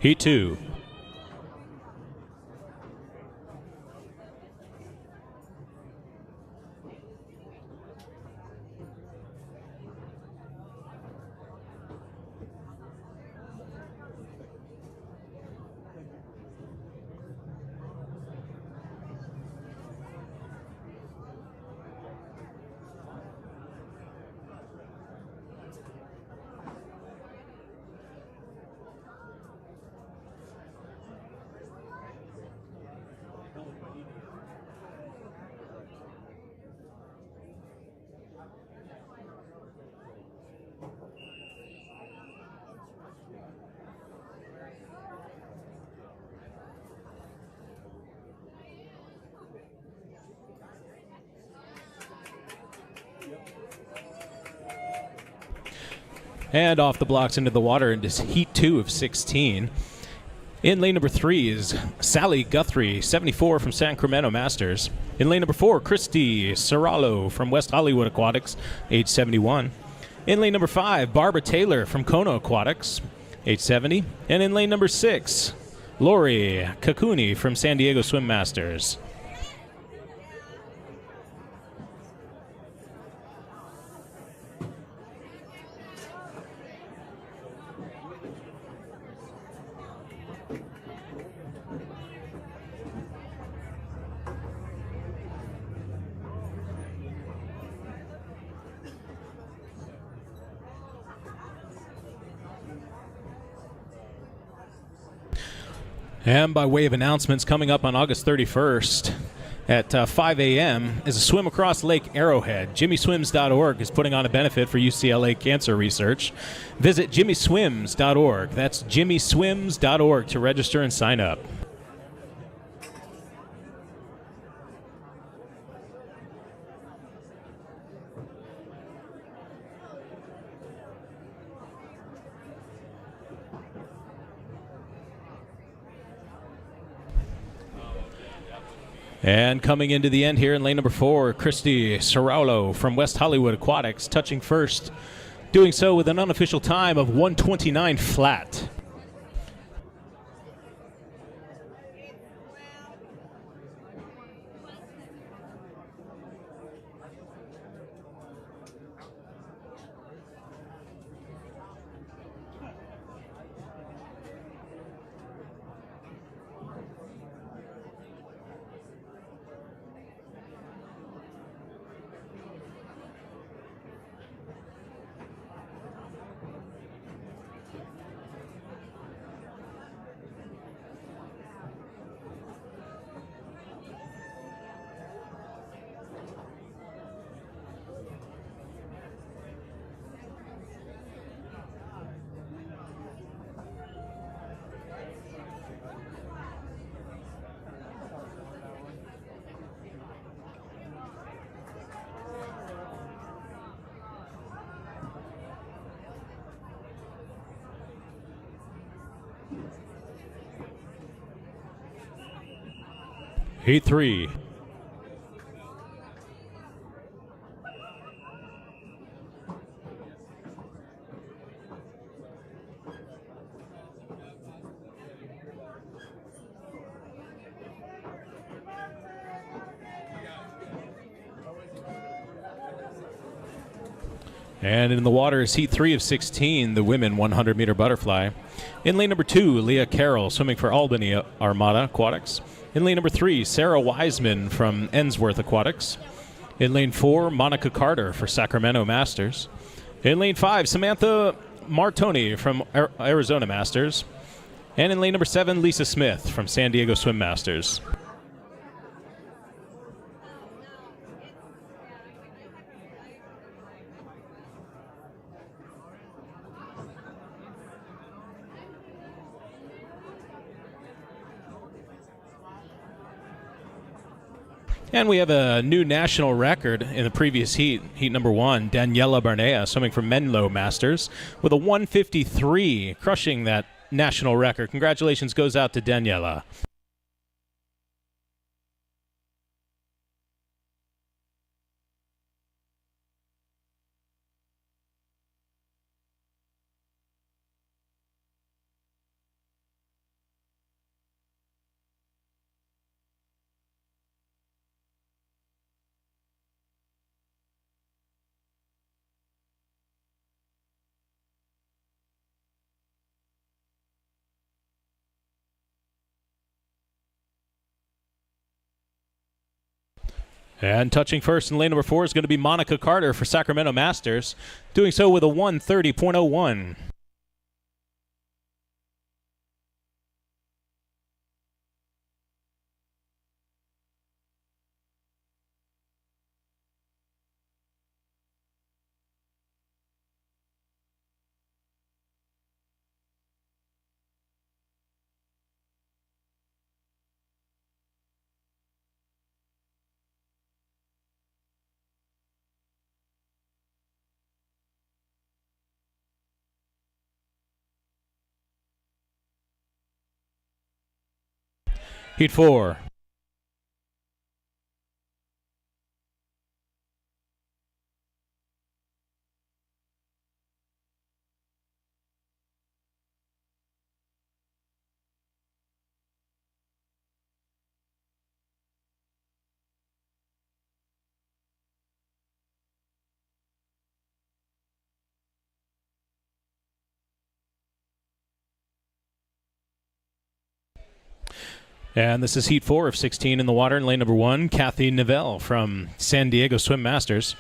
Heat 2. And off the blocks into the water into Heat 2 of 16. In lane number 3 is Sally Guthrie, 74 from San Clemente Masters. In lane number 4, Christy Serralo from West Hollywood Aquatics, age 71. In lane number 5, Barbara Taylor from Kona Aquatics, age 70. And in lane number 6, Lori Kakuni from San Diego Swim Masters. And by way of announcements, coming up on August 31st at 5 a.m. is a swim across Lake Arrowhead. JimmySwims.org is putting on a benefit for UCLA cancer research. Visit JimmySwims.org. That's JimmySwims.org to register and sign up. And coming into the end here in lane number 4, Christy Ceraulo from West Hollywood Aquatics, touching first, doing so with an unofficial time of 1:29 flat. Heat 3. And in the water is Heat 3 of 16, the women 100-meter butterfly. In lane number 2, Leah Carroll, swimming for Albany Armada Aquatics. In lane number 3, Sarah Wiseman from Ensworth Aquatics. In lane 4, Monica Carter for Sacramento Masters. In lane 5, Samantha Martoni from Arizona Masters. And in lane number 7, Lisa Smith from San Diego Swim Masters. And we have a new national record in the previous heat, heat number 1, Daniela Barnea, swimming for Menlo Masters, with a 1:53, crushing that national record. Congratulations goes out to Daniela. And touching first in lane number 4 is going to be Monica Carter for Sacramento Masters, doing so with a 1:30.01. Heat 4. And this is Heat 4 of 16 in the water in lane number 1, Kathy Nivelle from San Diego Swim Masters.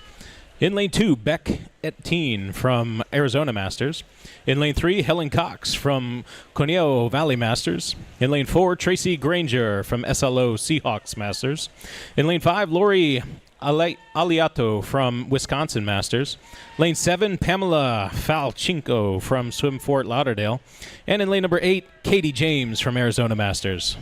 In lane 2, Beck Etteen from Arizona Masters. In lane 3, Helen Cox from Conejo Valley Masters. In lane 4, Tracy Granger from SLO Seahawks Masters. In lane 5, Lori Aliato from Wisconsin Masters. Lane 7, Pamela Falchinko from Swim Fort Lauderdale. And in lane number 8, Katie James from Arizona Masters.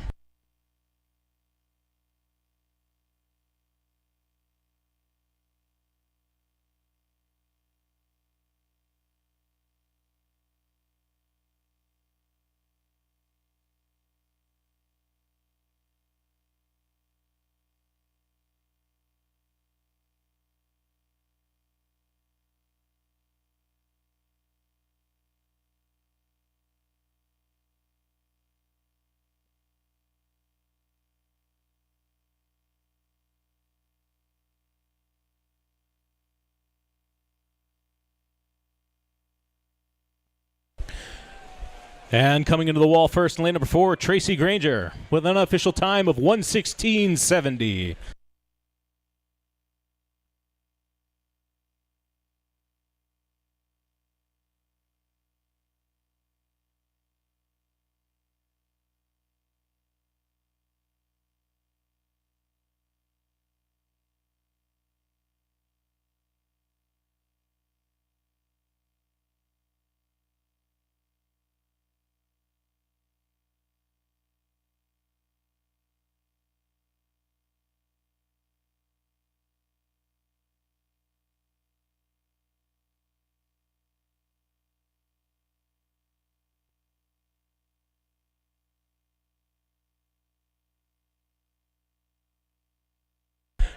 And coming into the wall first in lane number 4, Tracy Granger with an unofficial time of 1:16.70.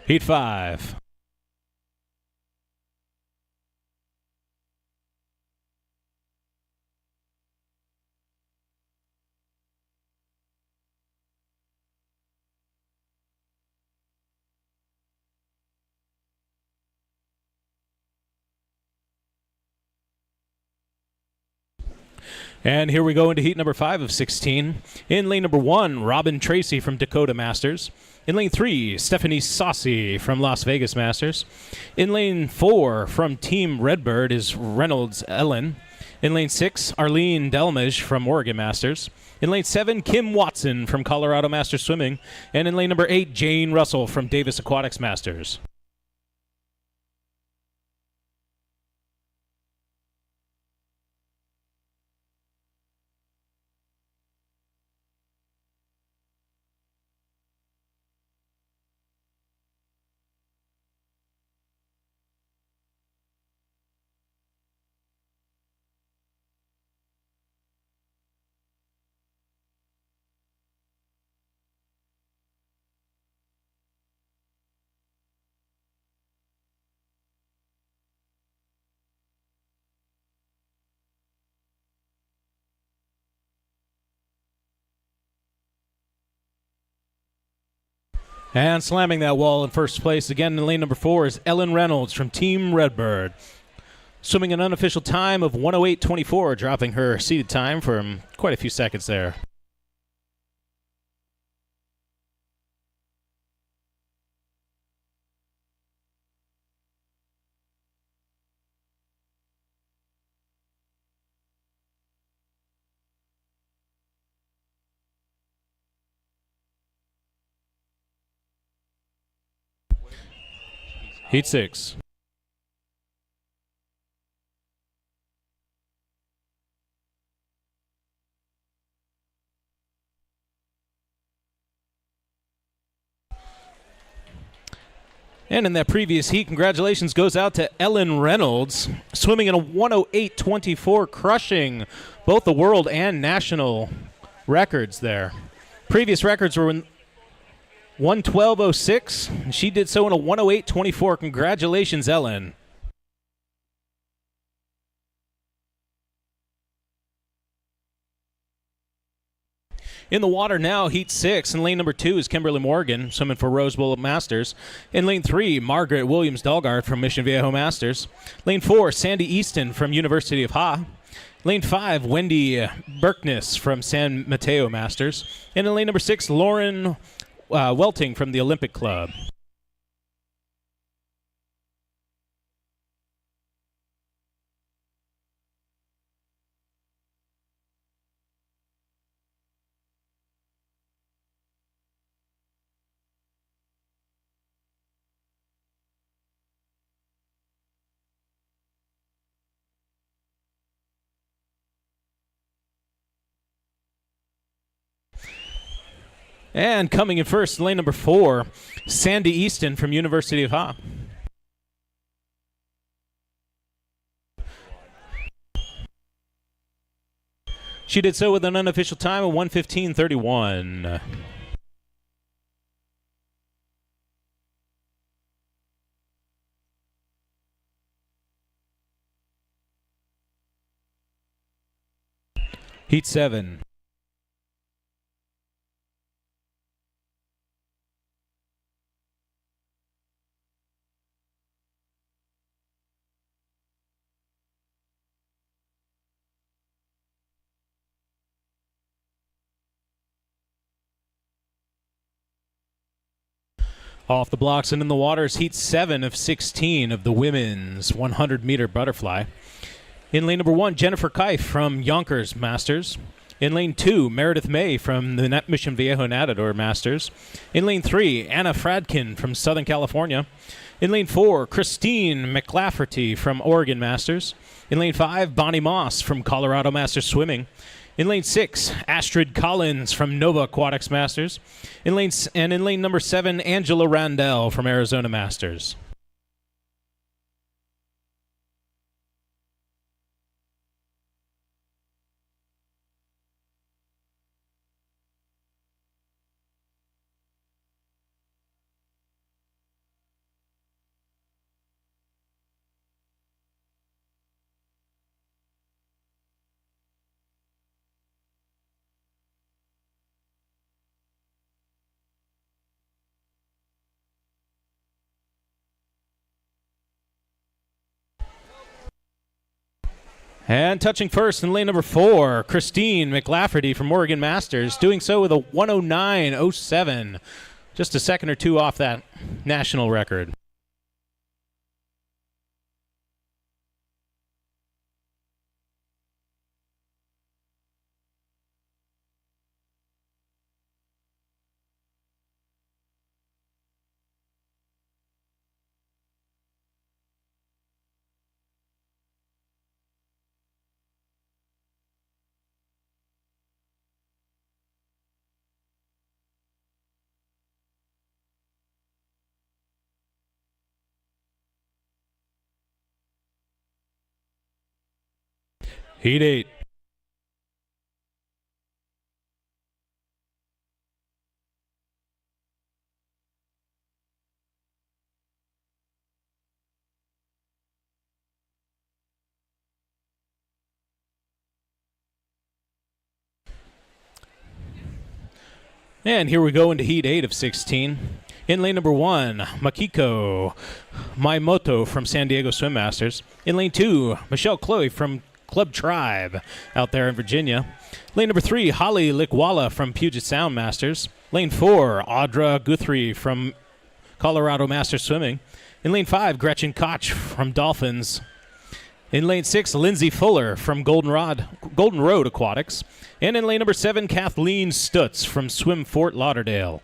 Heat 5. And here we go into heat number 5 of 16. In lane number 1, Robin Tracy from Dakota Masters. In lane 3, Stephanie Saucy from Las Vegas Masters. In lane 4, from Team Redbird, is Reynolds Ellen. In lane 6, Arlene Delmage from Oregon Masters. In lane 7, Kim Watson from Colorado Masters Swimming. And in lane number 8, Jane Russell from Davis Aquatics Masters. And slamming that wall in first place again in lane number 4 is Ellen Reynolds from Team Redbird. Swimming an unofficial time of 1:08.24, dropping her seated time from quite a few seconds there. Heat 6. And in that previous heat, congratulations goes out to Ellen Reynolds, swimming in a 1:08.24, crushing both the world and national records there. Previous records were in 1:12.06. She did so in a 1:08.24. Congratulations, Ellen. In the water now, heat 6. In lane number 2 is Kimberly Morgan, swimming for Rose Bowl Masters. In lane 3, Margaret Williams-Dalgard from Mission Viejo Masters. Lane 4, Sandy Easton from University of Ha. Lane 5, Wendy Berkness from San Mateo Masters. And in lane number 6, Lauren Welting from the Olympic Club. And coming in first, lane number 4, Sandy Easton from University of Ha. She did so with an unofficial time of 1:15:31. Heat 7. Off the blocks and in the waters, heat 7 of 16 of the women's 100-meter butterfly. In lane number 1, Jennifer Keif from Yonkers Masters. In lane 2, Meredith May from the Mission Viejo Nadador Masters. In lane 3, Anna Fradkin from Southern California. In lane 4, Christine McLafferty from Oregon Masters. In lane 5, Bonnie Moss from Colorado Masters Swimming. In lane 6, Astrid Collins from Nova Aquatics Masters. In lane number 7, Angela Randell from Arizona Masters. And touching first in lane number 4, Christine McLafferty from Oregon Masters, doing so with a 1:09:07, just a second or two off that national record. Heat 8. And here we go into Heat 8 of 16. In lane number 1, Makiko Maimoto from San Diego Swim Masters. In lane 2, Michelle Chloe from Club Tribe out there in Virginia. Lane number 3, Holly Likwala from Puget Sound Masters. Lane 4, Audra Guthrie from Colorado Masters Swimming. In lane 5, Gretchen Koch from Dolphins. In lane 6, Lindsay Fuller from Golden Road Aquatics. And in lane number 7, Kathleen Stutz from Swim Fort Lauderdale.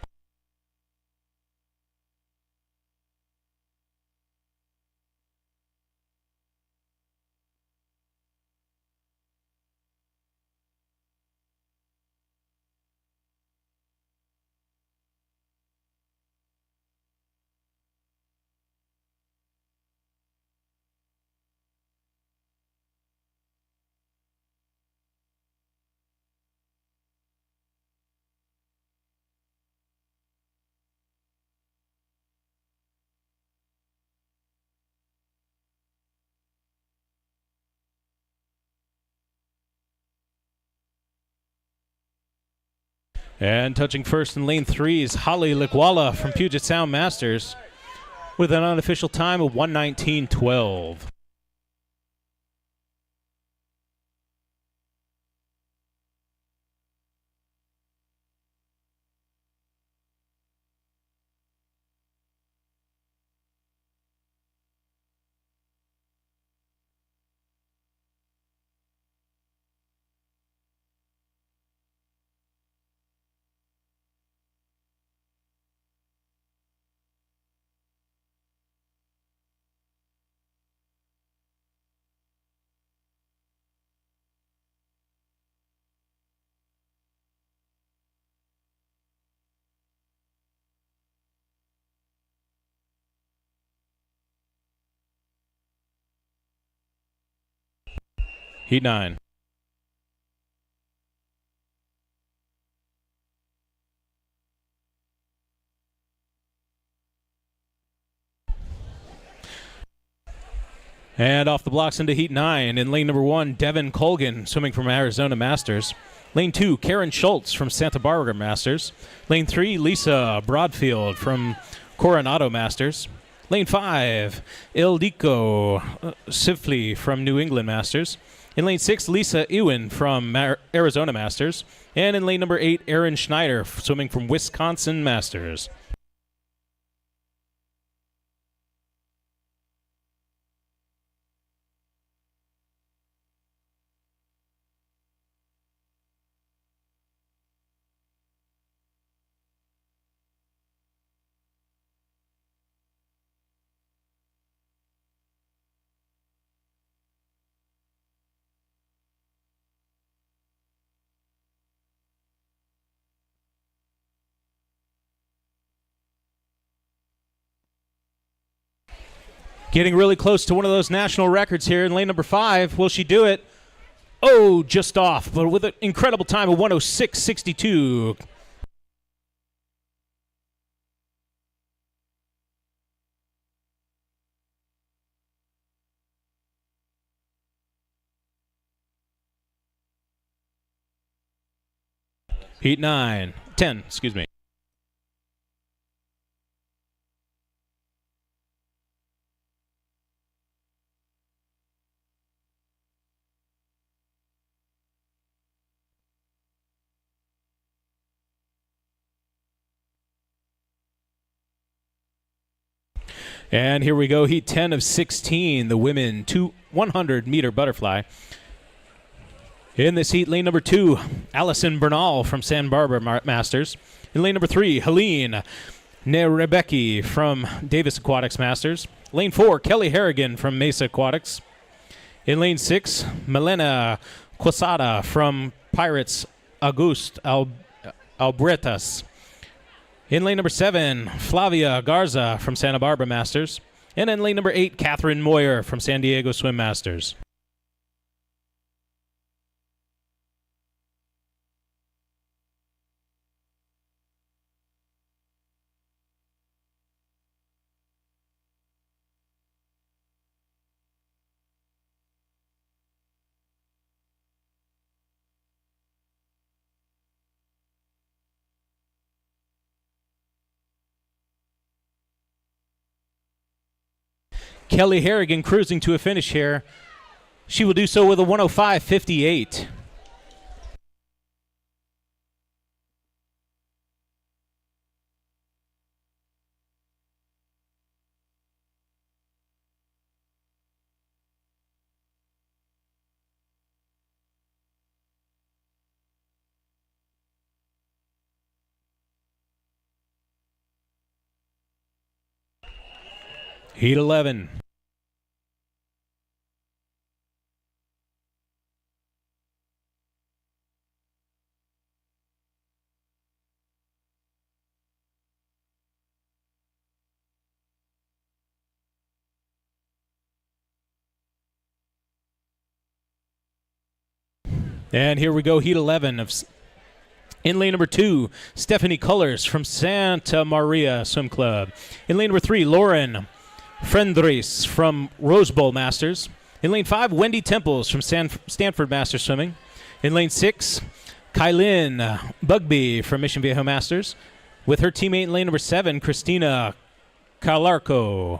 And touching first in lane 3 is Holly Likwala from Puget Sound Masters with an unofficial time of 1:19:12. Heat 9. And off the blocks into Heat 9. In lane number 1, Devin Colgan, swimming from Arizona Masters. Lane 2, Karen Schultz from Santa Barbara Masters. Lane 3, Lisa Broadfield from Coronado Masters. Lane 5, Ildiko Sifley from New England Masters. In lane 6, Lisa Ewan from Arizona Masters. And in lane number 8, Aaron Schneider, swimming from Wisconsin Masters. Getting really close to one of those national records here in lane number 5. Will she do it? Oh, just off, but with an incredible time of 106.62. Heat 10, excuse me. And here we go, Heat 10 of 16, the women 100-meter butterfly. In this heat, lane number 2, Allison Bernal from Santa Barbara Masters. In lane number 3, Helene Nerebecki from Davis Aquatics Masters. Lane 4, Kelly Harrigan from Mesa Aquatics. In lane 6, Milena Quasada from Pirates Auguste Albretas. In lane number 7, Flavia Garza from Santa Barbara Masters. And in lane number 8, Catherine Moyer from San Diego Swim Masters. Kelly Harrigan cruising to a finish here. She will do so with a 105.58. Heat 11. And here we go, Heat 11. In lane number 2, Stephanie Cullors from Santa Maria Swim Club. In lane number 3, Lauren Friendries from Rose Bowl Masters. In lane 5, Wendy Temples from Stanford Masters Swimming. In lane 6, Kylin Bugby from Mission Viejo Masters. With her teammate in lane number 7, Christina Calarco.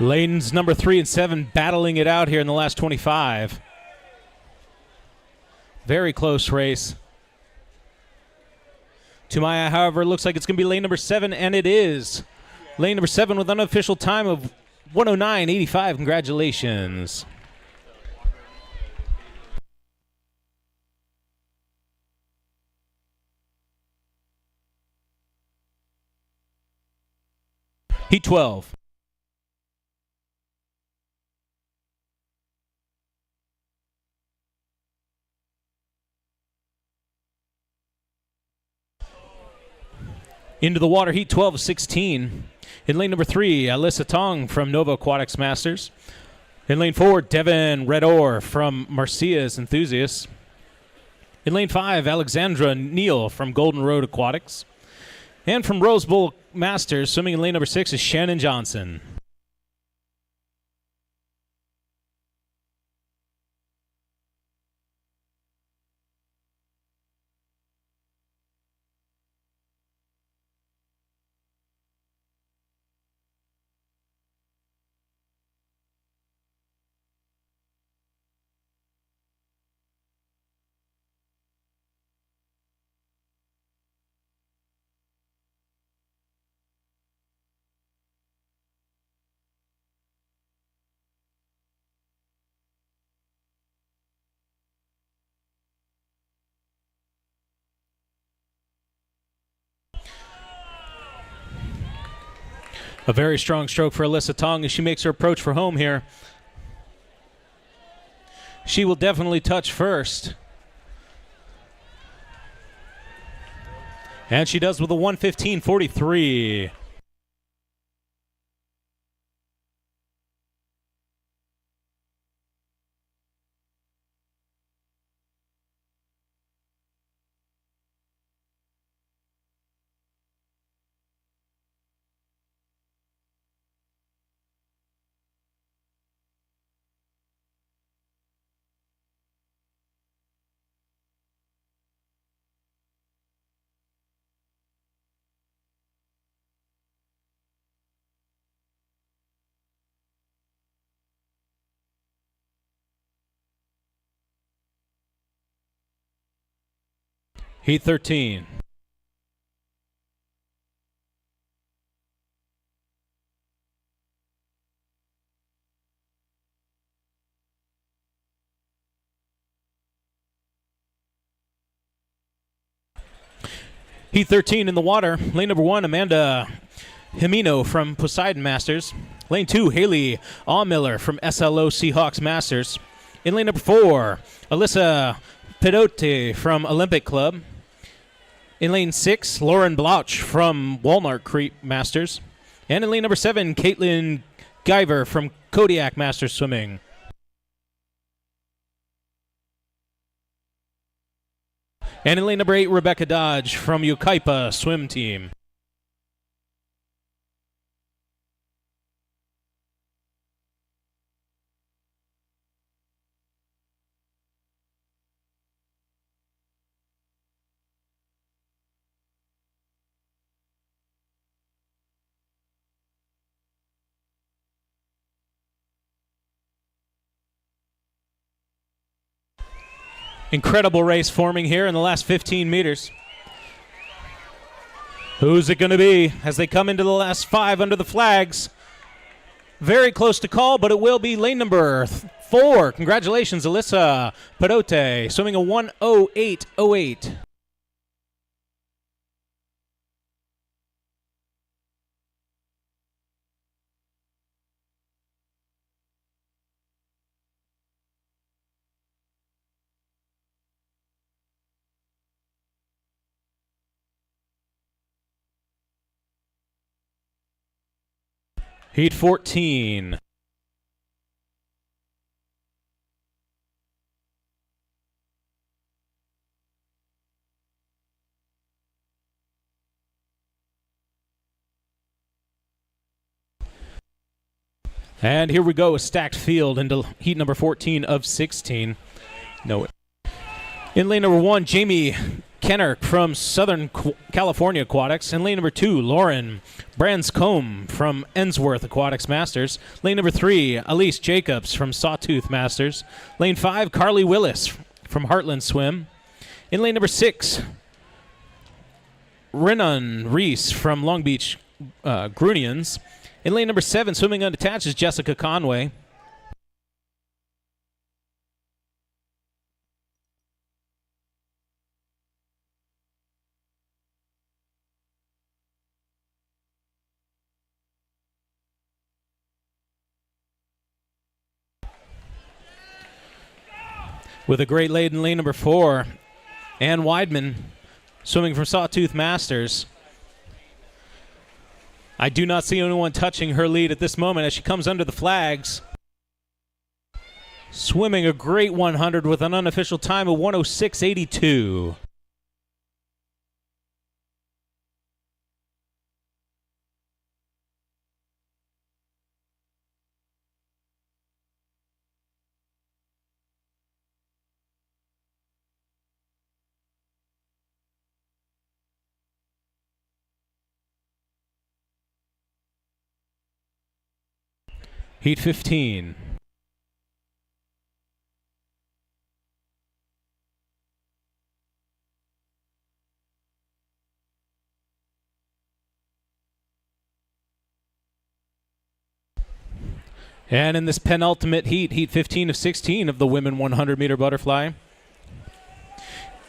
Lanes number 3 and 7 battling it out here in the last 25. Very close race. To my eye, however, it looks like it's going to be lane number 7, and it is. Lane number 7 with unofficial time of 109.85. Congratulations. Heat 12. Into the water, Heat 12 of 16. In lane number 3, Alyssa Tong from Nova Aquatics Masters. In lane 4, Devin Redor from Marcia's Enthusiasts. In lane 5, Alexandra Neal from Golden Road Aquatics. And from Rose Bowl Masters, swimming in lane number 6 is Shannon Johnson. A very strong stroke for Alyssa Tong as she makes her approach for home here. She will definitely touch first. And she does with a 1:15.43. Heat 13. Heat 13 in the water. Lane number 1, Amanda Jimeno from Poseidon Masters. Lane 2, Haley Allmiller from SLO Seahawks Masters. In lane number 4, Alyssa Pedote from Olympic Club. In lane 6, Lauren Blouch from Walnut Creek Masters. And in lane number 7, Caitlin Guyver from Kodiak Masters Swimming. And in lane number 8, Rebecca Dodge from Yucaipa Swim Team. Incredible race forming here in the last 15 meters. Who's it going to be as they come into the last 5 under the flags? Very close to call, but it will be lane number 4. Congratulations, Alyssa Pedote, swimming a 1:08.08. Heat 14. And here we go, a stacked field into heat number 14 of 16. No. In lane number 1, Jamie Kenner from Southern California Aquatics. In lane number 2, Lauren Branscombe from Ensworth Aquatics Masters. Lane number 3, Elise Jacobs from Sawtooth Masters. Lane 5, Carly Willis from Heartland Swim. In lane number 6, Renan Reese from Long Beach Grunions. In lane number 7, swimming unattached is Jessica Conway. With a great lead in lane number 4, Ann Weidman, swimming from Sawtooth Masters. I do not see anyone touching her lead at this moment as she comes under the flags. Swimming a great 100 with an unofficial time of 106.82. Heat 15. And in this penultimate heat, Heat 15 of 16 of the women 100-meter butterfly.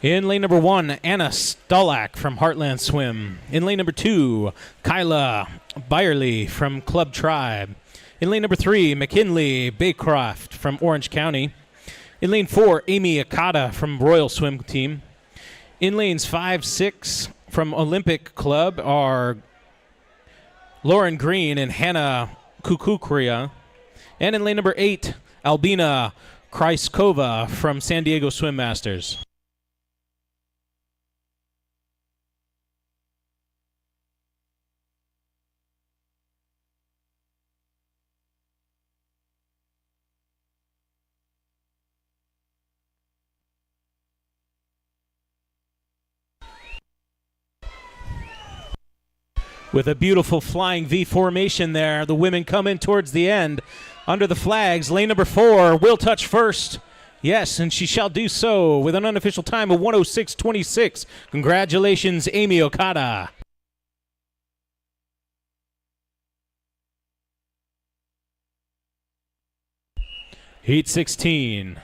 In lane number 1, Anna Stolak from Heartland Swim. In lane number 2, Kyla Byerly from Club Tribe. In lane number 3, McKinley Baycroft from Orange County. In lane 4, Amy Akata from Royal Swim Team. In lanes 5, 6 from Olympic Club are Lauren Green and Hannah Kukukria. And in lane number 8, Albina Kraiskova from San Diego Swim Masters. With a beautiful flying V formation there, the women come in towards the end under the flags. Lane number 4 will touch first. Yes, and she shall do so with an unofficial time of 106.26. Congratulations, Amy Okada. Heat 16.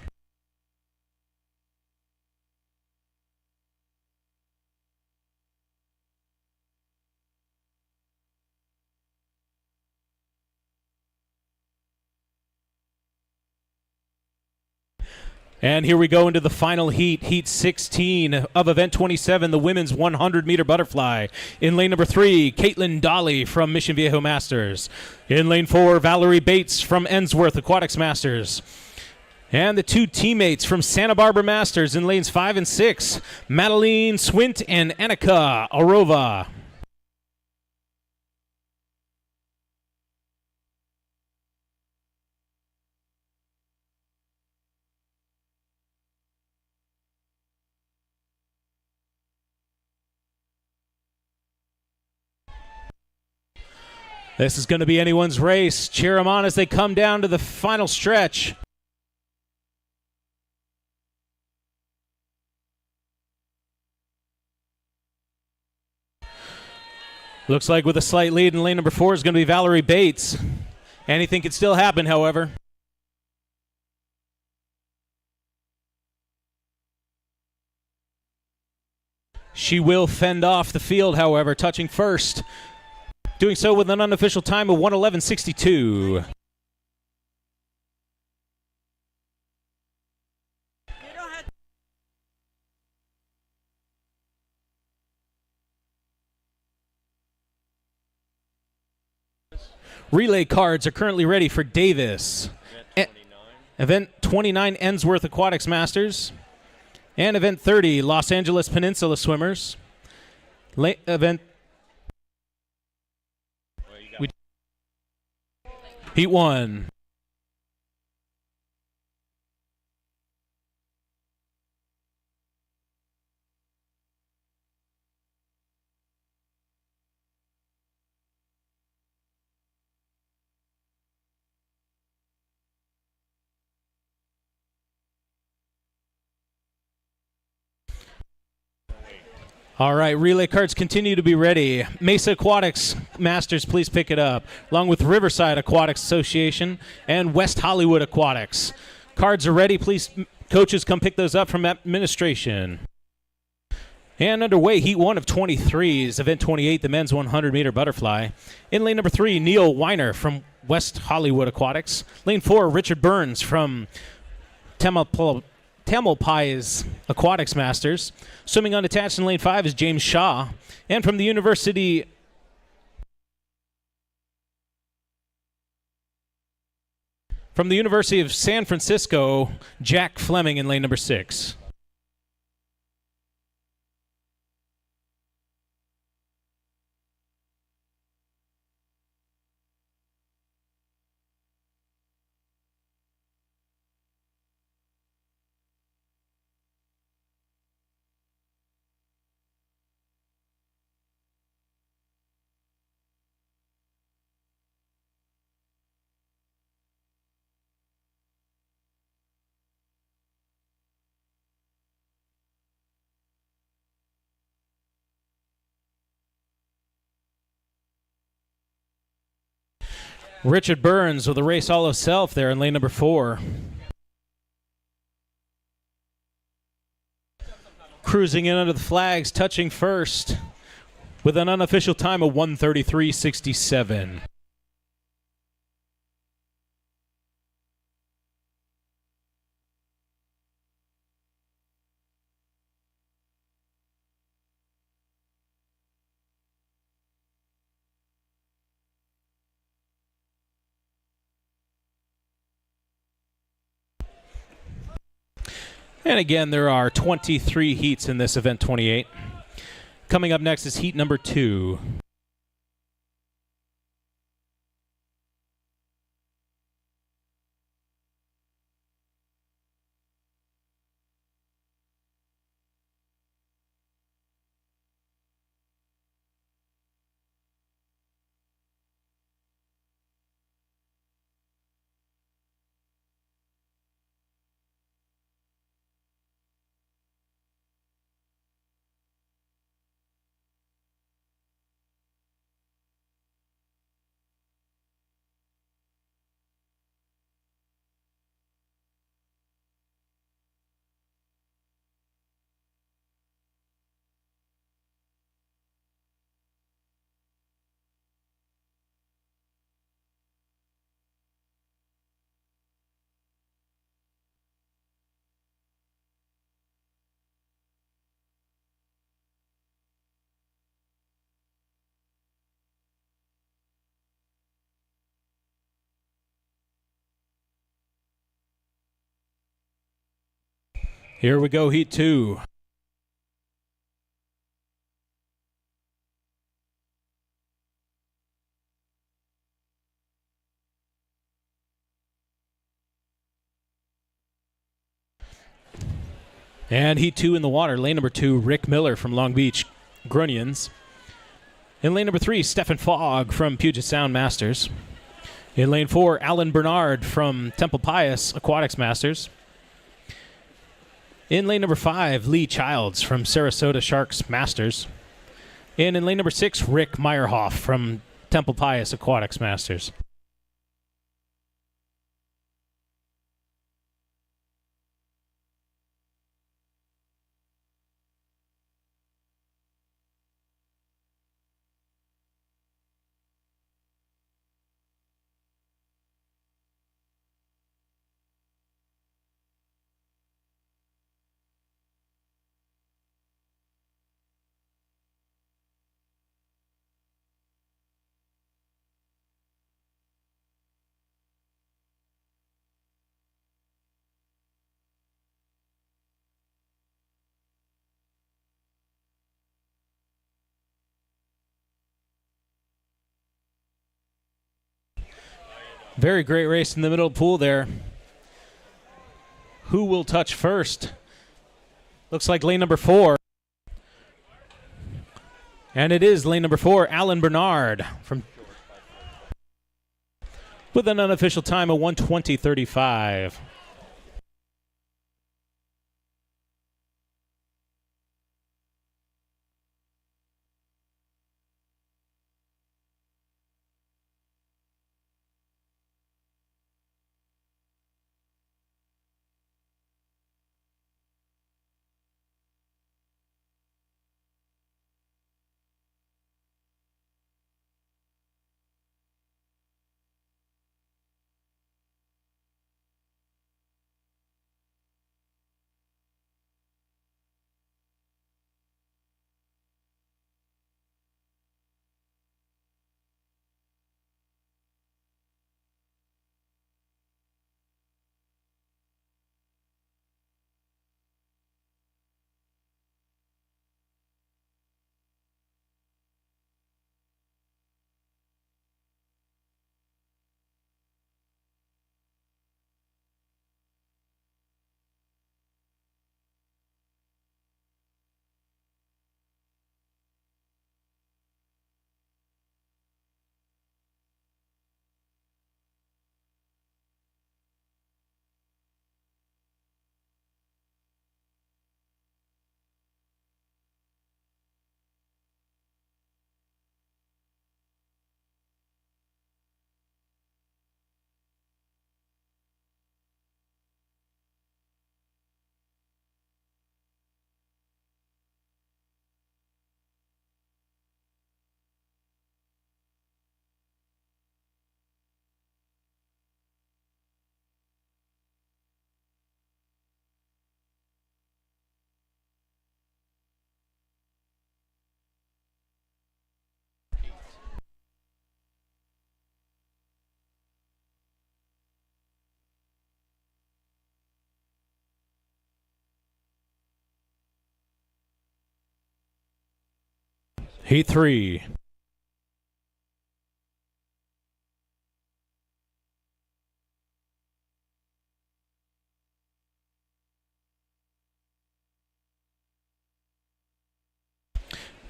And here we go into the final heat, Heat 16 of Event 27, the women's 100-meter butterfly. In lane number 3, Caitlin Dolly from Mission Viejo Masters. In lane 4, Valerie Bates from Ensworth Aquatics Masters. And the 2 teammates from Santa Barbara Masters in lanes 5 and 6, Madeline Swint and Annika Arova. This is going to be anyone's race. Cheer them on as they come down to the final stretch. Looks like with a slight lead in lane number 4 is going to be Valerie Bates. Anything can still happen, however. She will fend off the field, however, touching first. Doing so with an unofficial time of 111.62. Relay cards are currently ready for Davis. Event 29 Ensworth Aquatics Masters. And Event 30 Los Angeles Peninsula Swimmers. Event Heat 1. All right, relay cards continue to be ready. Mesa Aquatics Masters, please pick it up, along with Riverside Aquatics Association and West Hollywood Aquatics. Cards are ready. Please, coaches, come pick those up from administration. And underway, Heat 1 of 23 is Event 28, the men's 100-meter butterfly. In lane number 3, Neil Weiner from West Hollywood Aquatics. Lane 4, Richard Burns from Tamalpais Aquatics Masters. Swimming unattached in lane 5 is James Shaw. And from the University of San Francisco, Jack Fleming in lane number 6. Richard Burns with a race all of self there in lane number 4. Cruising in under the flags, touching first with an unofficial time of 1:33.67. And again, there are 23 heats in this event 28. Coming up next is heat number 2. Here we go, heat 2. And heat 2 in the water. Lane number 2, Rick Miller from Long Beach Grunions. In lane number 3, Stephen Fogg from Puget Sound Masters. In lane 4, Alan Bernard from Temple Pius Aquatics Masters. In lane number 5, Lee Childs from Sarasota Sharks Masters. And in lane number 6, Rick Meyerhoff from Temple Pius Aquatics Masters. Very great race in the middle of the pool there. Who will touch first? Looks like lane number 4. And it is lane number 4, Alan Bernard, from with an unofficial time of 1:20.35. Heat 3.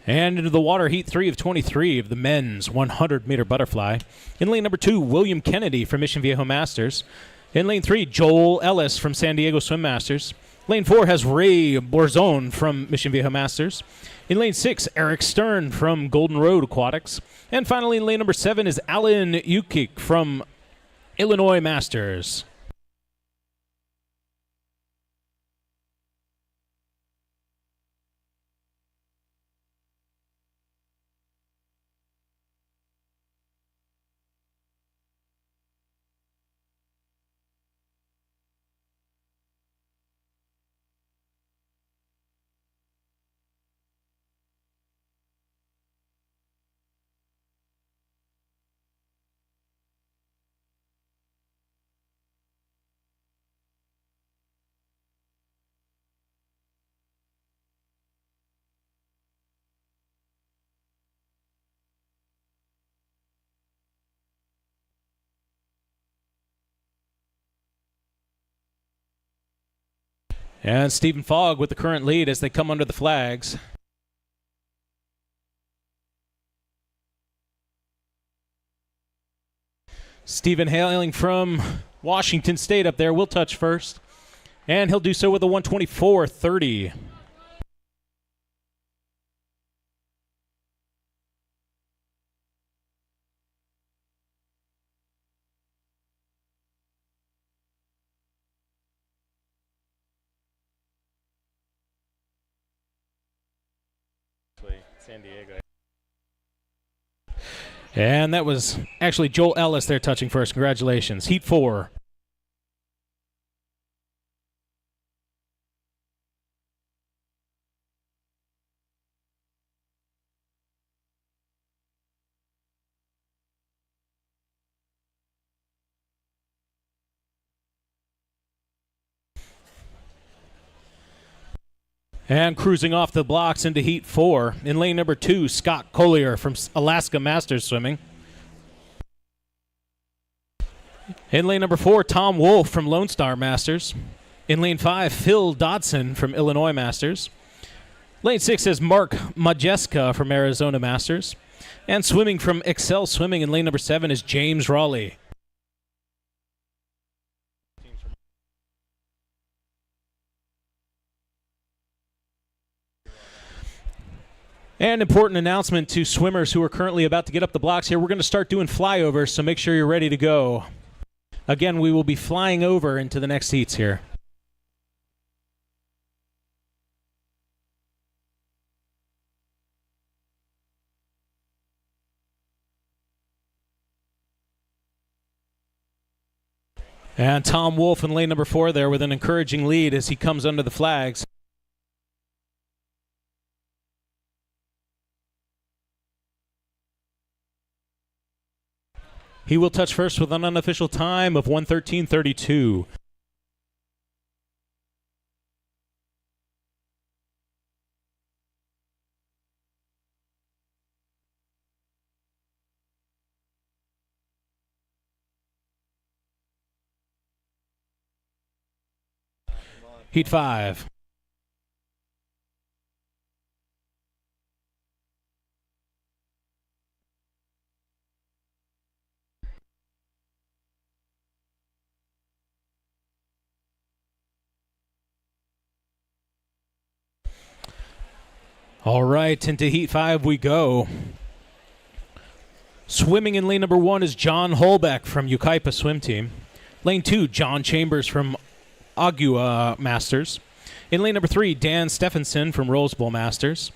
And into the water, Heat 3 of 23 of the men's 100-meter butterfly. In lane number 2, William Kennedy from Mission Viejo Masters. In lane 3, Joel Ellis from San Diego Swim Masters. Lane 4 has Ray Borzone from Mission Viejo Masters. In lane 6, Eric Stern from Golden Road Aquatics. And finally, in lane number 7 is Alan Ukik from Illinois Masters. And Stephen Fogg with the current lead as they come under the flags. Stephen hailing from Washington State up there will touch first. And he'll do so with a 124.30. San Diego. And that was actually Joel Ellis there touching first. Congratulations. Heat 4. And cruising off the blocks into Heat 4. In lane number 2, Scott Collier from Alaska Masters Swimming. In lane number 4, Tom Wolf from Lone Star Masters. In lane 5, Phil Dodson from Illinois Masters. Lane 6 is Mark Majeska from Arizona Masters. And swimming from Excel Swimming in lane number 7 is James Raleigh. An important announcement to swimmers who are currently about to get up the blocks here. We're going to start doing flyovers, so make sure you're ready to go. Again, we will be flying over into the next heats here. And Tom Wolf in lane number 4 there with an encouraging lead as he comes under the flags. He will touch first with an unofficial time of 1:13.32. Heat 5. All right, into Heat 5 we go. Swimming in lane number 1 is John Holbeck from Yucaipa Swim Team. Lane 2, John Chambers from Agua Masters. In lane number 3, Dan Stephenson from Rose Bowl Masters.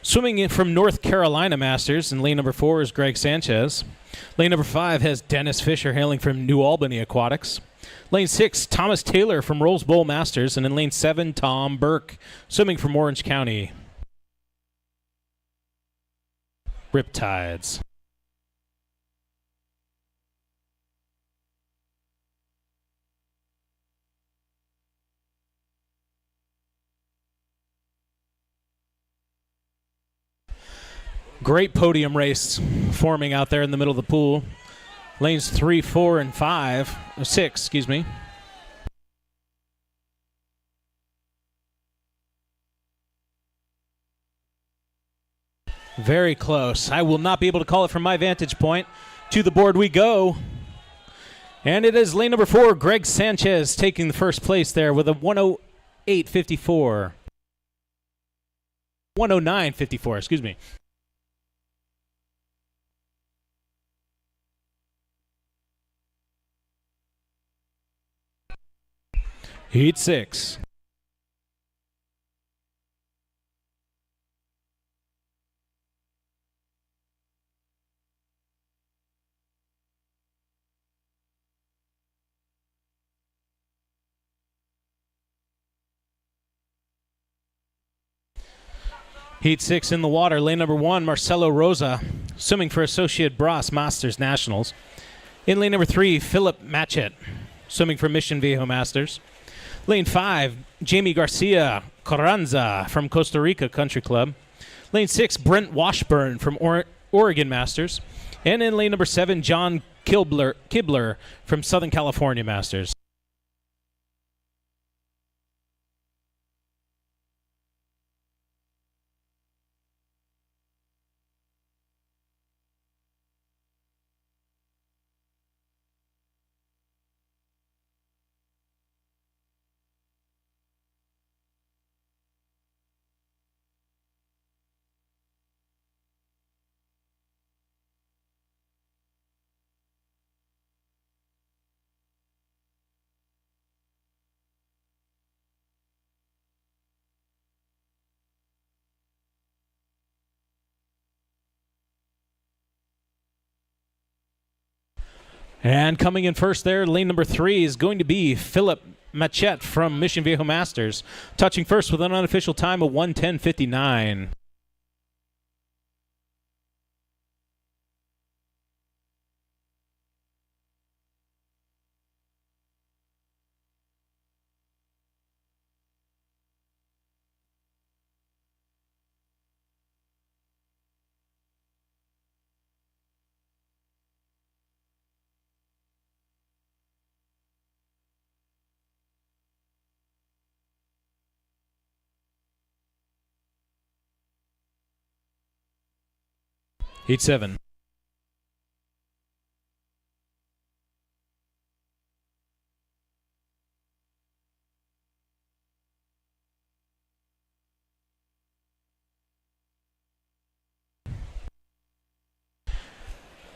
Swimming in from North Carolina Masters, in lane number 4 is Greg Sanchez. Lane number 5 has Dennis Fisher hailing from New Albany Aquatics. Lane 6, Thomas Taylor from Rose Bowl Masters. And in lane 7, Tom Burke, swimming from Orange County. Riptides. Great podium race forming out there in the middle of the pool. Lanes 3, 4, and 5, or 6, excuse me. Very close. I will not be able to call it from my vantage point. To the board we go. And it is lane number 4, Greg Sanchez, taking the first place there with a 108.54. 109.54, excuse me. Heat 6. Heat 6 in the water. Lane number 1, Marcelo Rosa, swimming for Associate Bras Masters Nationals. In lane number 3, Philip Matchett, swimming for Mission Viejo Masters. Lane 5, Jamie Garcia Carranza from Costa Rica Country Club. Lane 6, Brent Washburn from Oregon Masters. And in lane number 7, John Kibler from Southern California Masters. And coming in first there, lane number 3 is going to be Philip Matchett from Mission Viejo Masters, touching first with an unofficial time of 1:10.59. Heat 7.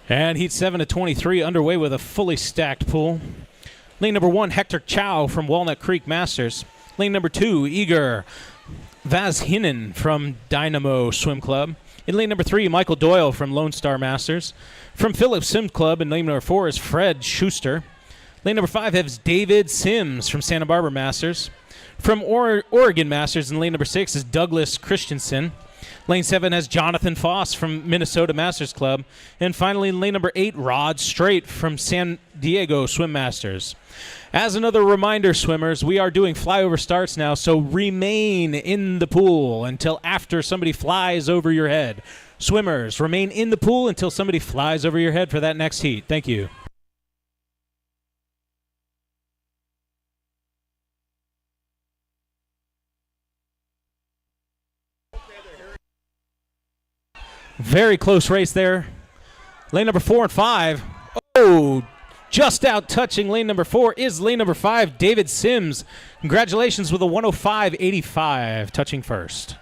And Heat 7 at 23 underway with a fully stacked pool. Lane number 1, Hector Chow from Walnut Creek Masters. Lane number 2, Igor Vazhinen from Dynamo Swim Club. In lane number 3, Michael Doyle from Lone Star Masters. From Phillips Sim Club in lane number 4 is Fred Schuster. Lane number 5 has David Sims from Santa Barbara Masters. From Oregon Masters in lane number 6 is Douglas Christensen. Lane 7 has Jonathan Foss from Minnesota Masters Club. And finally, in lane number 8, Rod Strait from San Diego Swim Masters. As another reminder, swimmers, we are doing flyover starts now, so remain in the pool until after somebody flies over your head. Swimmers, remain in the pool until somebody flies over your head for that next heat. Thank you. Very close race there. Lane number 4 and 5. Oh, just out touching lane number 4 is lane number 5, David Sims. Congratulations with a 105.85, touching first.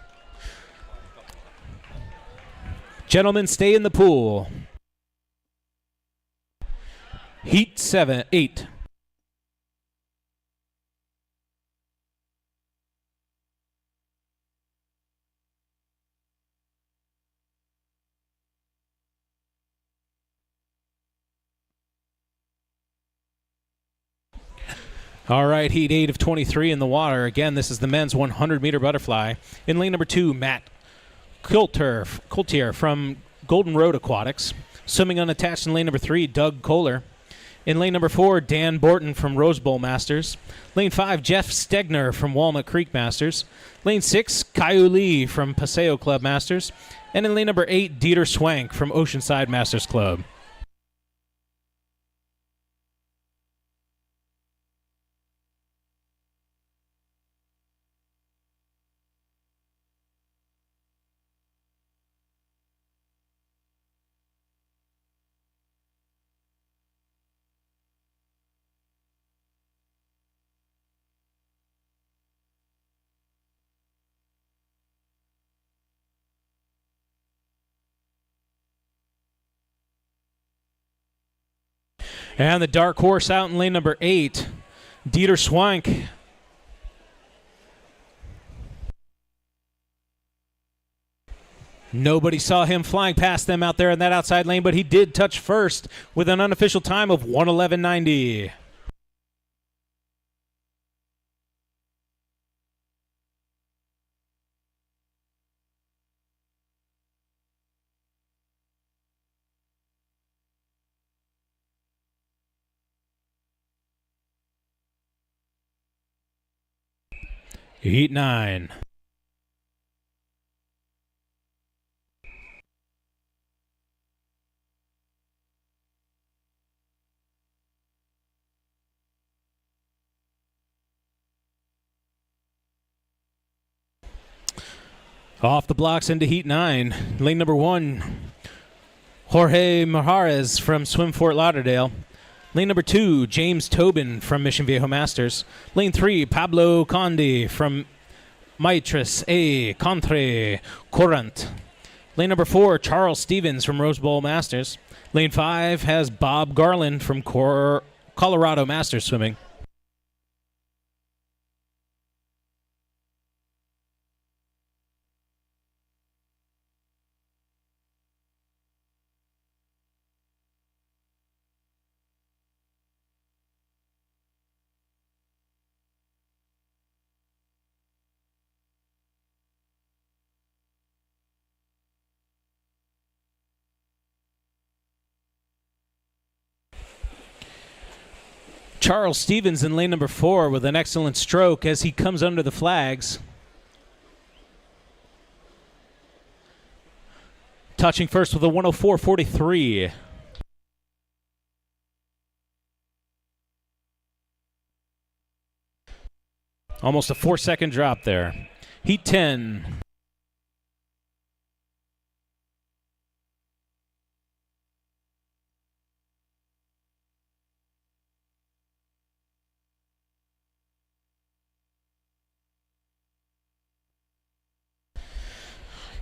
Gentlemen, stay in the pool. Heat 8. All right, Heat 8 of 23 in the water. Again, this is the men's 100-meter butterfly. In lane number 2, Matt Coulter from Golden Road Aquatics. Swimming unattached in lane number 3, Doug Kohler. In lane number 4, Dan Borton from Rose Bowl Masters. Lane 5, Jeff Stegner from Walnut Creek Masters. Lane 6, Caillou Lee from Paseo Club Masters. And in lane number 8, Dieter Swank from Oceanside Masters Club. And the dark horse out in lane number 8, Dieter Swank. Nobody saw him flying past them out there in that outside lane, but he did touch first with an unofficial time of 1:11.90. Heat 9. Off the blocks into Heat 9. Lane number 1, Jorge Majarez from Swim Fort Lauderdale. Lane number 2, James Tobin from Mission Viejo Masters. Lane 3, Pablo Conde from Maitris A. Contre Courant. Lane number 4, Charles Stevens from Rose Bowl Masters. Lane 5 has Bob Garland from Colorado Masters Swimming. Charles Stevens in lane number 4 with an excellent stroke as he comes under the flags. Touching first with a 104.43. Almost a 4-second drop there. Heat 10.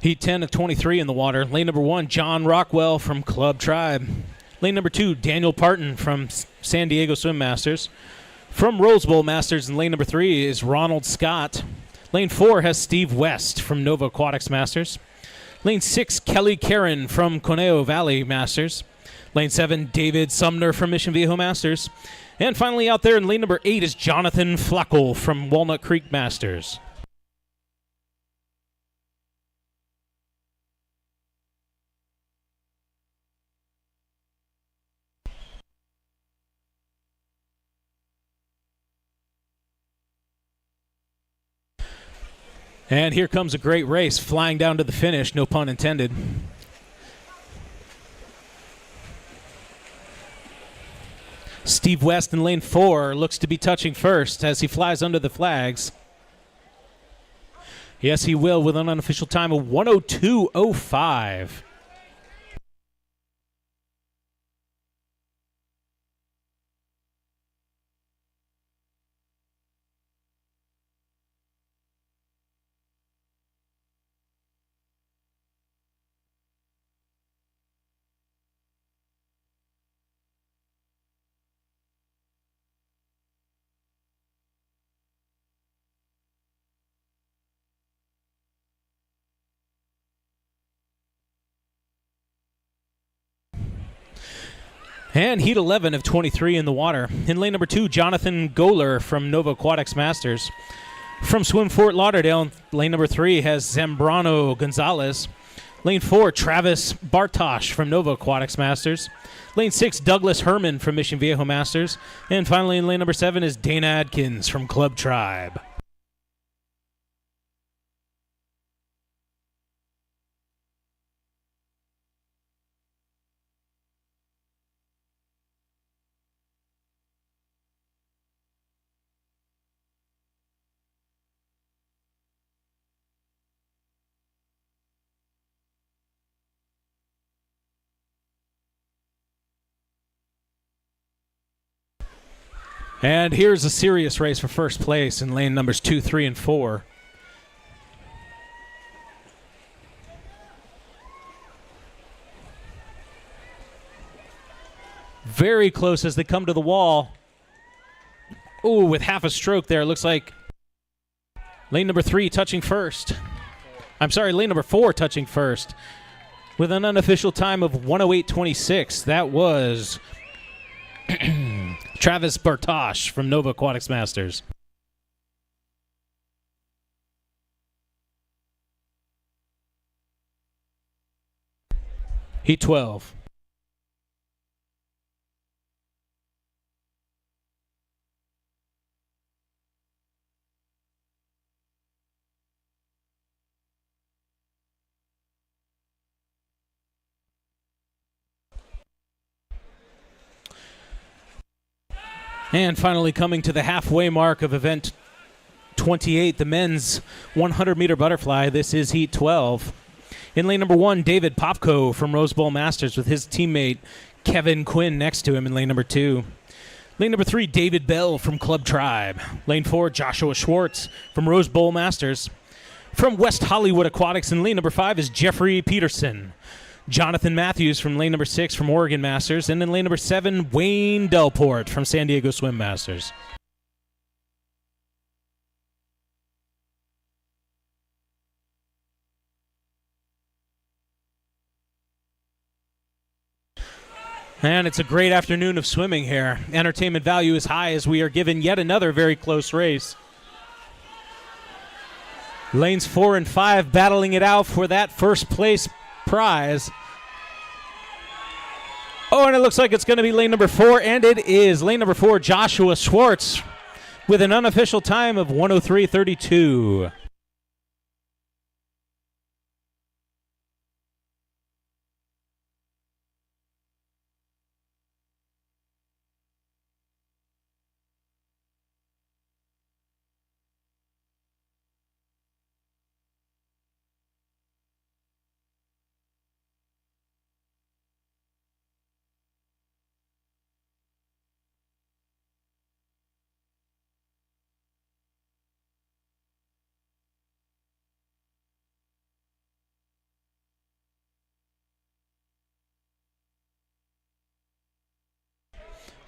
Heat 10 of 23 in the water. Lane number 1, John Rockwell from Club Tribe. Lane number 2, Daniel Parton from San Diego Swim Masters. From Rose Bowl Masters in lane number 3 is Ronald Scott. Lane 4 has Steve West from Nova Aquatics Masters. Lane 6, Kelly Karen from Conejo Valley Masters. Lane 7, David Sumner from Mission Viejo Masters. And finally out there in lane number 8 is Jonathan Flacco from Walnut Creek Masters. And here comes a great race, flying down to the finish, no pun intended. Steve West in lane 4 looks to be touching first as he flies under the flags. Yes, he will with an unofficial time of 1:02.05. And Heat 11 of 23 in the water. In lane number 2, Jonathan Goler from Nova Aquatics Masters. From Swim Fort Lauderdale, lane number 3 has Zambrano Gonzalez. Lane 4, Travis Bartosh from Nova Aquatics Masters. Lane 6, Douglas Herman from Mission Viejo Masters. And finally in lane number 7 is Dana Adkins from Club Tribe. And here's a serious race for first place in lane numbers 2, 3, and 4. Very close as they come to the wall. Ooh, with half a stroke there. Looks like lane number 3 touching first. I'm sorry, lane number 4 touching first. With an unofficial time of 1:08.26. That was Travis Bartosh from Nova Aquatics Masters. Heat 12. And finally coming to the halfway mark of event 28, the men's 100-meter butterfly. This is Heat 12. In lane number 1, David Popko from Rose Bowl Masters with his teammate Kevin Quinn next to him in lane number 2. Lane number 3, David Bell from Club Tribe. Lane 4, Joshua Schwartz from Rose Bowl Masters. From West Hollywood Aquatics in lane number 5 is Jeffrey Peterson. Jonathan Matthews from lane number 6 from Oregon Masters. And in lane number 7, Wayne Delport from San Diego Swim Masters. And it's a great afternoon of swimming here. Entertainment value is high as we are given yet another very close race. Lanes 4 and 5 battling it out for that first place prize. Oh, and it looks like it's going to be lane number 4, and it is. Lane number 4, Joshua Schwartz, with an unofficial time of 1:03.32.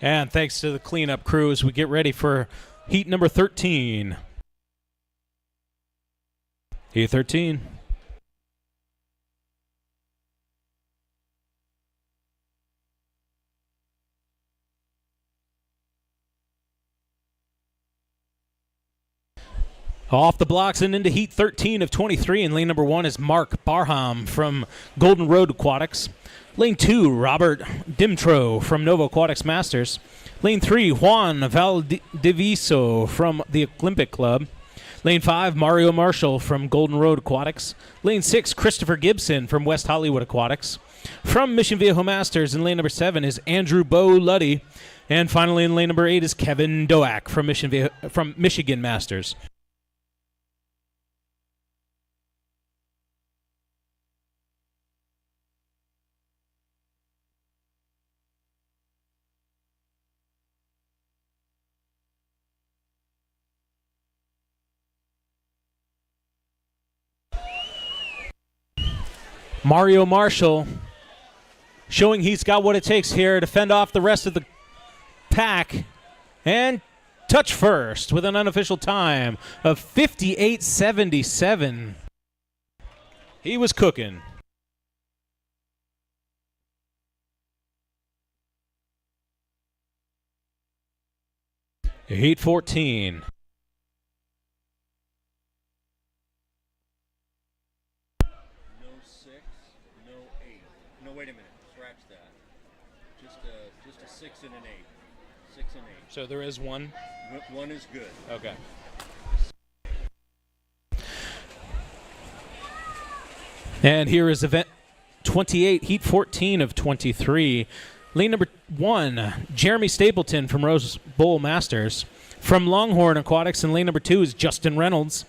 And thanks to the cleanup crew as we get ready for heat number 13. Heat 13. Off the blocks and into heat 13 of 23. In lane number 1 is Mark Barham from Golden Road Aquatics. Lane 2, Robert Dimtro from Nova Aquatics Masters. Lane 3, Juan Valdiviso from the Olympic Club. Lane 5, Mario Marshall from Golden Road Aquatics. Lane 6, Christopher Gibson from West Hollywood Aquatics. From Mission Viejo Masters in lane number 7 is Andrew Bo Luddy. And finally in lane number 8 is Kevin Doak from Michigan Masters. Mario Marshall showing he's got what it takes here to fend off the rest of the pack and touch first with an unofficial time of 58.77. He was cooking. Heat 14. and an 8. 6 and 8. So there is one? One is good. Okay. And here is event 28, heat 14 of 23. Lane number 1, Jeremy Stapleton from Rose Bowl Masters. From Longhorn Aquatics in lane number 2 is Justin Reynolds.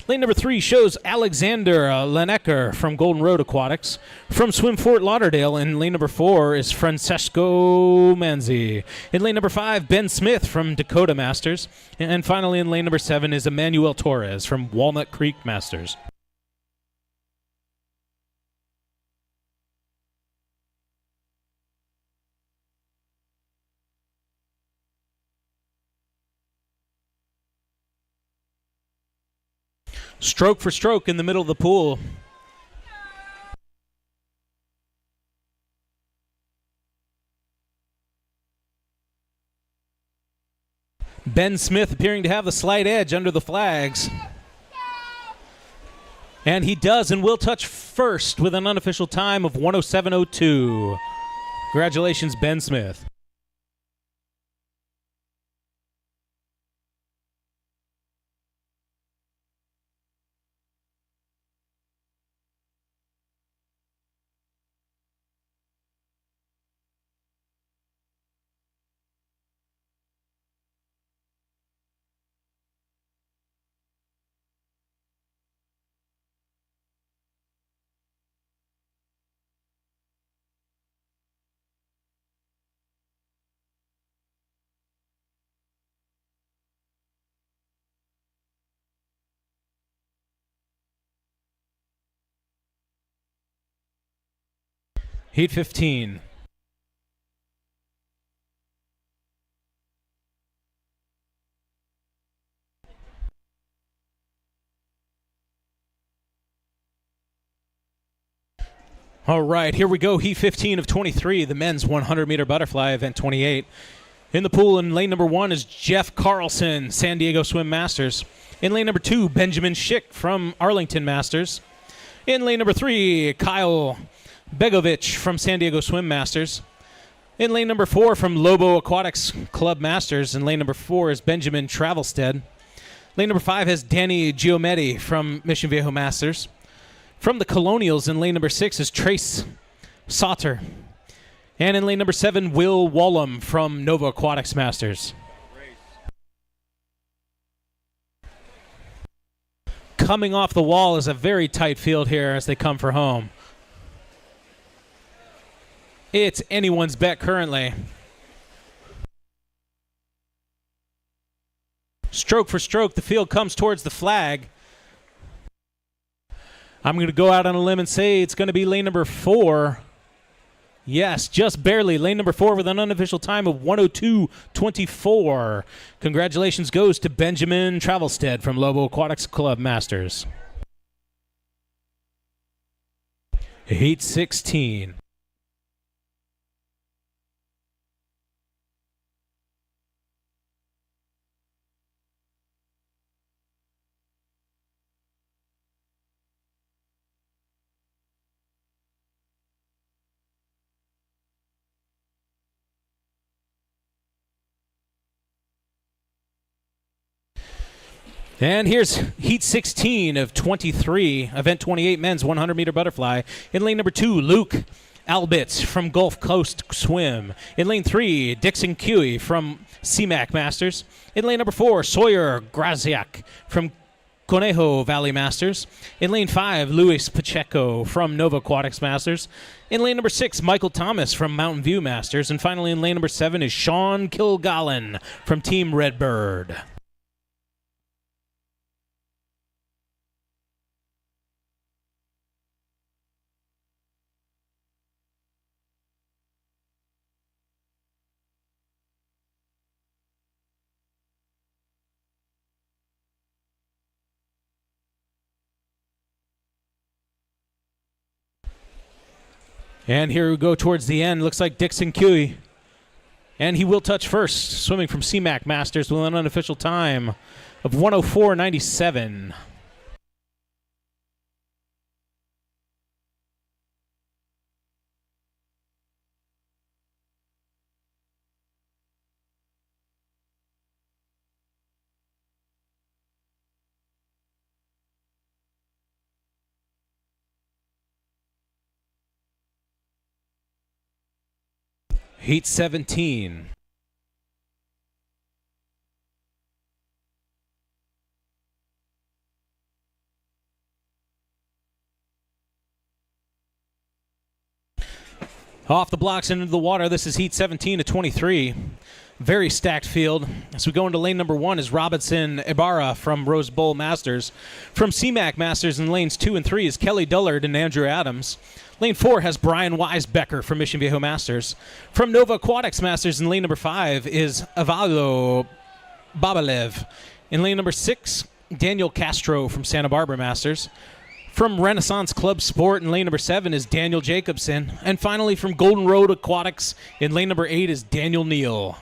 Lane number 3 shows Alexander Lenecker from Golden Road Aquatics. From Swim Fort Lauderdale in lane number 4 is Francesco Manzi. In lane number 5, Ben Smith from Dakota Masters. And finally in lane number 7 is Emmanuel Torres from Walnut Creek Masters. Stroke for stroke in the middle of the pool. Ben Smith appearing to have the slight edge under the flags. And he does and will touch first with an unofficial time of 107.02. Congratulations, Ben Smith. Heat 15. All right, here we go. Heat 15 of 23, the men's 100-meter butterfly, event 28. In the pool in lane number 1 is Jeff Carlson, San Diego Swim Masters. In lane number 2, Benjamin Schick from Arlington Masters. In lane number 3, Kyle Begovich from San Diego Swim Masters. In lane number 4 from Lobo Aquatics Club Masters. In lane number 4 is Benjamin Travelstead. Lane number 5 has Danny Giometti from Mission Viejo Masters. From the Colonials in lane number 6 is Trace Sauter. And in lane number 7, Will Wallum from Nova Aquatics Masters. Coming off the wall is a very tight field here as they come for home. It's anyone's bet currently. Stroke for stroke, the field comes towards the flag. I'm going to go out on a limb and say it's going to be lane number 4. Yes, just barely. Lane number 4 with an unofficial time of 102.24. Congratulations goes to Benjamin Travelstead from Lobo Aquatics Club Masters. Heat 16. And here's Heat 16 of 23, Event 28 men's 100-meter butterfly. In lane number 2, Luke Albitz from Gulf Coast Swim. In lane 3, Dixon Cuey from CMAC Masters. In lane number 4, Sawyer Graziak from Conejo Valley Masters. In lane 5, Luis Pacheco from Nova Aquatics Masters. In lane number 6, Michael Thomas from Mountain View Masters. And finally in lane number 7 is Sean Kilgallen from Team Redbird. And here we go towards the end. Looks like Dixon Cuey. And he will touch first, swimming from CMAC Masters with an unofficial time of 104.97. Heat 17. Off the blocks into the water, this is Heat 17 to 23. Very stacked field. As we go into lane number 1 is Robinson Ibarra from Rose Bowl Masters. From CMAC Masters in lanes 2 and 3 is Kelly Dullard and Andrew Adams. Lane 4 has Brian Weisbecker from Mission Viejo Masters. From Nova Aquatics Masters in lane number 5 is Avalo Babalev. In lane number 6, Daniel Castro from Santa Barbara Masters. From Renaissance Club Sport in lane number 7 is Daniel Jacobson. And finally from Golden Road Aquatics in lane number 8 is Daniel Neal.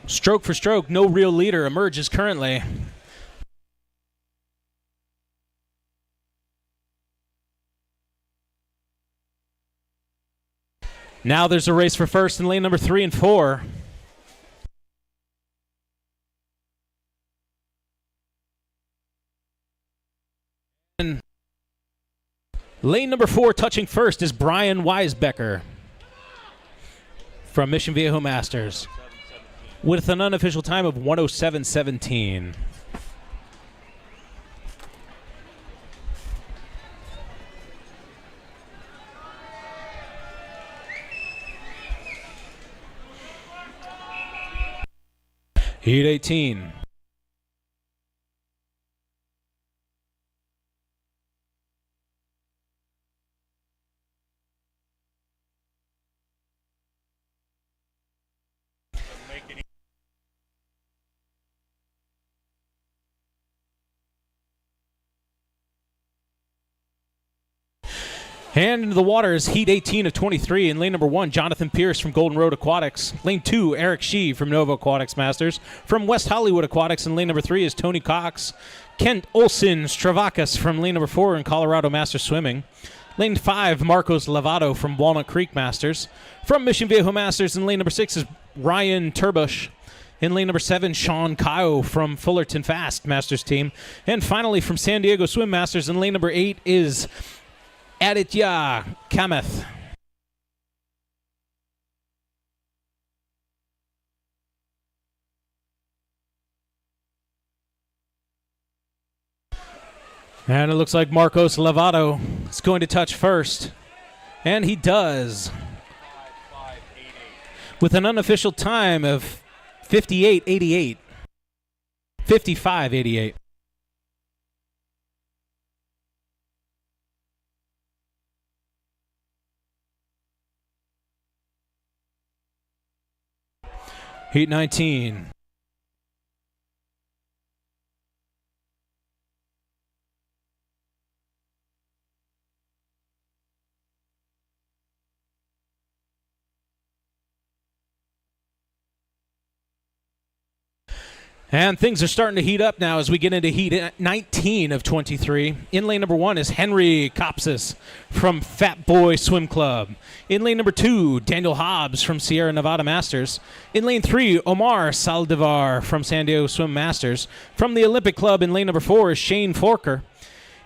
Stroke for stroke, no real leader emerges currently. Now there's a race for first in lane number 3 and 4. And lane number 4 touching first is Brian Weisbecker from Mission Viejo Masters with an unofficial time of 107.17. Heat 18. And into the water is Heat 18 of 23. In lane number 1, Jonathan Pierce from Golden Road Aquatics. Lane 2, Eric Shee from Nova Aquatics Masters. From West Hollywood Aquatics in lane number 3 is Tony Cox. Kent Olson Stravakis from lane number 4 in Colorado Masters Swimming. Lane 5, Marcos Lavado from Walnut Creek Masters. From Mission Viejo Masters in lane number 6 is Ryan Turbush. In lane number 7, Sean Kyle from Fullerton Fast Masters team. And finally from San Diego Swim Masters in lane number 8 is Aditya Kamath. And it looks like Marcos Lavado is going to touch first. And he does. With an unofficial time of 58.88. 55.88. Heat 19. And things are starting to heat up now as we get into Heat 19 of 23. In lane number 1 is Henry Kopsis from Fat Boy Swim Club. In lane number 2, Daniel Hobbs from Sierra Nevada Masters. In lane 3, Omar Saldivar from San Diego Swim Masters. From the Olympic Club in lane number 4 is Shane Forker.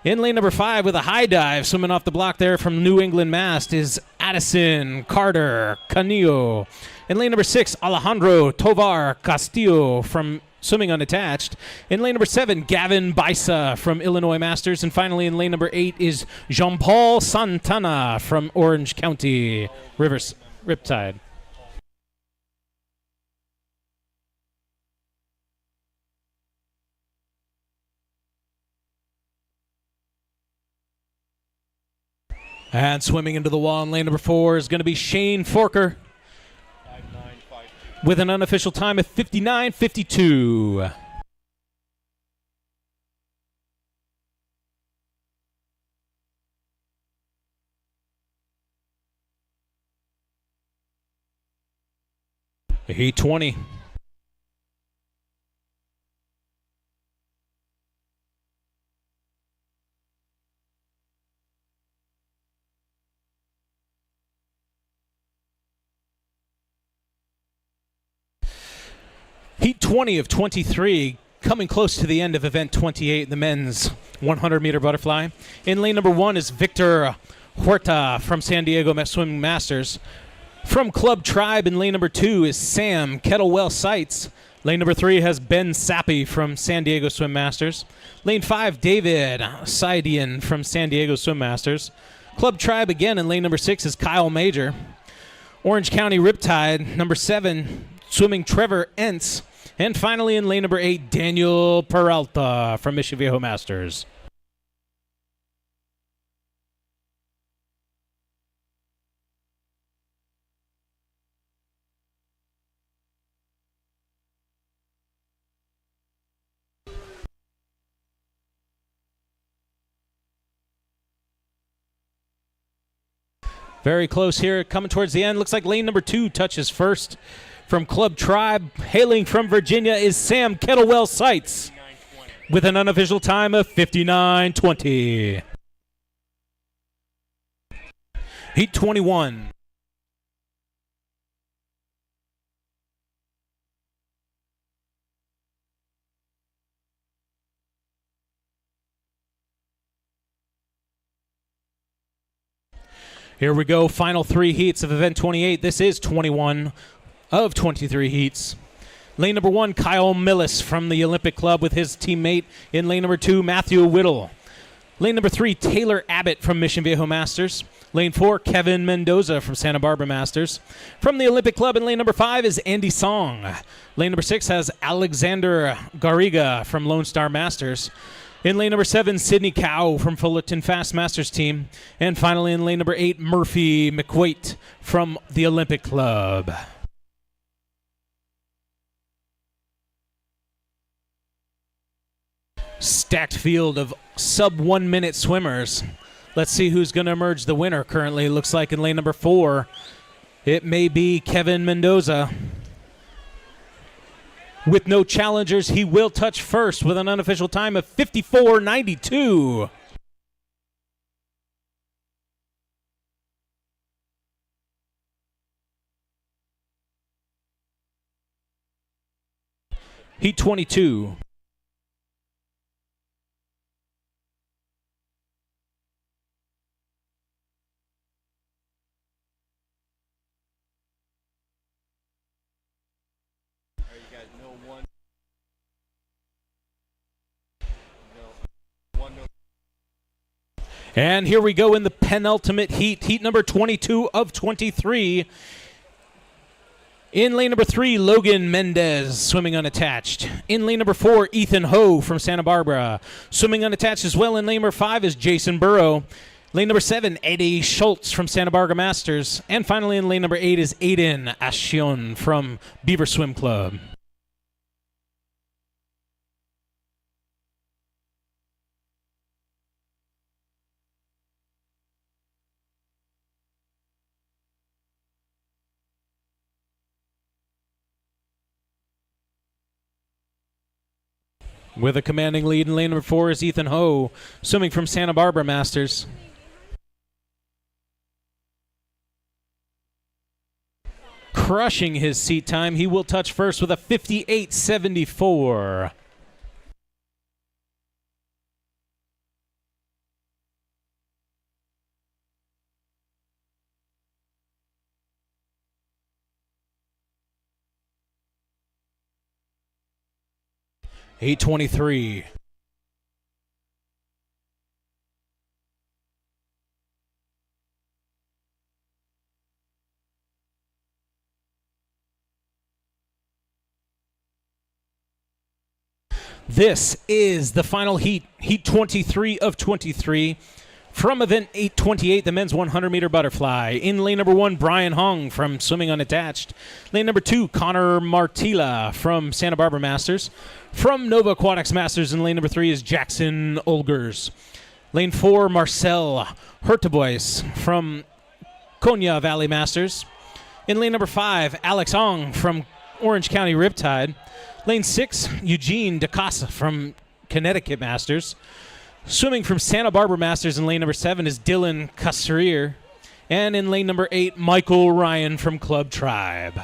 In lane number 5 with a high dive, swimming off the block there from New England Mast is Addison Carter Canillo. In lane number 6, Alejandro Tovar Castillo from swimming unattached. In lane number 7, Gavin Baisa from Illinois Masters. And finally in lane number 8 is Jean-Paul Santana from Orange County Riptide. And swimming into the wall in lane number 4 is going to be Shane Forker with an unofficial time of 59.52. Heat 20. Heat 20 of 23, coming close to the end of event 28, the men's 100-meter butterfly. In lane number 1 is Victor Huerta from San Diego Swimming Masters. From Club Tribe in lane number 2 is Sam Kettlewell Sights. Lane number 3 has Ben Sappi from San Diego Swim Masters. Lane 5, David Saidian from San Diego Swim Masters. Club Tribe again in lane number 6 is Kyle Major. Orange County Riptide, number 7, swimming Trevor Entz. And finally in lane number 8, Daniel Peralta from Mission Viejo Masters. Very close here, coming towards the end. Looks like lane number 2 touches first. From Club Tribe, hailing from Virginia, is Sam Kettlewell Sights with an unofficial time of 59:20. Heat 21. Here we go, final 3 heats of event 28. This is 21 of 23 heats. Lane number 1, Kyle Millis from the Olympic Club with his teammate. In lane number 2, Matthew Whittle. Lane number 3, Taylor Abbott from Mission Viejo Masters. Lane 4, Kevin Mendoza from Santa Barbara Masters. From the Olympic Club in lane number 5 is Andy Song. Lane number 6 has Alexander Garriga from Lone Star Masters. In lane number 7, Sydney Cow from Fullerton Fast Masters team. And finally in lane number 8, Murphy McQuaid from the Olympic Club. Stacked field of sub 1 minute swimmers. Let's see who's going to emerge the winner currently. Looks like in lane number 4, it may be Kevin Mendoza. With no challengers, he will touch first with an unofficial time of 54:92. Heat 22. And here we go in the penultimate heat, heat number 22 of 23. In lane number 3, Logan Mendez, swimming unattached. In lane number 4, Ethan Ho from Santa Barbara, swimming unattached as well. In lane number 5 is Jason Burrow. Lane number 7, Eddie Schultz from Santa Barbara Masters. And finally in lane number 8 is Aiden Ashion from Beaver Swim Club. With a commanding lead in lane number 4 is Ethan Ho, swimming from Santa Barbara Masters. Crushing his seat time, he will touch first with a 58:74. Heat 23. This is the final heat, heat 23 of 23. From event 828, the men's 100-meter butterfly. In lane number 1, Brian Hong from Swimming Unattached. Lane number 2, Connor Martila from Santa Barbara Masters. From Nova Aquatics Masters in lane number 3 is Jackson Olgers. Lane 4, Marcel Hurtebois from Konya Valley Masters. In lane number 5, Alex Ong from Orange County Riptide. Lane 6, Eugene DeCasa from Connecticut Masters. Swimming from Santa Barbara Masters in lane number 7 is Dylan Casserier. And in lane number 8, Michael Ryan from Club Tribe.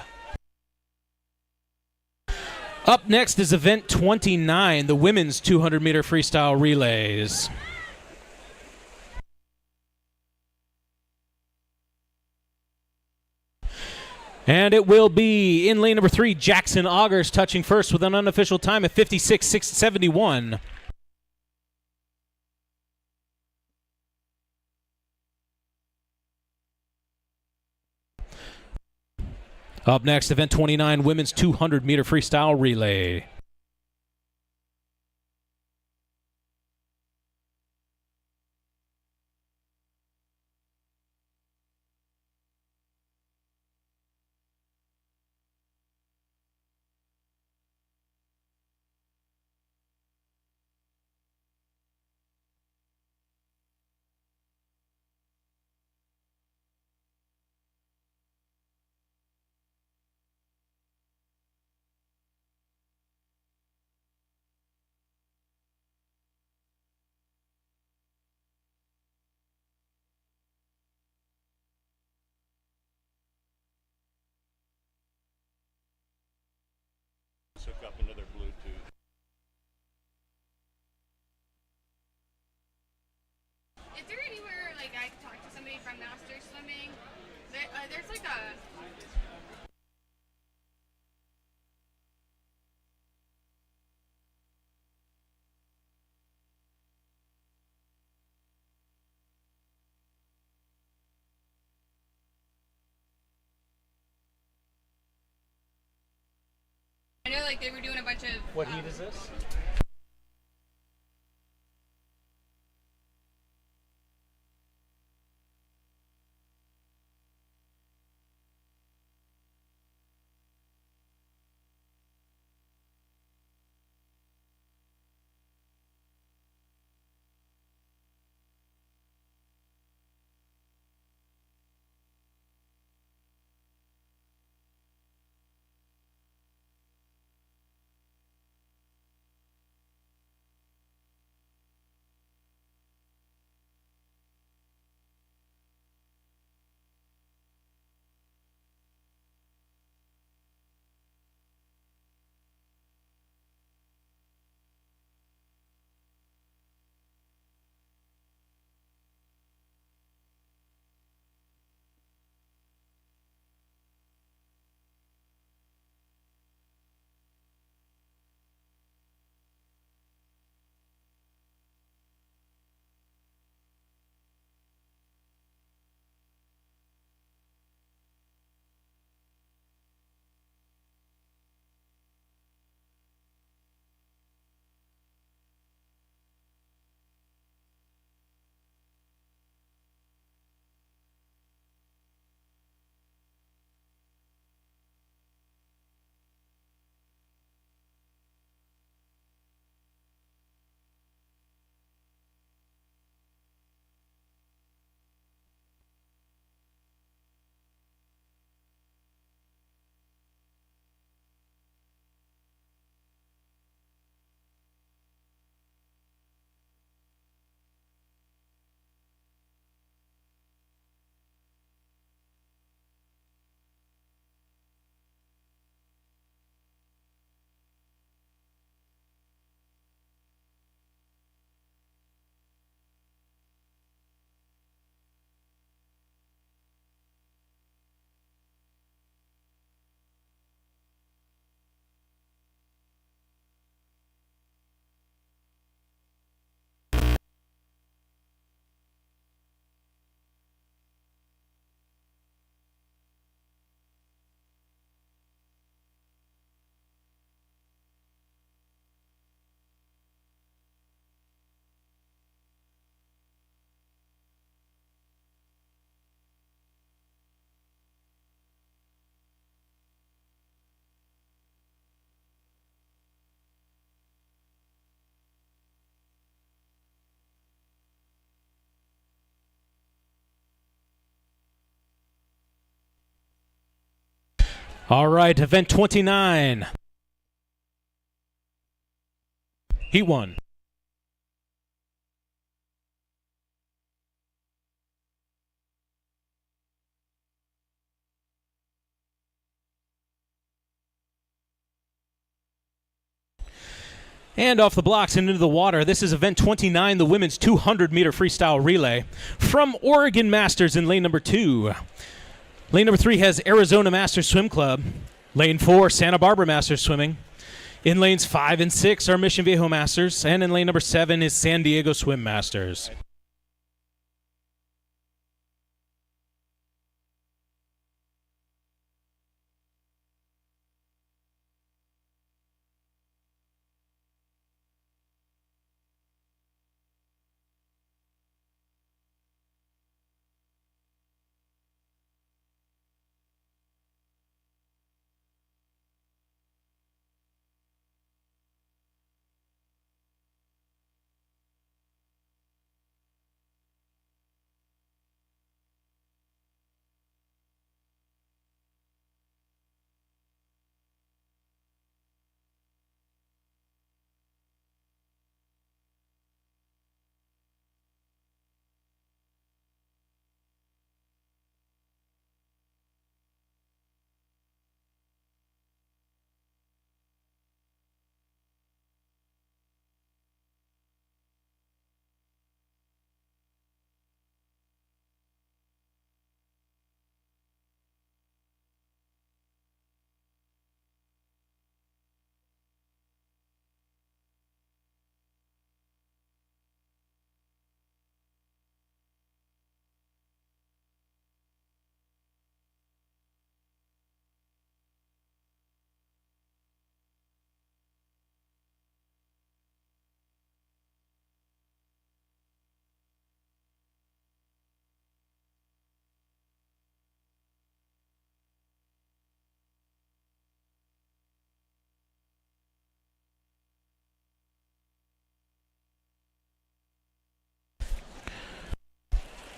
Up next is event 29, the women's 200-meter freestyle relays. And it will be in lane number 3, Jackson Augers touching first with an unofficial time of 56.671. Up next, event 29, women's 200-meter freestyle relay. Hook up another Bluetooth. Is there anywhere like I could talk to somebody from Master Swimming? There's like a. I know like they were doing a bunch of. What heat is this? All right, event 29. Heat 1. And off the blocks and into the water, this is event 29, the women's 200-meter freestyle relay. From Oregon Masters in lane number 2. Lane number 3 has Arizona Masters Swim Club. Lane 4, Santa Barbara Masters Swimming. In lanes 5 and 6 are Mission Viejo Masters. And in lane number 7 is San Diego Swim Masters.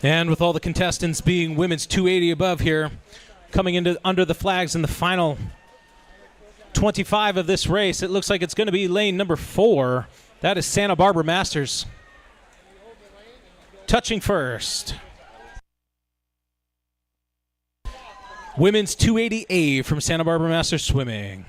And with all the contestants being women's 280 above here, coming into under the flags in the final 25 of this race, it looks like it's going to be lane number 4. That is Santa Barbara Masters. Touching first. Women's 280A from Santa Barbara Masters Swimming.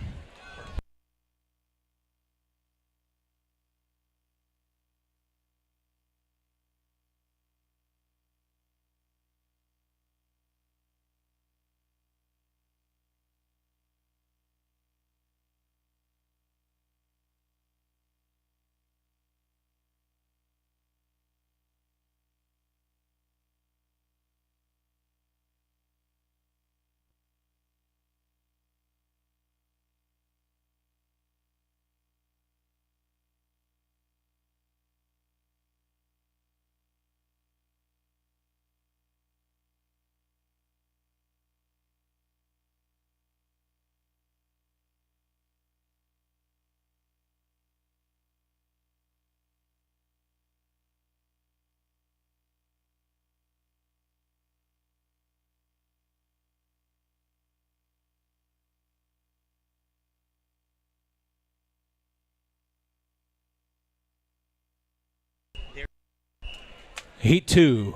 Heat 2.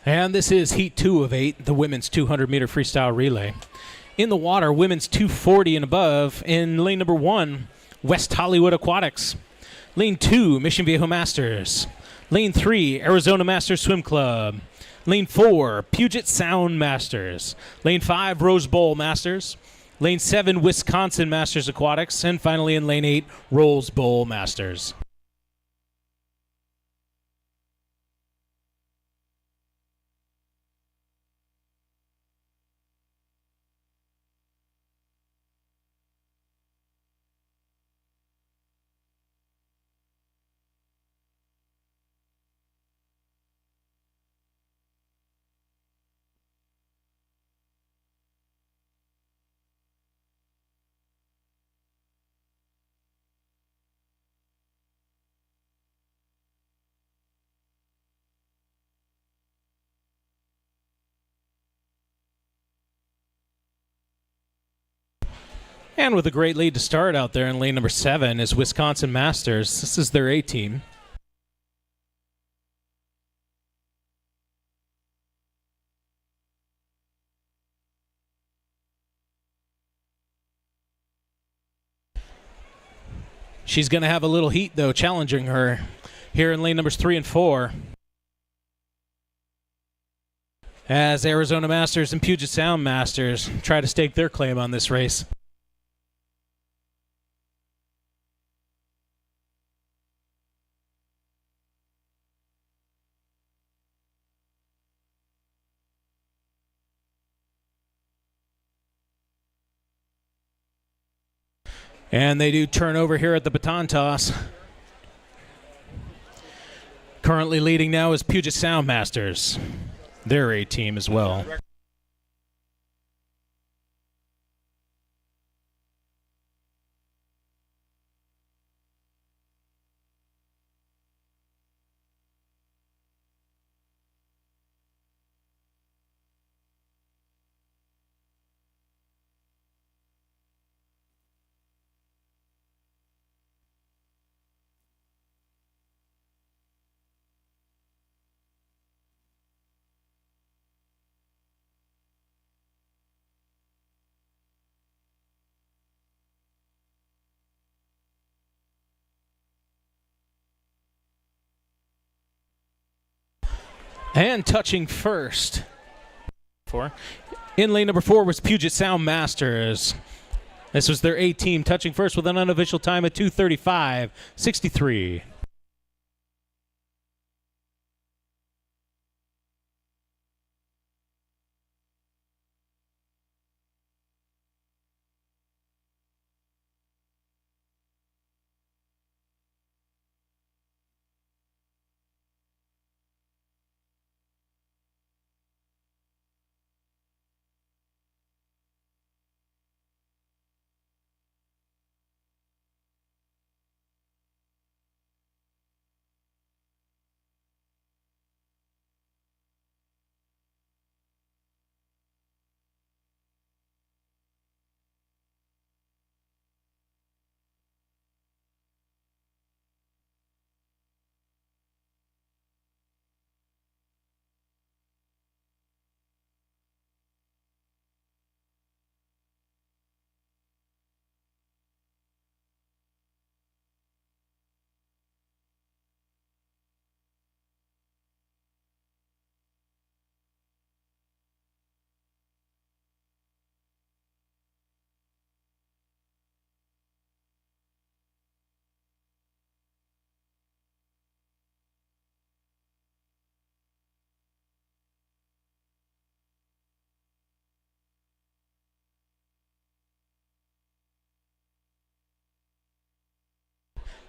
And this is Heat 2 of 8, the women's 200-meter freestyle relay. In the water, women's 240 and above. In lane number 1, West Hollywood Aquatics. Lane 2, Mission Viejo Masters. Lane 3, Arizona Masters Swim Club. Lane 4, Puget Sound Masters. Lane 5, Rose Bowl Masters. Lane 7, Wisconsin Masters Aquatics. And finally in lane 8, Rose Bowl Masters. And with a great lead to start out there in lane number 7 is Wisconsin Masters. This is their A team. She's going to have a little heat, though, challenging her here in lane numbers 3 and 4. As Arizona Masters and Puget Sound Masters try to stake their claim on this race. And they do turn over here at the baton toss. Currently leading now is Puget Sound Masters. Their A team as well. And touching first. In lane number 4 was Puget Sound Masters. This was their A team, touching first with an unofficial time at 2:35.63.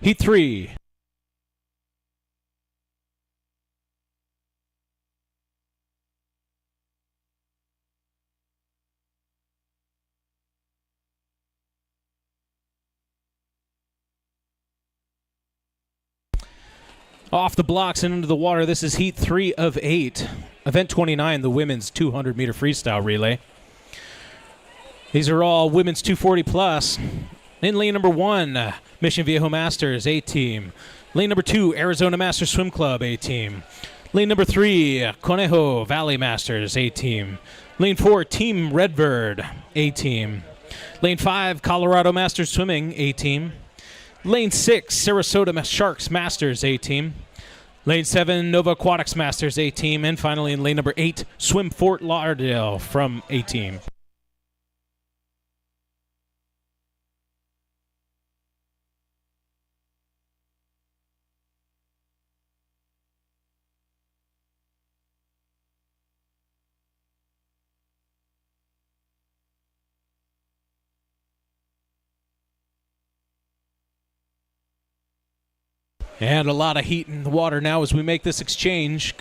Heat 3. Off the blocks and into the water. This is Heat 3 of 8. Event 29, the women's 200-meter freestyle relay. These are all women's 240 plus. In lane number 1, Mission Viejo Masters, A team. Lane number 2, Arizona Masters Swim Club, A team. Lane number 3, Conejo Valley Masters, A team. Lane 4, Team Redbird, A team. Lane 5, Colorado Masters Swimming, A team. Lane 6, Sarasota Sharks Masters, A team. Lane 7, Nova Aquatics Masters, A team. And finally in lane number 8, Swim Fort Lauderdale from A team. And a lot of heat in the water now as we make this exchange.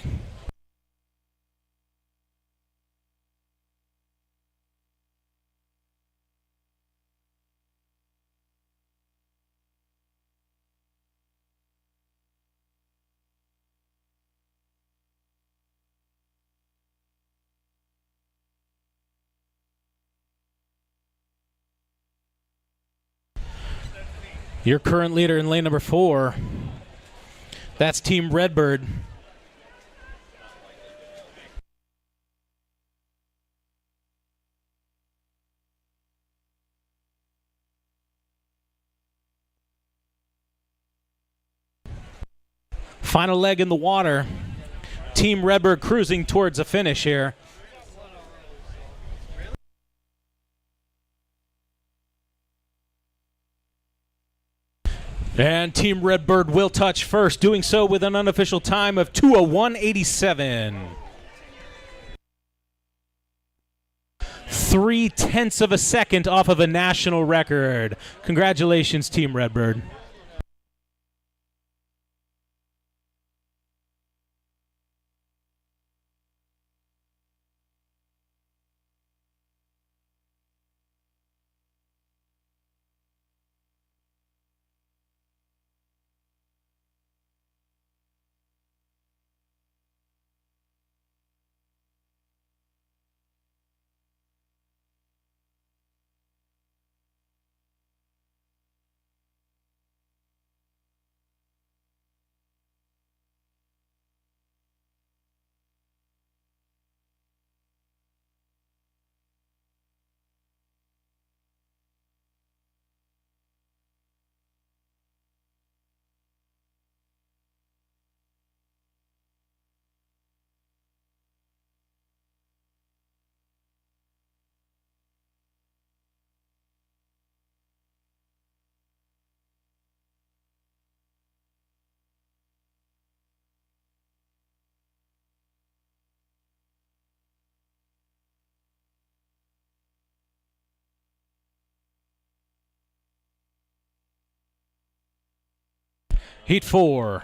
Your current leader in lane number 4, that's Team Redbird. Final leg in the water. Team Redbird cruising towards a finish here. And Team Redbird will touch first, doing so with an unofficial time of 2:01.87. 0.3 of a second off of a national record. Congratulations, Team Redbird. Heat 4.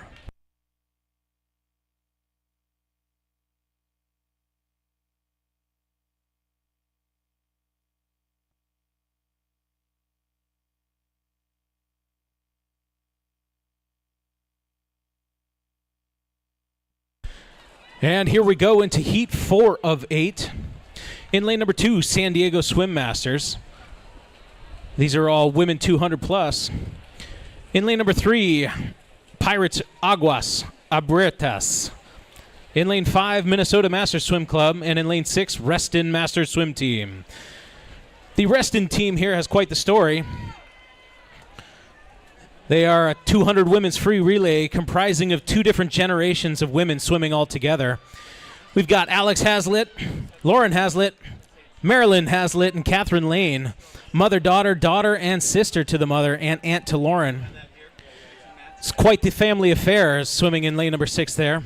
And here we go into Heat 4 of 8. In lane number 2, San Diego Swim Masters. These are all women 200 plus. In lane number 3, Pirates Aguas Abrietas. In lane 5, Minnesota Masters Swim Club. And in lane 6, Reston Masters Swim Team. The Reston team here has quite the story. They are a 200 women's free relay comprising of 2 different generations of women swimming all together. We've got Alex Hazlitt, Lauren Hazlitt, Marilyn Hazlitt, and Catherine Lane. Mother, daughter, and sister to the mother, and aunt to Lauren. It's quite the family affair swimming in lane number 6 there.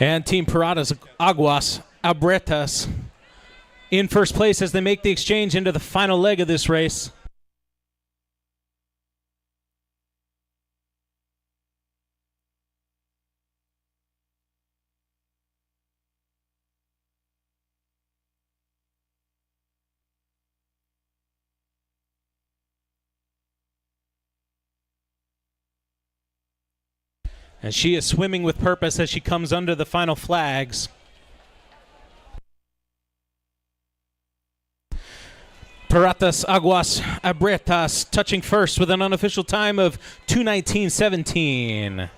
And Team Piratas Aguas Abrietas in first place as they make the exchange into the final leg of this race. And she is swimming with purpose as she comes under the final flags. Piratas Aguas Abrietas touching first with an unofficial time of 2:19.17.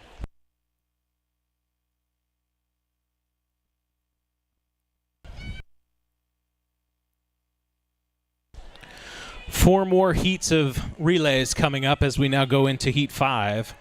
Four more heats of relays coming up as we now go into Heat 5.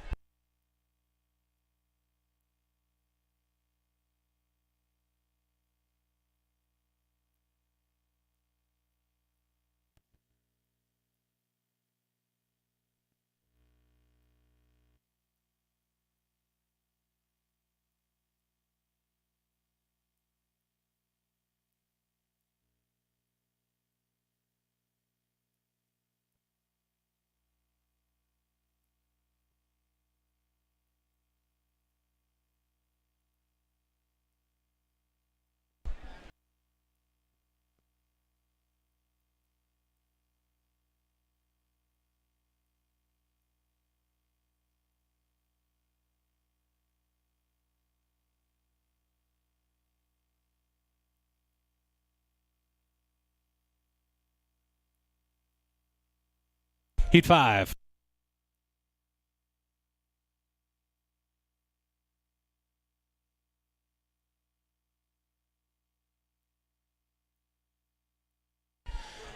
Heat 5.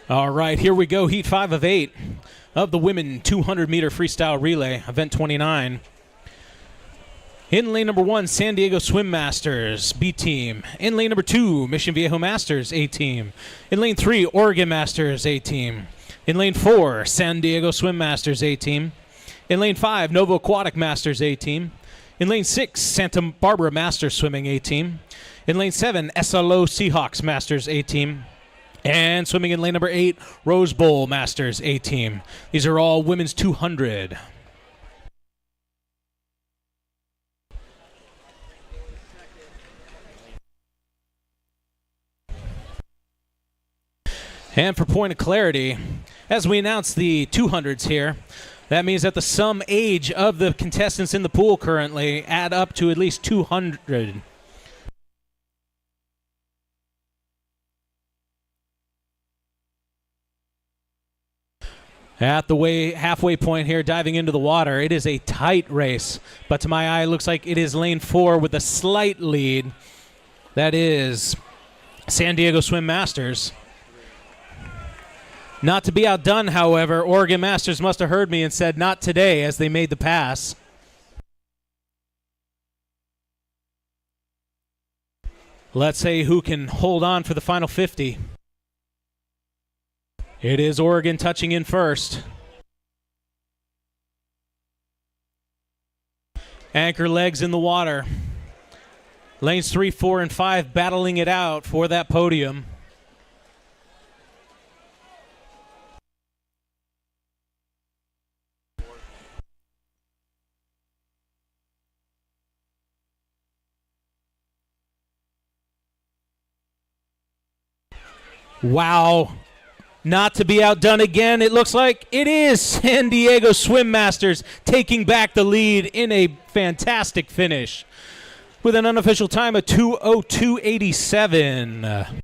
All right, here we go. Heat 5 of 8 of the women 200-meter freestyle relay, event 29. In lane number 1, San Diego Swim Masters, B team. In lane number 2, Mission Viejo Masters, A team. In lane 3, Oregon Masters, A team. In lane 4, San Diego Swim Masters, A team. In lane 5, Novo Aquatic Masters, A team. In lane 6, Santa Barbara Masters Swimming, A team. In lane 7, SLO Seahawks Masters, A team. And swimming in lane number 8, Rose Bowl Masters A team. These are all women's 200. And for point of clarity, as we announce the 200s here, that means that the sum age of the contestants in the pool currently add up to at least 200. At the halfway point here, diving into the water, it is a tight race. But to my eye, it looks like it is lane 4 with a slight lead. That is San Diego Swim Masters. Not to be outdone, however, Oregon Masters must have heard me and said not today as they made the pass. Let's see who can hold on for the final 50. It is Oregon touching in first. Anchor legs in the water. Lanes 3, 4, and 5 battling it out for that podium. Wow. Not to be outdone again, it looks like it is San Diego Swim Masters taking back the lead in a fantastic finish with an unofficial time of 2:02.87.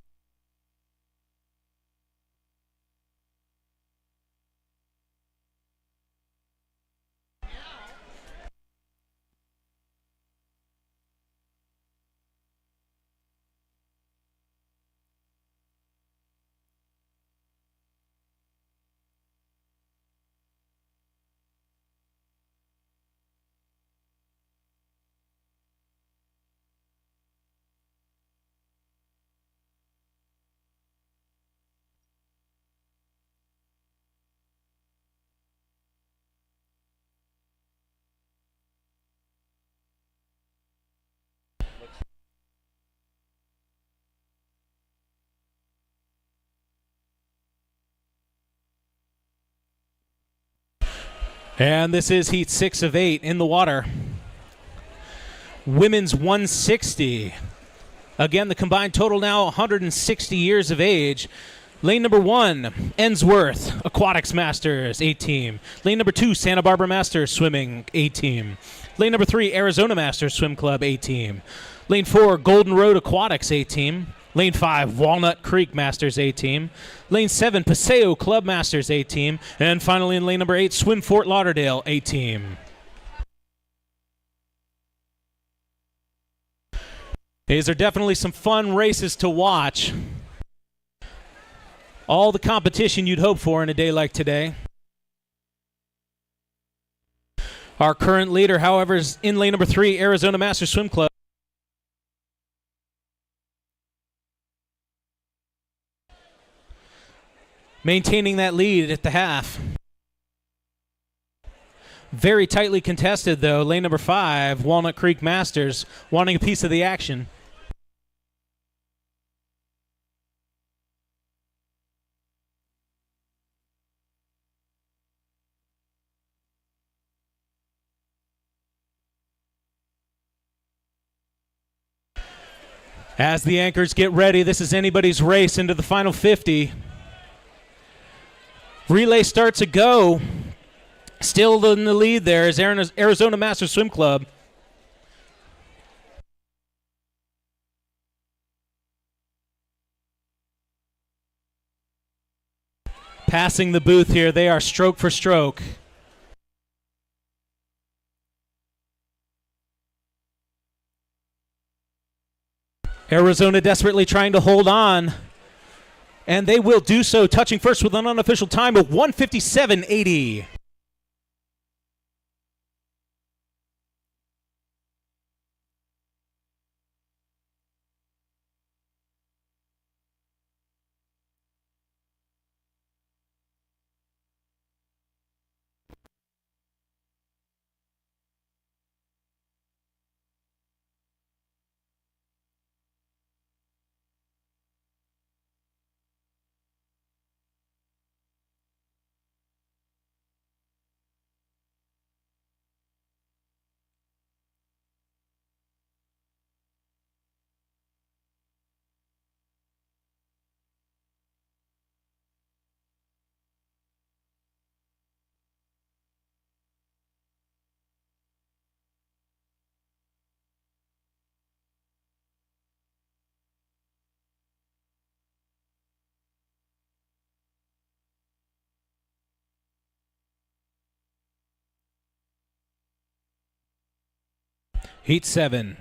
And this is Heat 6 of 8 in the water. Women's 160. Again, the combined total now 160 years of age. Lane number 1, Ensworth Aquatics Masters, A team. Lane number 2, Santa Barbara Masters Swimming, A team. Lane number 3, Arizona Masters Swim Club, A team. Lane 4, Golden Road Aquatics, A team. Lane 5, Walnut Creek Masters A team. Lane 7, Paseo Club Masters A team. And finally in lane number 8, Swim Fort Lauderdale A team. These are definitely some fun races to watch. All the competition you'd hope for in a day like today. Our current leader, however, is in lane number 3, Arizona Masters Swim Club. Maintaining that lead at the half. Very tightly contested, though. Lane number 5, Walnut Creek Masters, wanting a piece of the action. As the anchors get ready, this is anybody's race into the final 50. Relay starts a go. Still in the lead there is Arizona Masters Swim Club. Passing the booth here, they are stroke for stroke. Arizona desperately trying to hold on, and they will do so, touching first with an unofficial time of 1:57.80. Heat 7.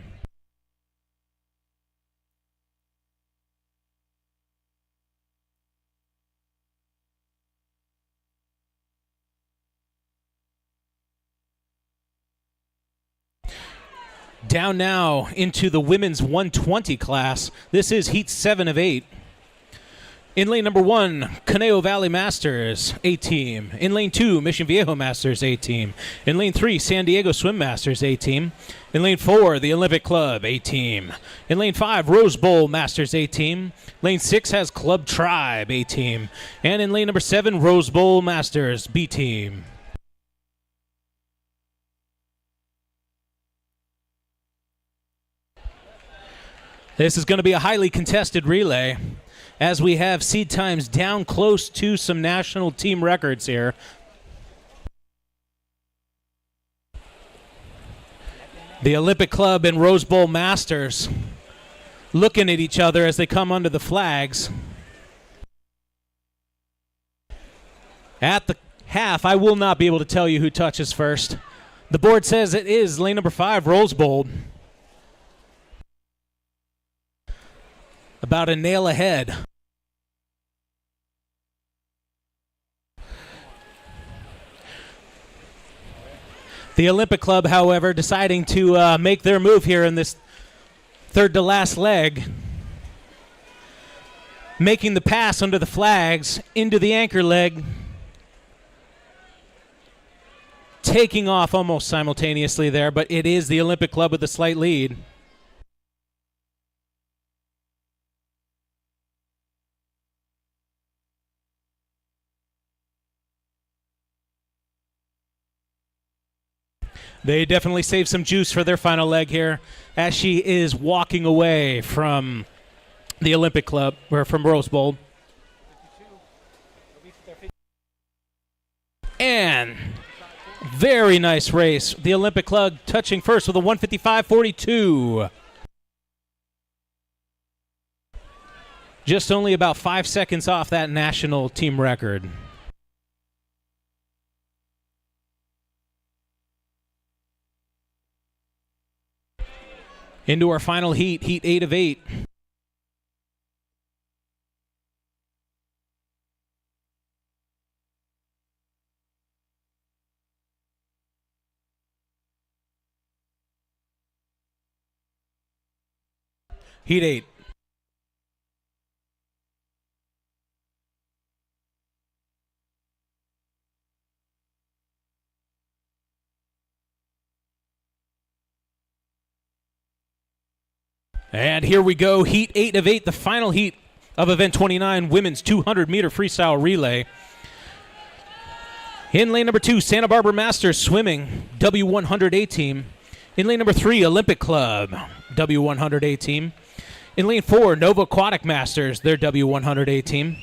Down now into the women's 120 class. This is Heat 7 of 8. In lane number 1, Conejo Valley Masters, A-Team. In lane 2, Mission Viejo Masters, A-Team. In lane 3, San Diego Swim Masters, A-Team. In lane 4, the Olympic Club, A-Team. In lane 5, Rose Bowl Masters, A-Team. Lane 6 has Club Tribe, A-Team. And in lane number 7, Rose Bowl Masters, B-Team. This is going to be a highly contested relay, as we have seed times down close to some national team records here. The Olympic Club and Rose Bowl Masters looking at each other as they come under the flags. At the half, I will not be able to tell you who touches first. The board says it is lane number 5, Rose Bowl. About a nail ahead. The Olympic Club, however, deciding to make their move here in this third to last leg. Making the pass under the flags into the anchor leg. Taking off almost simultaneously there, but it is the Olympic Club with a slight lead. They definitely saved some juice for their final leg here as she is walking away from the Olympic Club, or from Rose Bowl. And very nice race. The Olympic Club touching first with a 1:55.42. Just only about 5 seconds off that national team record. Into our final heat, Heat 8 of 8. Heat 8. And here we go, Heat 8 of 8, the final heat of Event 29, Women's 200-meter Freestyle Relay. In lane number 2, Santa Barbara Masters Swimming, W100 A-Team. In lane number 3, Olympic Club, W100 A-Team. In lane 4, Nova Aquatic Masters, their W100 A-Team.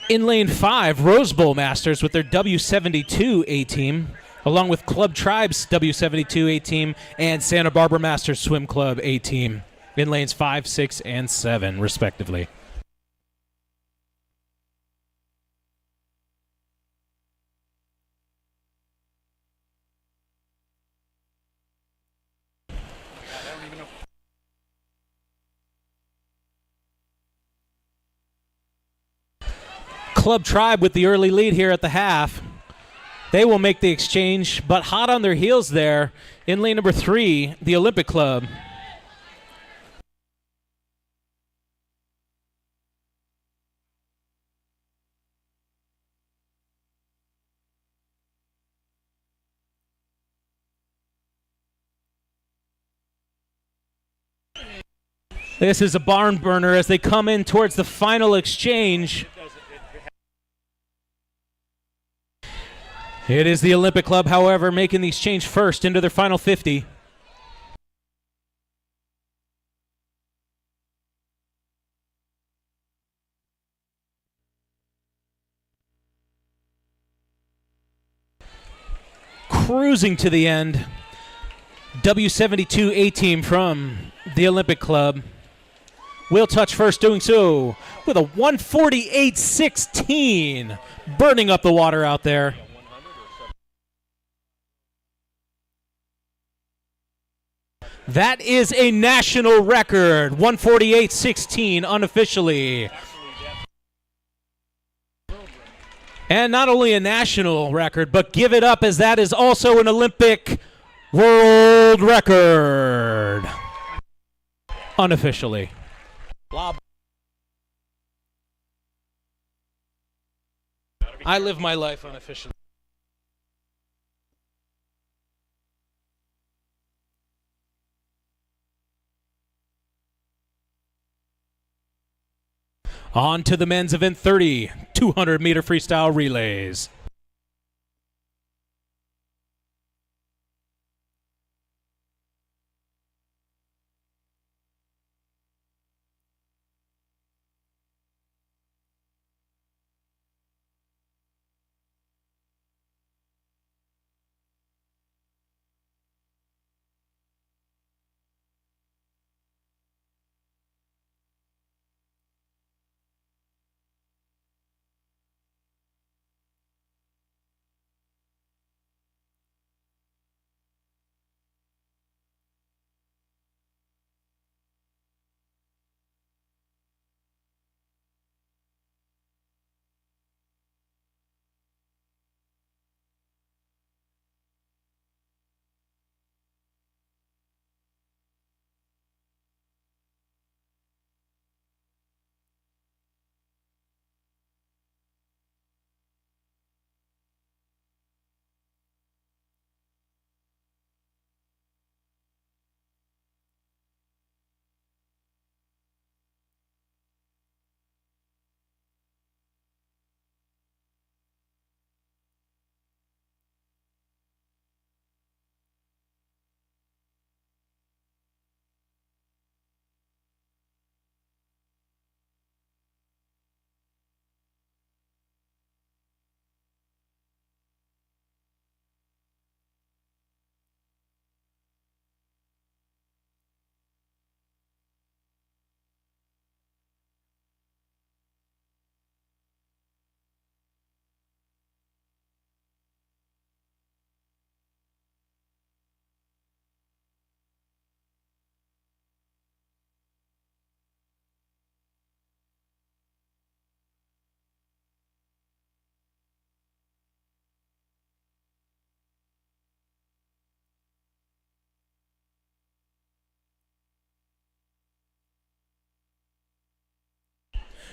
In lane 5, Rose Bowl Masters with their W72 A-Team, along with Club Tribe's W72 A-Team and Santa Barbara Masters Swim Club A-Team in lanes 5, 6, and 7, respectively. Club Tribe with the early lead here at the half. They will make the exchange, but hot on their heels there in lane number 3, the Olympic Club. This is a barn burner as they come in towards the final exchange. It is the Olympic Club, however, making the exchange first into their final 50. Cruising to the end, W72 A-Team from the Olympic Club will touch first, doing so with a 148.16, burning up the water out there. That is a national record, 148.16 unofficially. And not only a national record, but give it up as that is also an Olympic world record. Unofficially. I live my life unofficially. On to the men's event 30, 200-meter freestyle relays.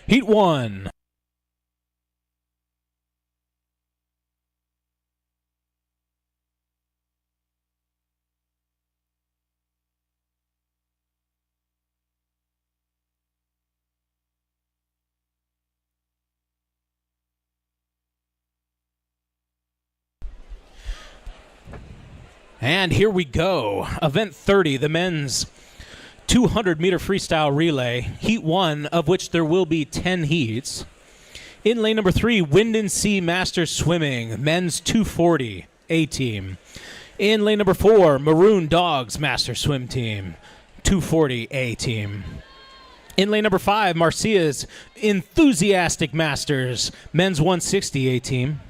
Heat 1. And here we go. Event 30, the men's 200-meter freestyle relay. Heat 1, of which there will be 10 heats. In lane number 3, Wind and Sea Masters Swimming, men's 240 A-Team. In lane number 4, Maroon Dogs Master Swim Team, 240 A-Team. In lane number 5, Marcia's Enthusiastic Masters, men's 160 A-Team.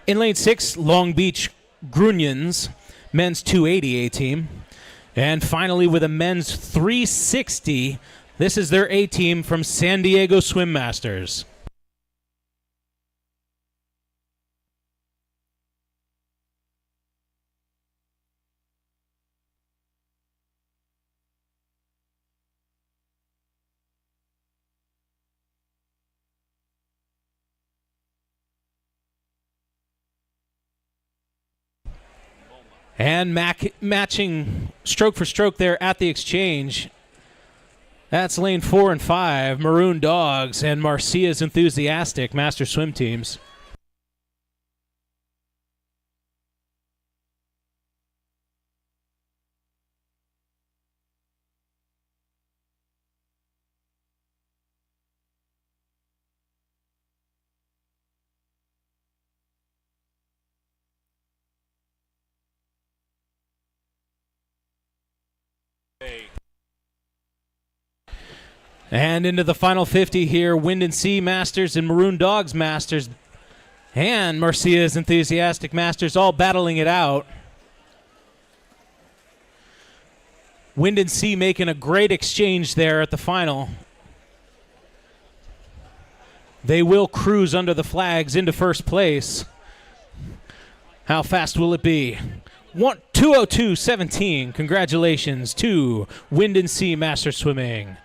In lane 6, Long Beach Grunions, men's 280 A-Team. And finally, with a men's 360, this is their A-Team from San Diego Swim Masters. And matching stroke for stroke there at the exchange. That's lane 4 and 5, Maroon Dogs and Marcia's Enthusiastic Master Swim teams. And into the final 50 here, Wind and Sea Masters and Maroon Dogs Masters and Marcia's Enthusiastic Masters all battling it out. Wind and Sea making a great exchange there at the final. They will cruise under the flags into first place. How fast will it be? 2:02:17. Congratulations to Wind and Sea Master Swimming.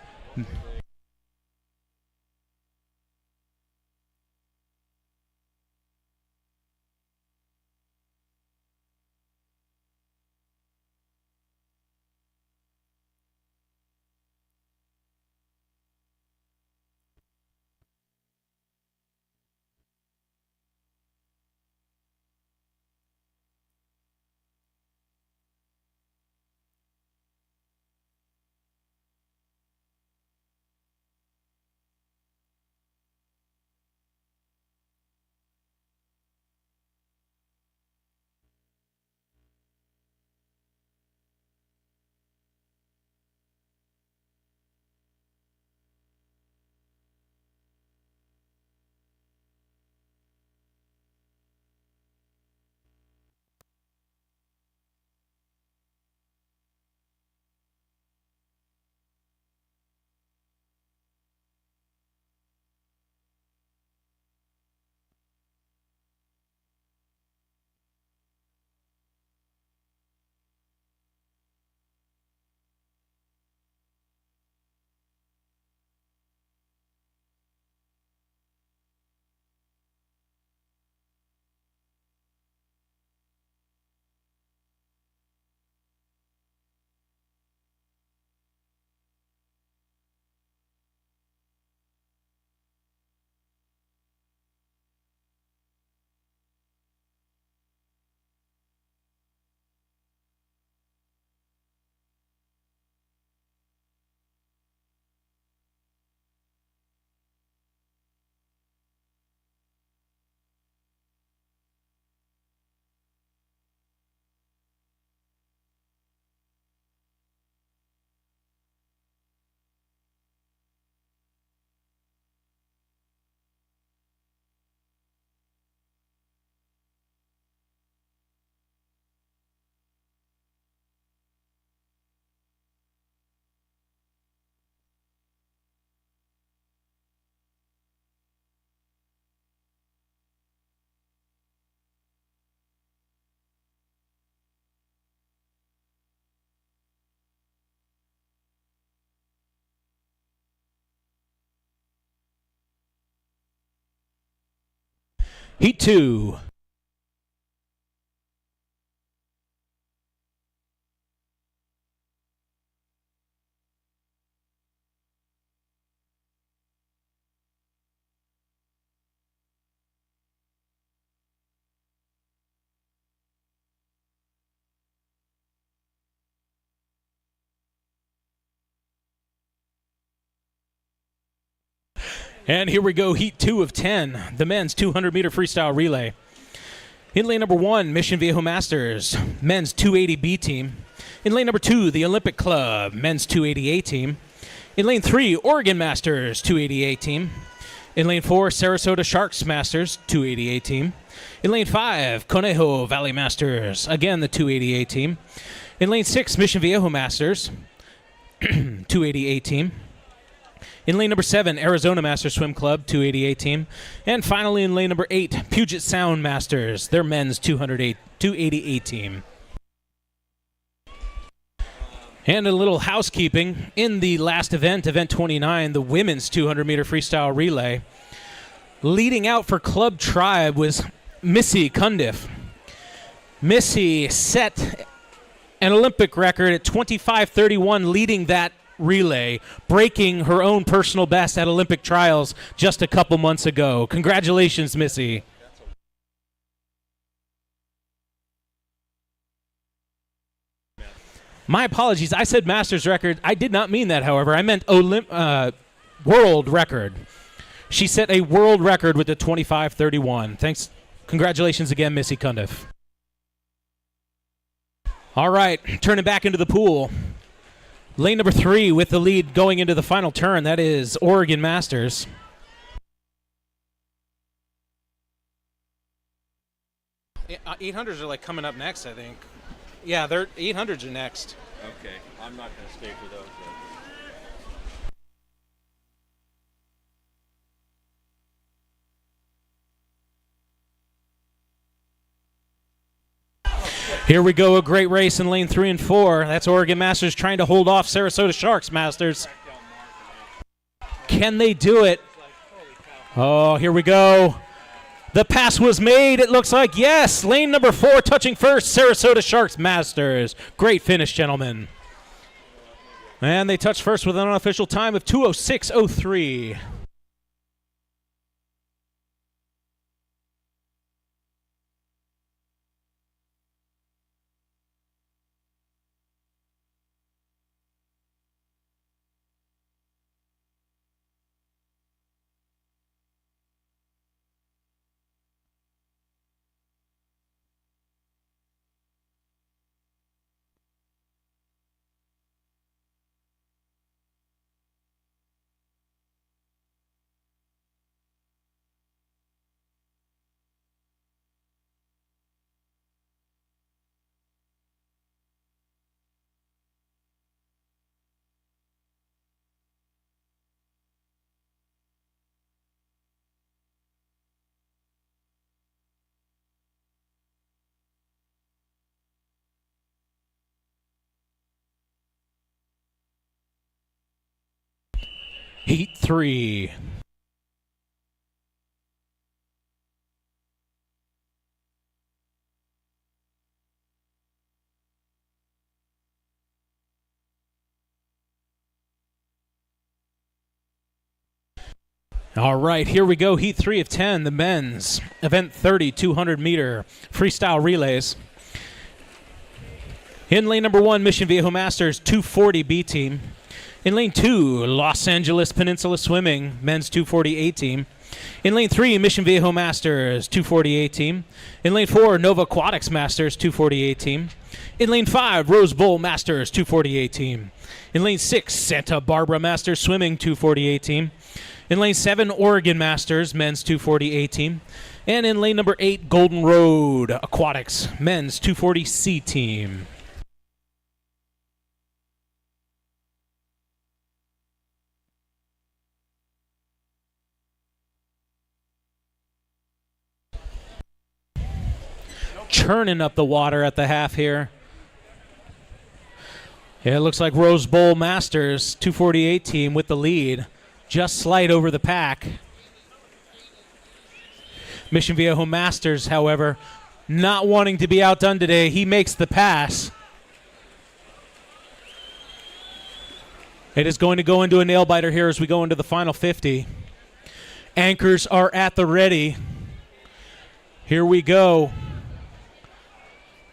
Heat 2. And here we go, Heat 2 of 10, the men's 200-meter freestyle relay. In lane number 1, Mission Viejo Masters, men's 280B team. In lane number 2, the Olympic Club, men's 280A team. In lane 3, Oregon Masters, 280A team. In lane 4, Sarasota Sharks Masters, 280A team. In lane 5, Conejo Valley Masters, again the 280A team. In lane 6, Mission Viejo Masters, 280A team. In lane number 7, Arizona Masters Swim Club, 280A team. And finally in lane number 8, Puget Sound Masters, their men's 280A team. And a little housekeeping. In the last event, Event 29, the women's 200-meter freestyle relay, leading out for Club Tribe was Missy Cundiff. Missy set an Olympic record at 25:31, leading that relay, breaking her own personal best at Olympic trials just a couple months ago. Congratulations, Missy. My apologies. I said Masters record. I did not mean that, however. I meant world record. She set a world record with the 25:31. Thanks. Congratulations again, Missy Cundiff. All right, turning back into the pool. Lane number 3 with the lead going into the final turn. That is Oregon Masters. Yeah, 800s are like coming up next, I think. Yeah, they're 800s are next. Okay, I'm not going to stay for those. Here we go, a great race in lane 3 and 4. That's Oregon Masters trying to hold off Sarasota Sharks Masters. Can they do it? Oh, here we go. The pass was made. It looks like yes. Lane number 4 touching first, Sarasota Sharks Masters. Great finish, gentlemen. And they touched first with an unofficial time of 2:06:03. Heat 3. All right, here we go. Heat 3 of 10, the men's event 30, 200-meter freestyle relays. In lane number 1, Mission Viejo Masters 240 B team. In lane 2, Los Angeles Peninsula Swimming men's 240 A team. In lane 3, Mission Viejo Masters 240 A team. In lane 4, Nova Aquatics Masters 240 A team. In lane 5, Rose Bowl Masters 240 A team. In lane 6, Santa Barbara Masters Swimming 240 A team. In lane 7, Oregon Masters men's 240 A team. And in lane number 8, Golden Road Aquatics men's 240 C team. Churning up the water at the half here. Yeah, it looks like Rose Bowl Masters 248 team with the lead. Just slight over the pack. Mission Viejo Masters, however, not wanting to be outdone today. He makes the pass. It is going to go into a nail biter here as we go into the final 50. Anchors are at the ready. Here we go.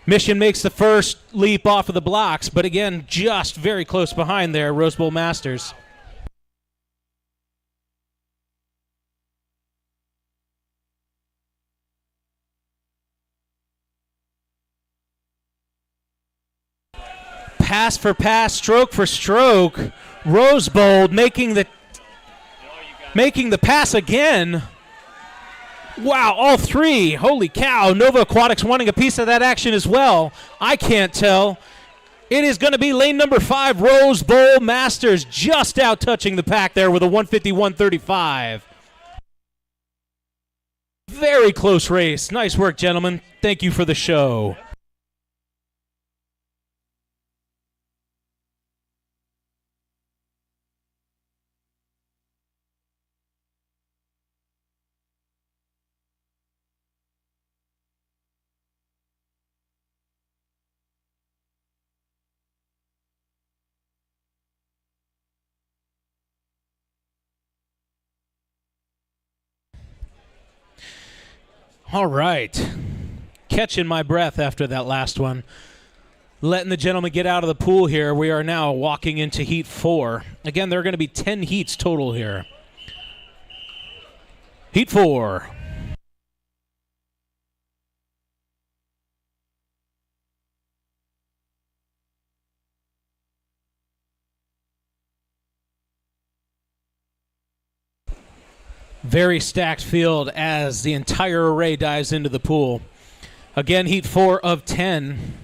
Mission makes the first leap off of the blocks, but again, just very close behind there, Rose Bowl Masters. Pass for pass, stroke for stroke. Rose Bowl making the pass again. Wow, all three. Holy cow. Nova Aquatics wanting a piece of that action as well. I can't tell. It is going to be lane number 5, Rose Bowl Masters, just out touching the pack there with a 151.35. Very close race. Nice work, gentlemen. Thank you for the show. All right. Catching my breath after that last one. Letting the gentlemen get out of the pool here. We are now walking into Heat 4. Again, there are going to be 10 heats total here. Heat 4. Very stacked field as the entire array dives into the pool. Again, Heat 4 of 10.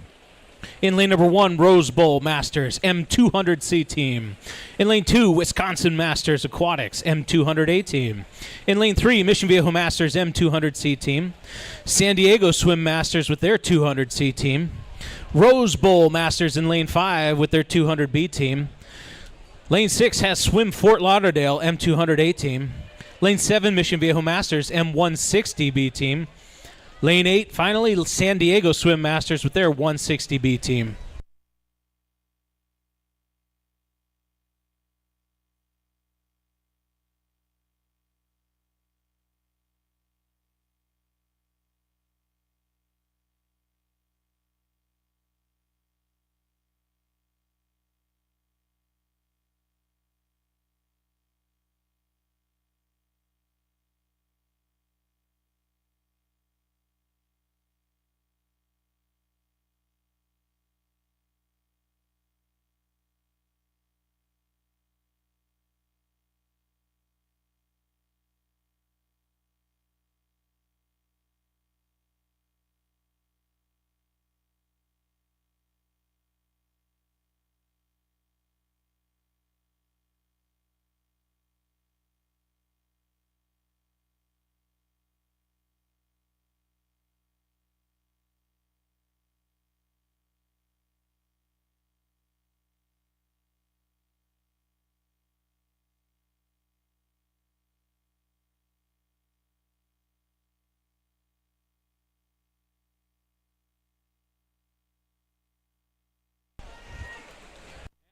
In lane number 1, Rose Bowl Masters, M200C team. In lane 2, Wisconsin Masters Aquatics, M200A team. In lane 3, Mission Viejo Masters, M200C team. San Diego Swim Masters with their 200C team. Rose Bowl Masters in lane 5 with their 200B team. Lane 6 has Swim Fort Lauderdale, M200A team. Lane 7, Mission Viejo Masters, M160B team. Lane 8, finally, San Diego Swim Masters with their 160B team.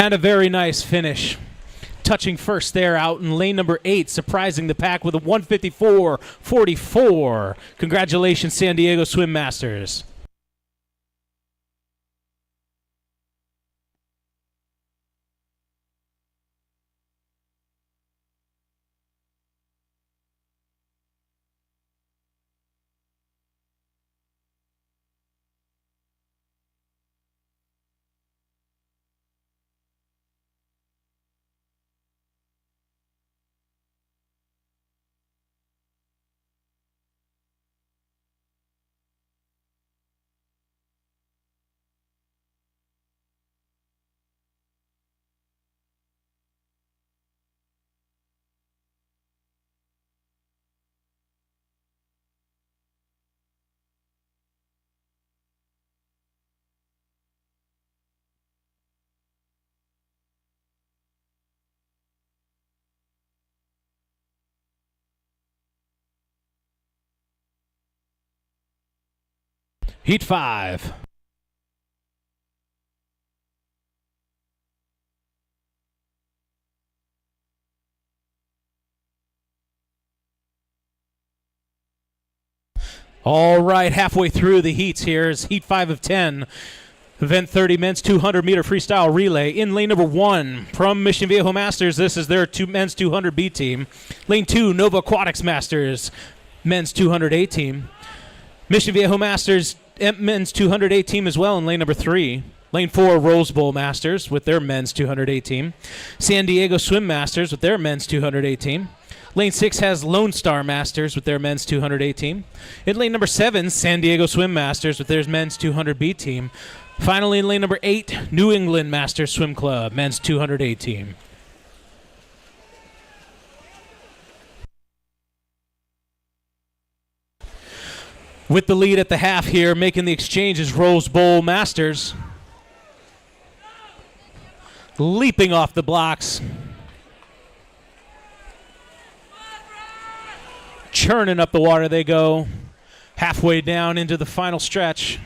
And a very nice finish. Touching first there out in lane number 8, surprising the pack with a 154.44. Congratulations, San Diego Swim Masters. Heat 5. All right, halfway through the heats here is Heat 5 of 10. Event 30 men's 200-meter freestyle relay. In lane number 1 from Mission Viejo Masters, this is their men's 200B team. Lane 2, Nova Aquatics Masters, men's 200A team. Mission Viejo Masters men's 200A team as well in lane number 3. Lane 4, Rose Bowl Masters with their men's 200A team. San Diego Swim Masters with their men's 200A team. Lane 6 has Lone Star Masters with their men's 200A team. In lane number 7, San Diego Swim Masters with their men's 200B team. Finally, in lane number 8, New England Masters Swim Club, men's 200A team. With the lead at the half here, making the exchange is Rose Bowl Masters. Leaping off the blocks. Churning up the water they go. Halfway down into the final stretch.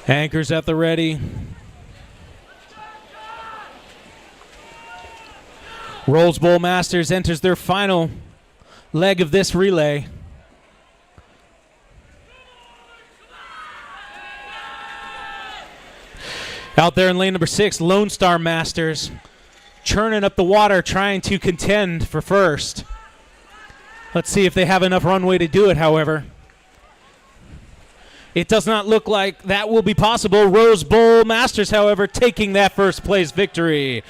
Anchors at the ready. Rose Bowl Masters enters their final leg of this relay. Out there in lane number 6, Lone Star Masters churning up the water, trying to contend for first. Let's see if they have enough runway to do it, however. It does not look like that will be possible. Rose Bowl Masters, however, taking that first place victory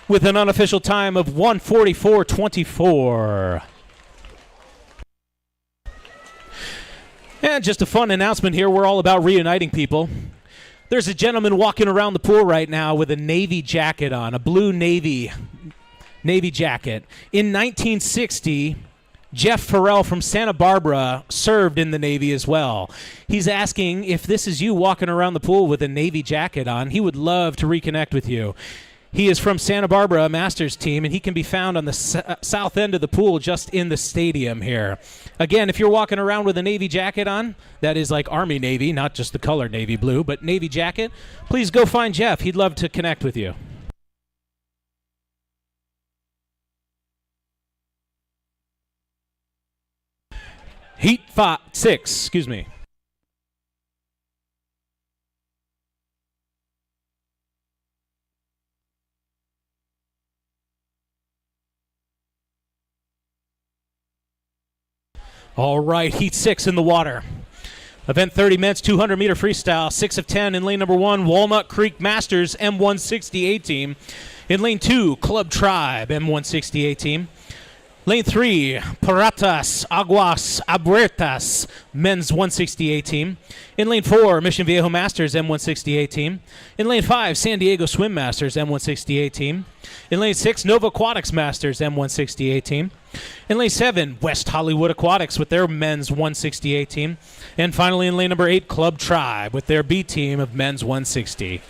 with an unofficial time of 1:44.24. And just a fun announcement here. We're all about reuniting people. There's a gentleman walking around the pool right now with a Navy jacket on, a blue Navy jacket. In 1960, Jeff Farrell from Santa Barbara served in the Navy as well. He's asking if this is you walking around the pool with a Navy jacket on. He would love to reconnect with you. He is from Santa Barbara Masters team, and he can be found on the south end of the pool just in the stadium here. Again, if you're walking around with a Navy jacket on, that is like Army Navy, not just the color navy blue, but Navy jacket, please go find Jeff. He'd love to connect with you. Heat 6, excuse me. All right, Heat 6 in the water. Event 30 men's 200-meter freestyle, 6 of 10 in lane number 1, Walnut Creek Masters M168 team. In lane 2, Club Tribe M168 team. Lane 3, Paratas Aguas Abertas men's 168 team. In lane 4, Mission Viejo Masters M168 team. In lane 5, San Diego Swim Masters M168 team. In lane 6, Nova Aquatics Masters M168 team. In lane 7, West Hollywood Aquatics with their men's 168 team. And finally in lane number 8, Club Tribe with their B team of men's 160.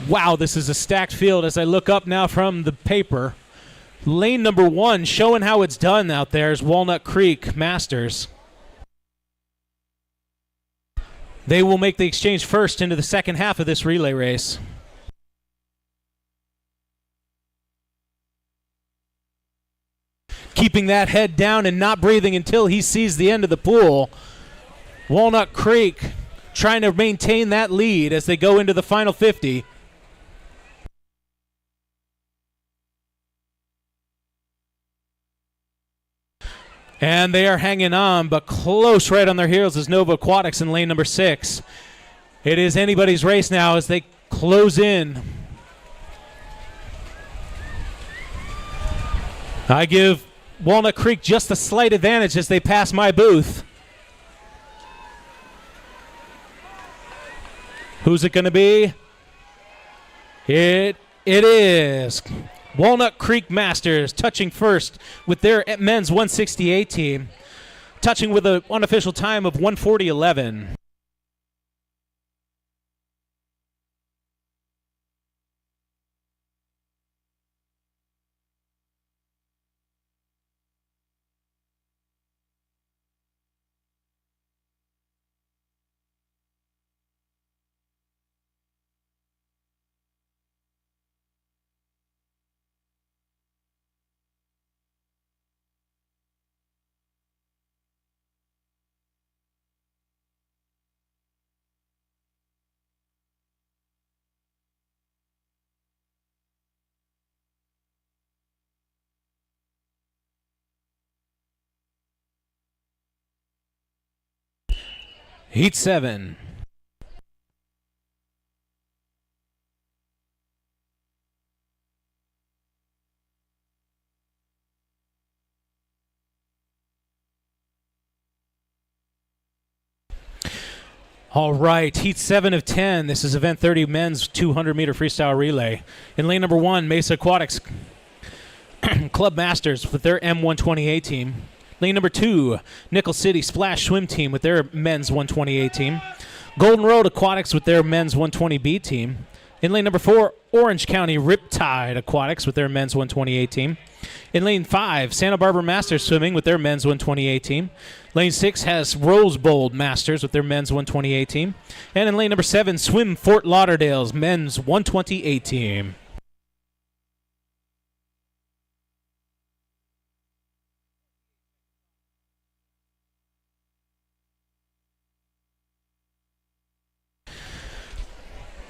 Wow, this is a stacked field as I look up now from the paper. Lane number 1, showing how it's done out there, is Walnut Creek Masters. They will make the exchange first into the second half of this relay race. Keeping that head down and not breathing until he sees the end of the pool. Walnut Creek trying to maintain that lead as they go into the final 50. And they are hanging on, but close right on their heels is Nova Aquatics in lane number 6. It is anybody's race now as they close in. I give Walnut Creek just a slight advantage as they pass my booth. Who's it going to be? It is Walnut Creek Masters touching first with their men's 168 team, touching with an unofficial time of 1:40.11. Heat 7. All right, Heat 7 of 10. This is Event 30 men's 200-meter freestyle relay. In lane number 1, Mesa Aquatics Club Masters with their M128 team. Lane number 2, Nickel City Splash Swim Team with their men's 128 team. Golden Road Aquatics with their men's 120B team. In lane number 4, Orange County Riptide Aquatics with their men's 128 team. In lane 5, Santa Barbara Masters Swimming with their men's 128 team. Lane 6 has Rose Bowl Masters with their men's 128 team. And in lane number 7, Swim Fort Lauderdale's men's 128 team.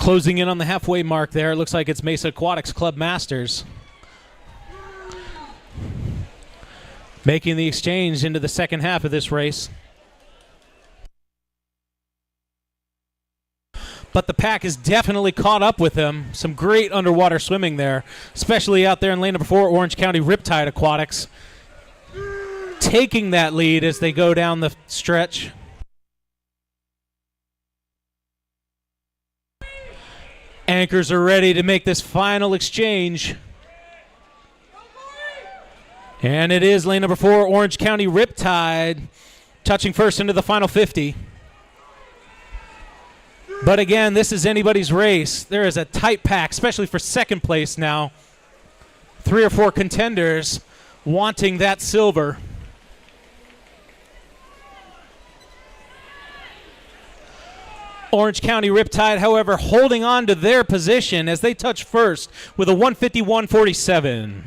Closing in on the halfway mark there. It looks like it's Mesa Aquatics Club Masters making the exchange into the second half of this race. But the pack has definitely caught up with them. Some great underwater swimming there, especially out there in lane number 4, Orange County Riptide Aquatics, taking that lead as they go down the stretch. Anchors are ready to make this final exchange. And it is lane number 4, Orange County Riptide, touching first into the final 50. But again, this is anybody's race. There is a tight pack, especially for second place now. 3 or 4 contenders wanting that silver. Orange County Riptide, however, holding on to their position as they touch first with a 151.47.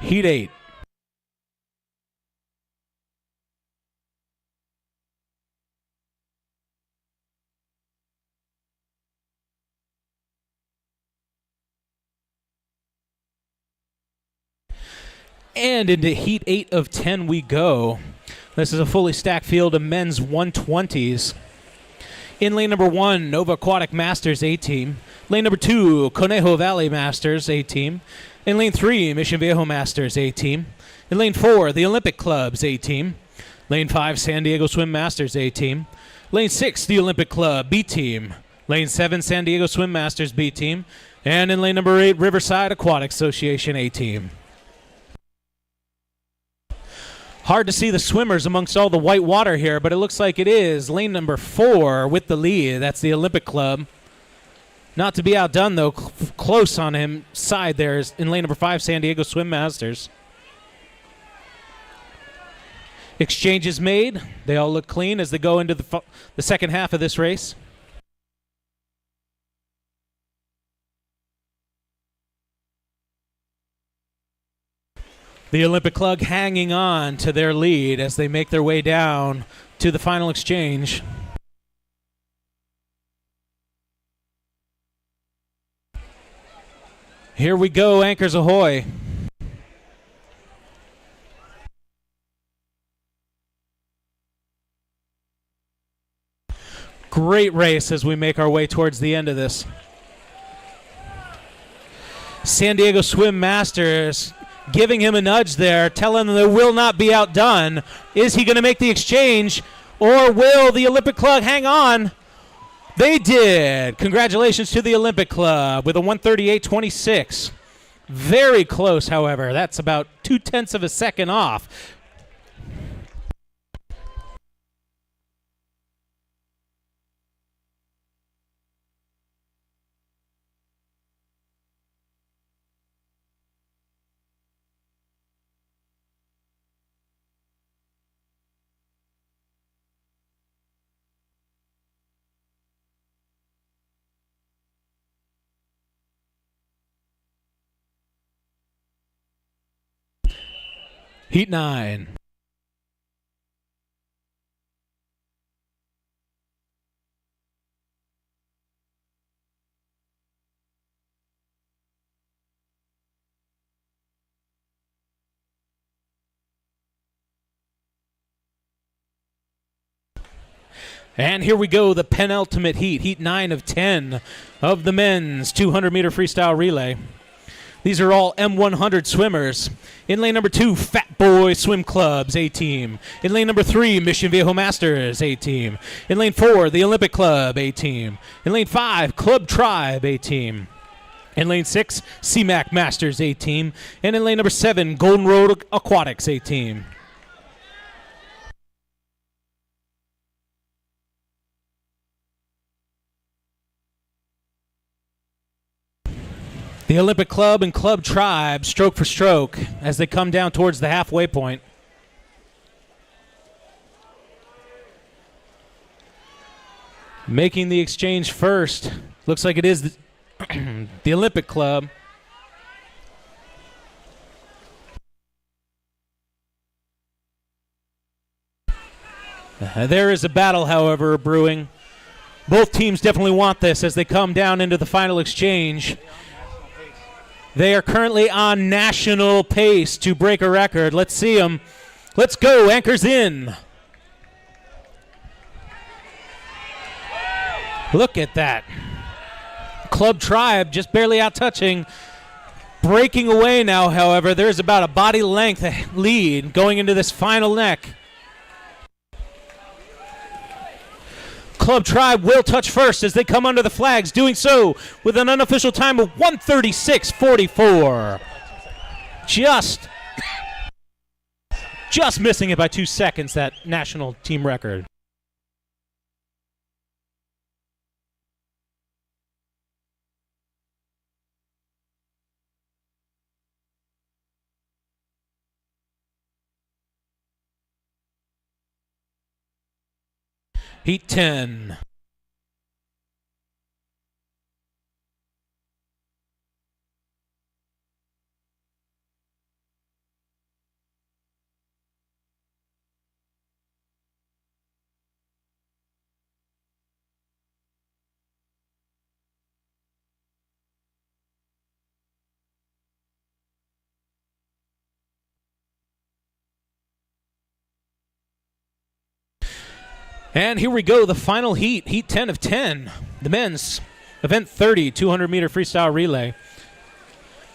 Heat 8. And into Heat 8 of 10 we go. This is a fully stacked field of men's 120s. In lane number 1, Nova Aquatic Masters A-Team. Lane number 2, Conejo Valley Masters A-Team. In lane 3, Mission Viejo Masters A-Team. In lane 4, the Olympic Club's A-Team. Lane 5, San Diego Swim Masters A-Team. Lane 6, the Olympic Club B-Team. Lane 7, San Diego Swim Masters B-Team. And in lane number 8, Riverside Aquatic Association A-Team. Hard to see the swimmers amongst all the white water here, but it looks like it is lane number 4 with the lead. That's the Olympic Club. Not to be outdone, though, close on him side there is in lane number 5, San Diego Swim Masters. Exchanges made. They all look clean as they go into the second half of this race. The Olympic Club hanging on to their lead as they make their way down to the final exchange. Here we go, anchors ahoy. Great race as we make our way towards the end of this. San Diego Swim Masters giving him a nudge there, telling him they will not be outdone. Is he going to make the exchange, or will the Olympic Club hang on? They did. Congratulations to the Olympic Club with a 138.26. Very close, however. That's about 0.2 of a second off. Heat 9. And here we go, the penultimate heat, Heat 9 of 10 of the men's 200-meter freestyle relay. These are all M100 swimmers. In lane number 2, Fat Boy Swim Club's A-Team. In lane number 3, Mission Viejo Masters A-Team. In lane 4, the Olympic Club A-Team. In lane 5, Club Tribe A-Team. In lane 6, CMAC Masters A-Team. And in lane number 7, Golden Road Aquatics A-Team. The Olympic Club and Club Tribe, stroke for stroke, as they come down towards the halfway point. Making the exchange first. Looks like it is the Olympic Club. There is a battle, however, brewing. Both teams definitely want this as they come down into the final exchange. They are currently on national pace to break a record. Let's see them. Let's go. Anchors in. Look at that. Club Tribe just barely out-touching. Breaking away now, however. There's about a body length lead going into this final neck. Club Tribe will touch first as they come under the flags, doing so with an unofficial time of 1:36.44. Just missing it by 2 seconds, that national team record. Heat 10. And here we go, the final heat, Heat 10 of 10. The men's event 30, 200-meter freestyle relay.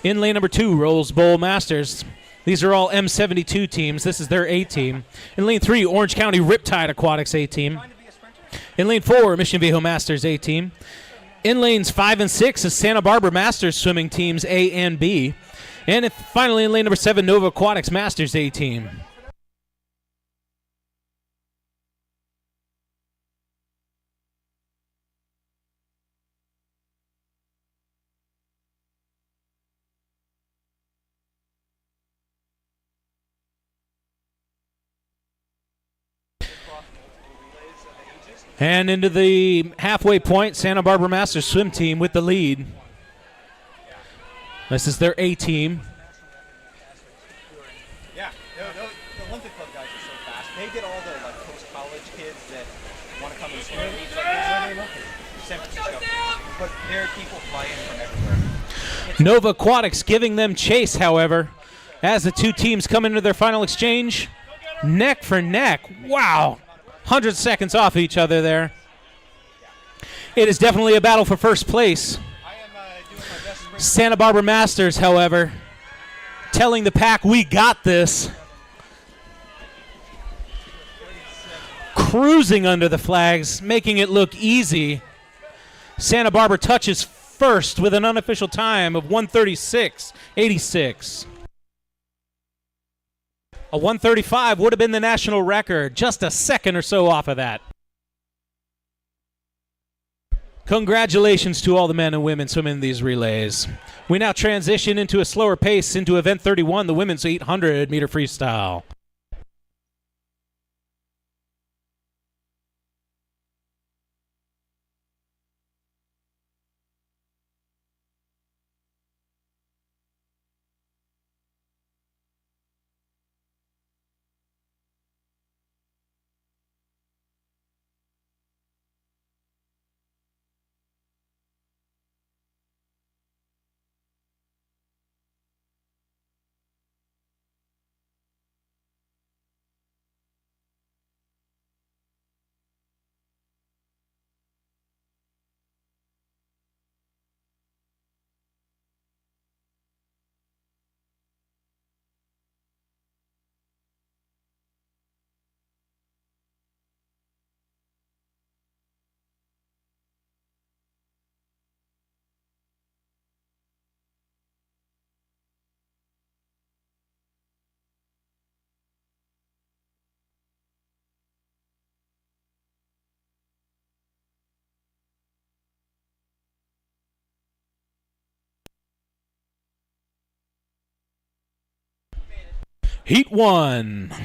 In lane number 2, Rolls Bowl Masters. These are all M72 teams. This is their A team. In lane 3, Orange County Riptide Aquatics A team. In lane 4, Mission Viejo Masters A team. In lanes 5 and 6 is Santa Barbara Masters swimming teams A and B. And finally in lane number 7, Nova Aquatics Masters A team. And into the halfway point, Santa Barbara Masters swim team with the lead. This is their A team. Yeah, the Olympic Club guys are so fast. They get all the post-college kids that want to come and swim. San Francisco. But there are people flying from everywhere. Nova Aquatics giving them chase, however, as the two teams come into their final exchange. Neck for neck. Wow. 100 seconds off each other there. It is definitely a battle for first place. Santa Barbara Masters, however, telling the pack, we got this. Cruising under the flags, making it look easy. Santa Barbara touches first with an unofficial time of 1:36.86. A 1:35 would have been the national record, just a second or so off of that. Congratulations to all the men and women swimming these relays. We now transition into a slower pace into event 31, the women's 800-meter freestyle. Heat 1.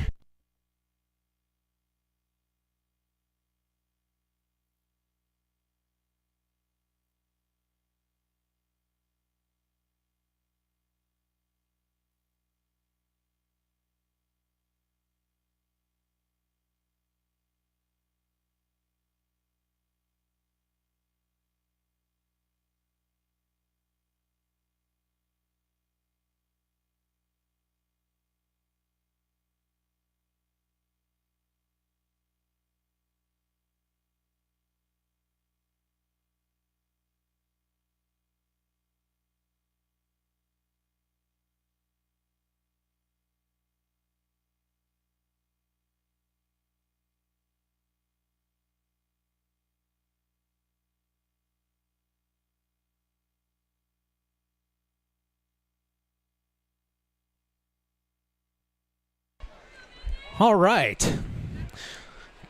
All right.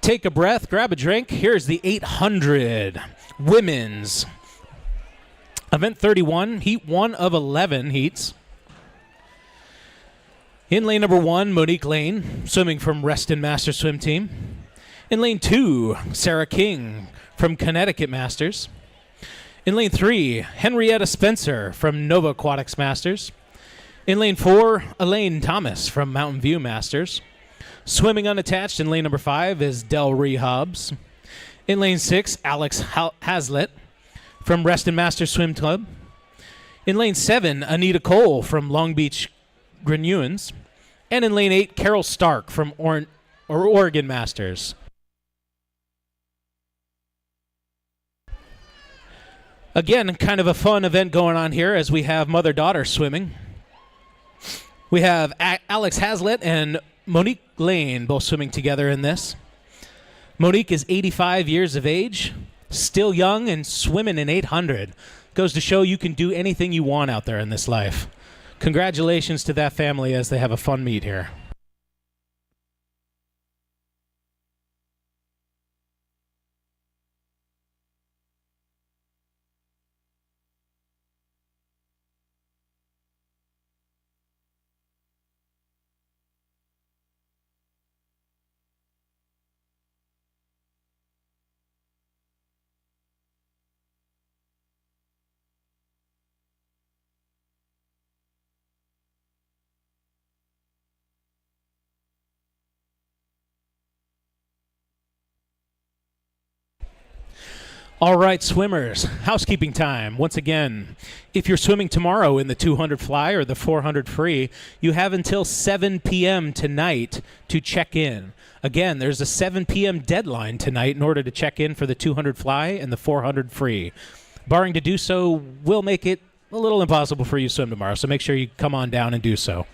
Take a breath, grab a drink. Here's the 800 women's event 31, heat 1 of 11 heats. In lane number 1, Monique Lane, swimming from Reston Master Swim Team. In lane 2, Sarah King from Connecticut Masters. In lane 3, Henrietta Spencer from Nova Aquatics Masters. In lane 4, Elaine Thomas from Mountain View Masters. Swimming unattached in lane number 5 is Delree Hobbs. In lane 6, Alex Hazlitt from Reston Master Swim Club. In lane 7, Anita Cole from Long Beach Grenewans. And in lane 8, Carol Stark from Oregon Masters. Again, kind of a fun event going on here as we have mother-daughter swimming. We have Alex Hazlitt and Monique Lane both swimming together in this. Monique is 85 years of age, still young and swimming in 800. Goes to show you can do anything you want out there in this life. Congratulations to that family as they have a fun meet here. All right, swimmers, housekeeping time. Once again, if you're swimming tomorrow in the 200 fly or the 400 free, you have until 7 p.m. tonight to check in. Again, there's a 7 p.m. deadline tonight in order to check in for the 200 fly and the 400 free. Barring to do so will make it a little impossible for you to swim tomorrow, so make sure you come on down and do so.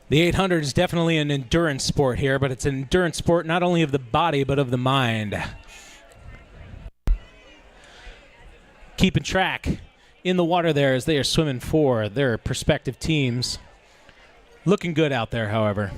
The 800 is definitely an endurance sport here, but it's an endurance sport not only of the body, but of the mind. Keeping track in the water there as they are swimming for their respective teams. Looking good out there, however.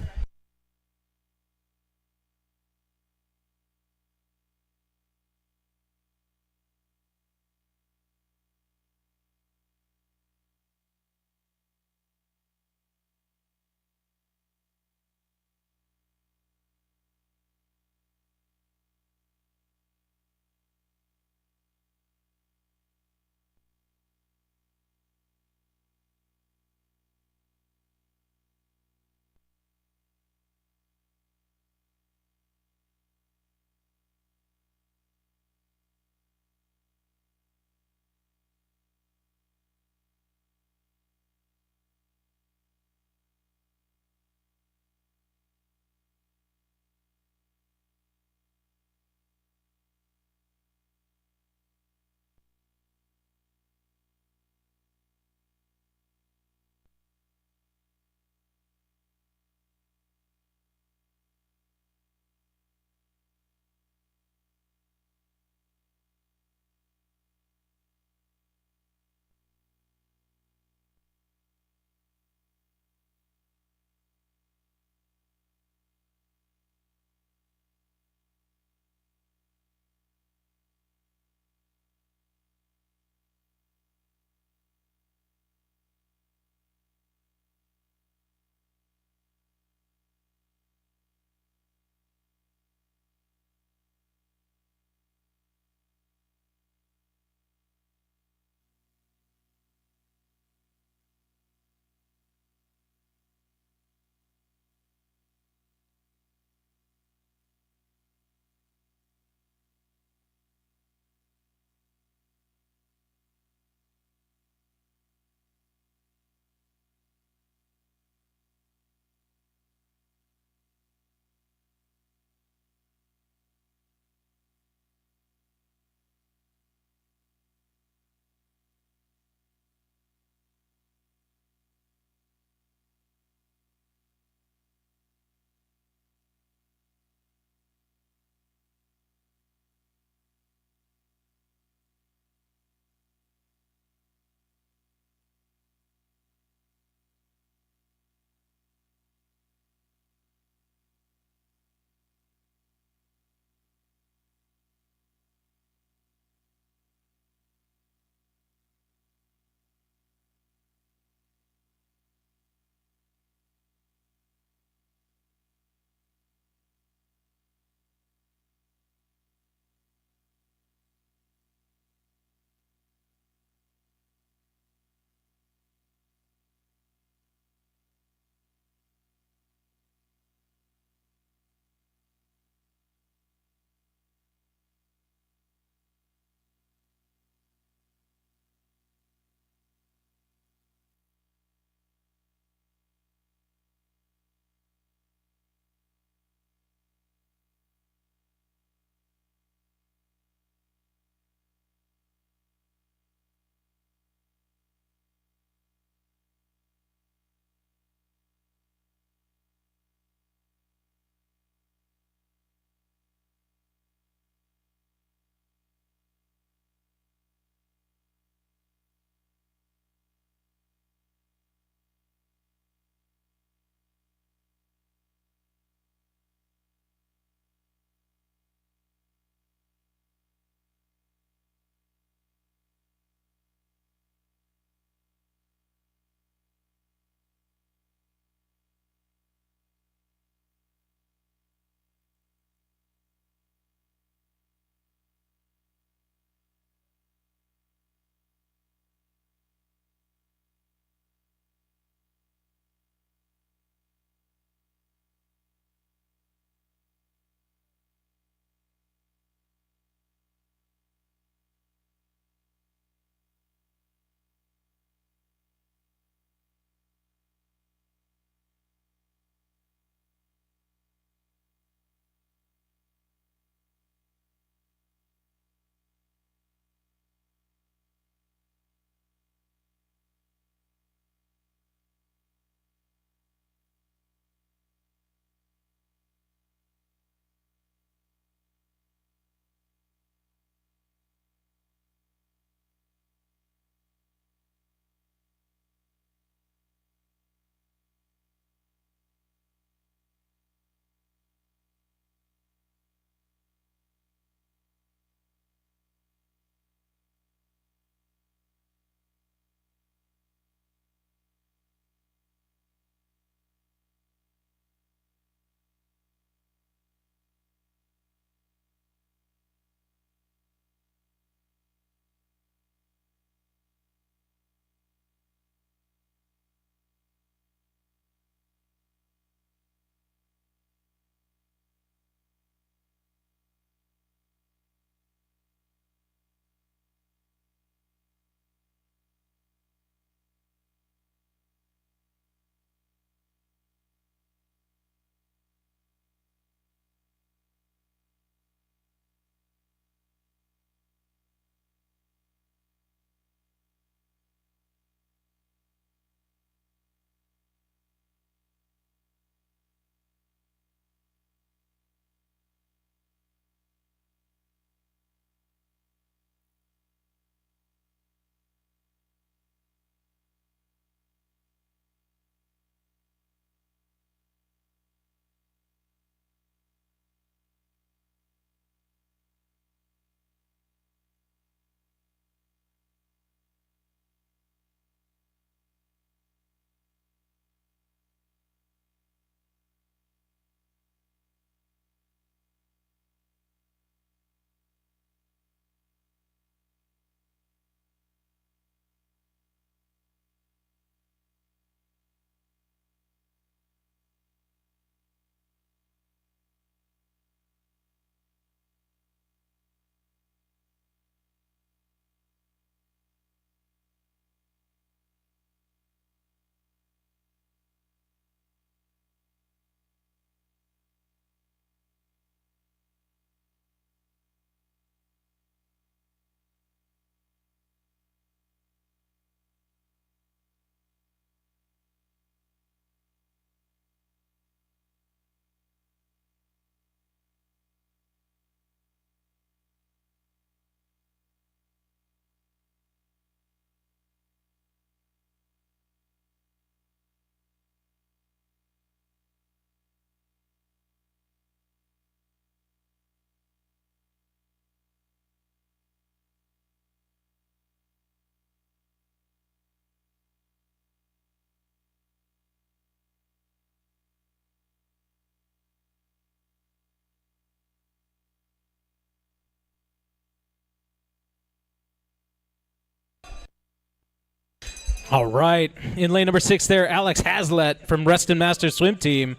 All right. In lane number 6 there, Alex Hazlett from Reston Masters Swim Team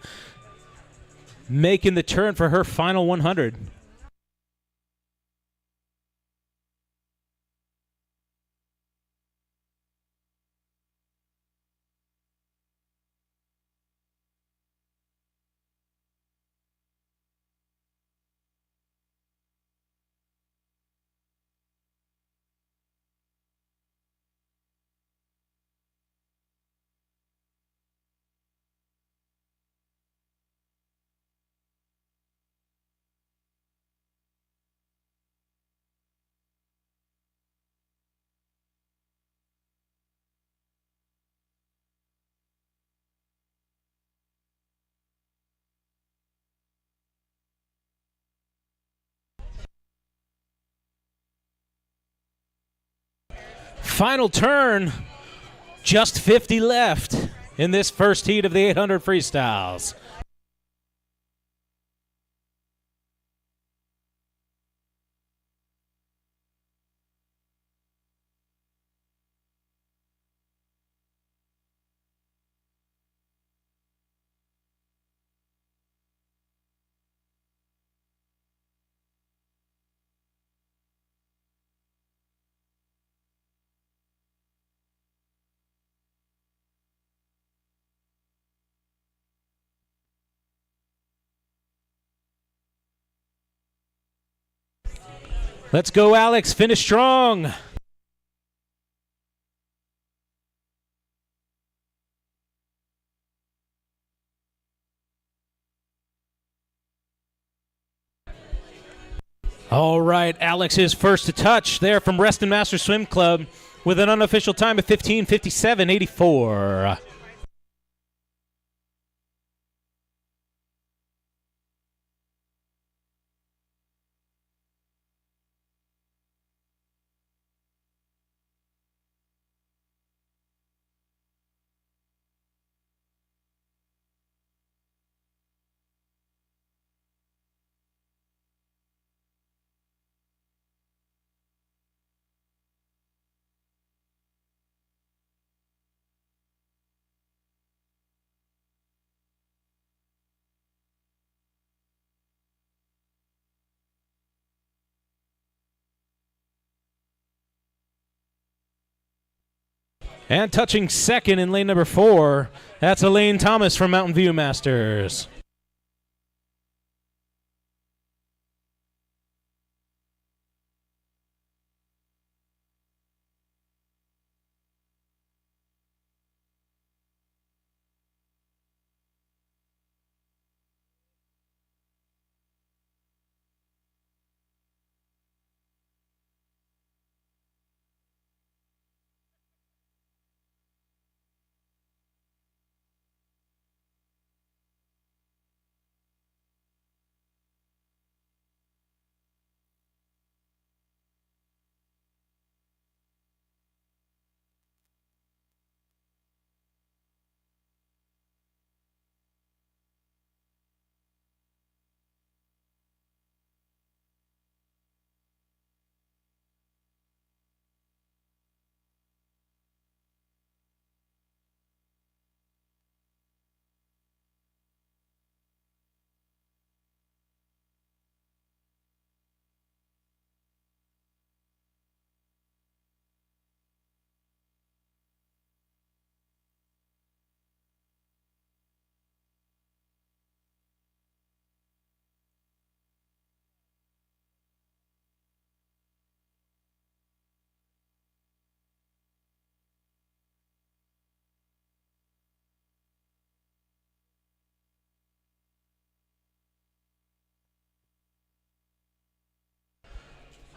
making the turn for her final 100. Final turn, just 50 left in this first heat of the 800 freestyles. Let's go, Alex. Finish strong. All right, Alex is first to touch there from Reston Masters Swim Club with an unofficial time of 15:57.84. And touching second in lane number 4, that's Elaine Thomas from Mountain View Masters.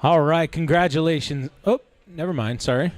All right, congratulations. Oh, never mind, sorry.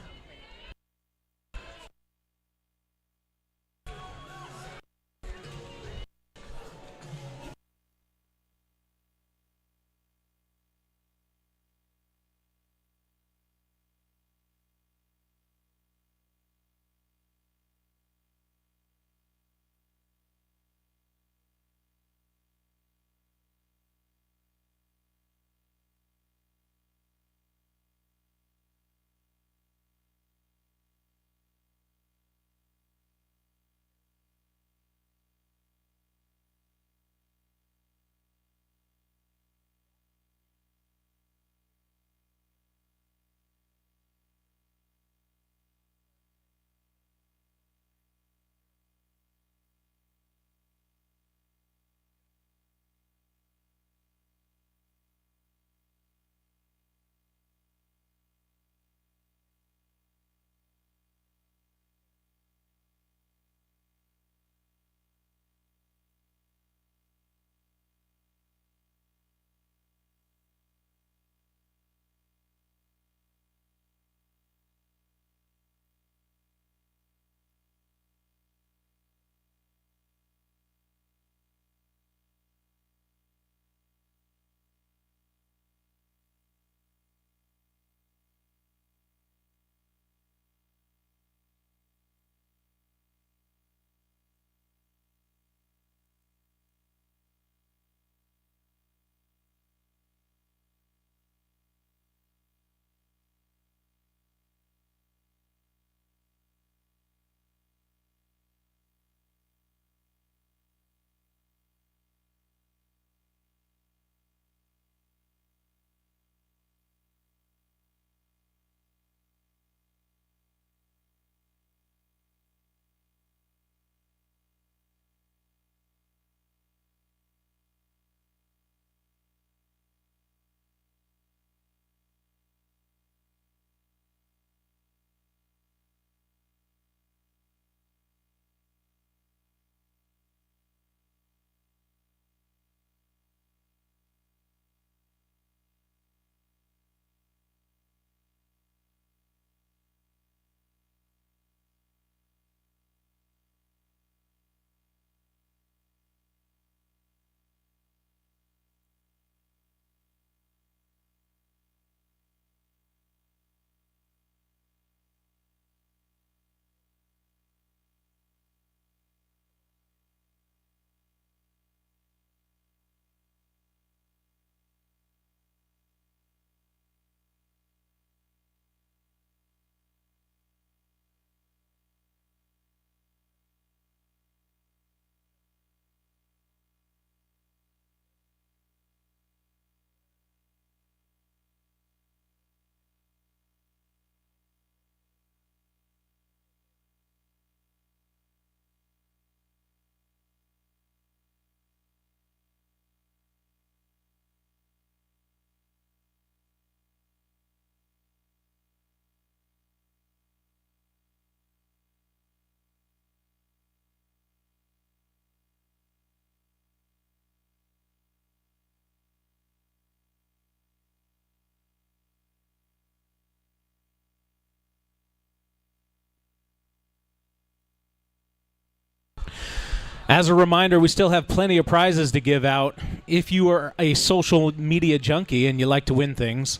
As a reminder, we still have plenty of prizes to give out. If you are a social media junkie and you like to win things,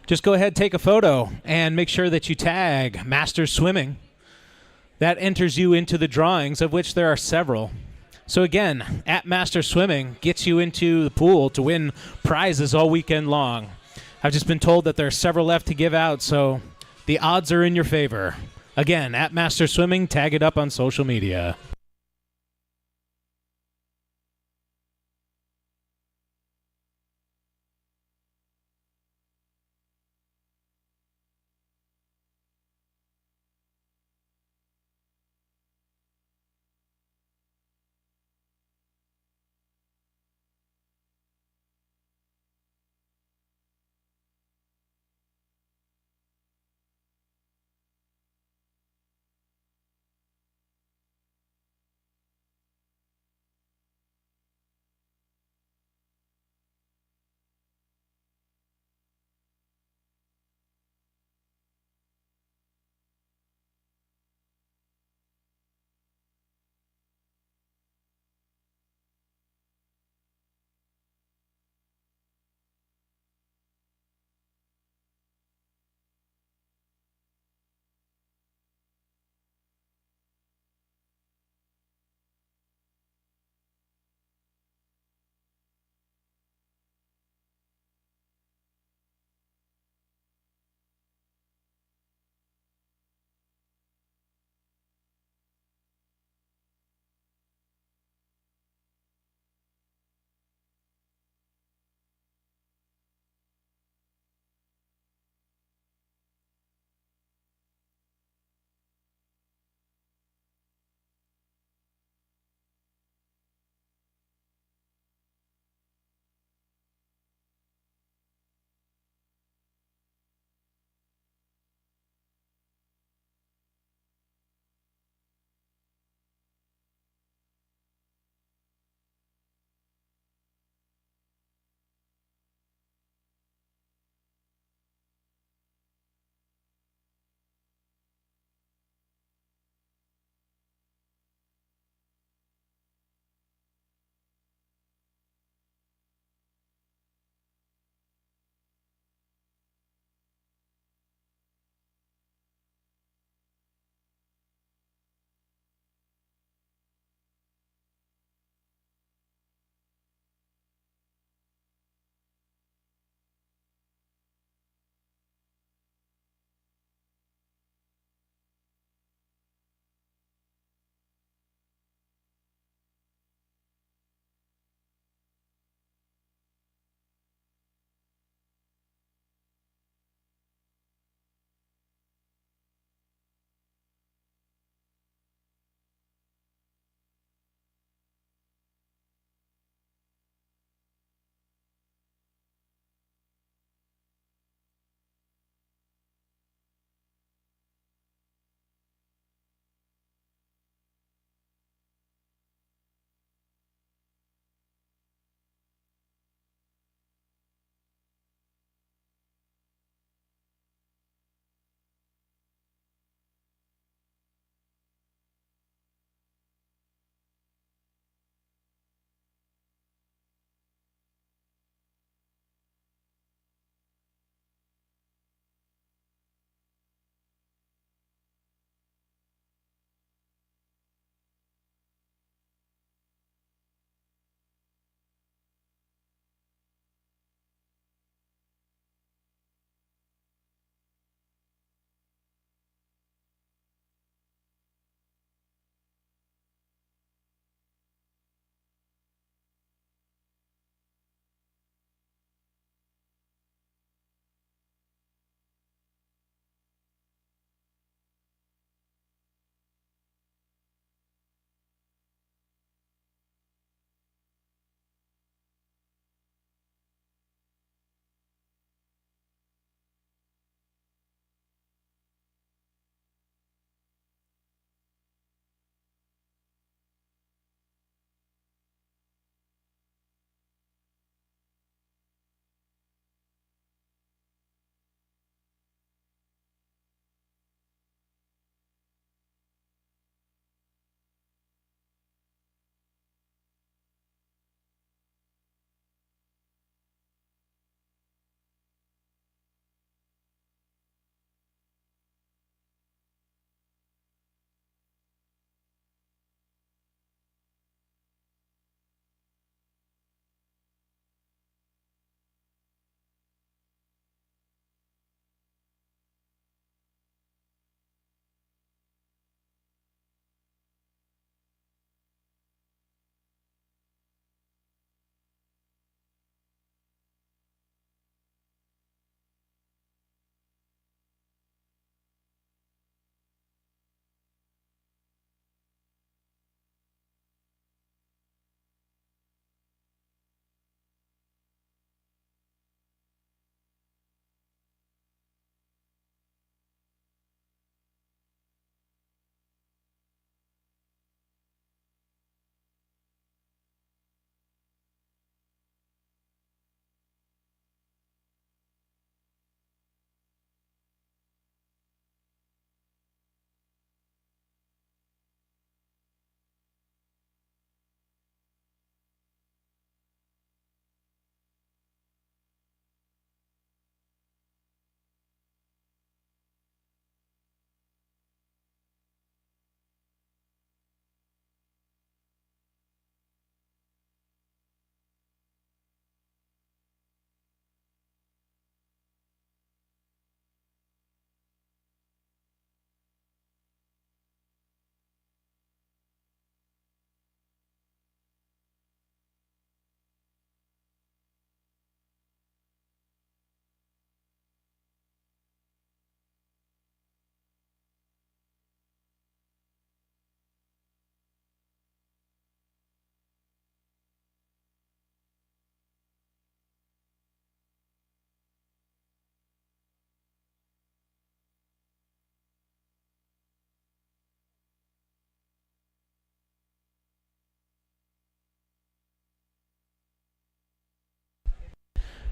just go ahead, take a photo, and make sure that you tag Masters Swimming. That enters you into the drawings, of which there are several. So again, at Masters Swimming gets you into the pool to win prizes all weekend long. I've just been told that there are several left to give out, so the odds are in your favor. Again, at Masters Swimming, tag it up on social media.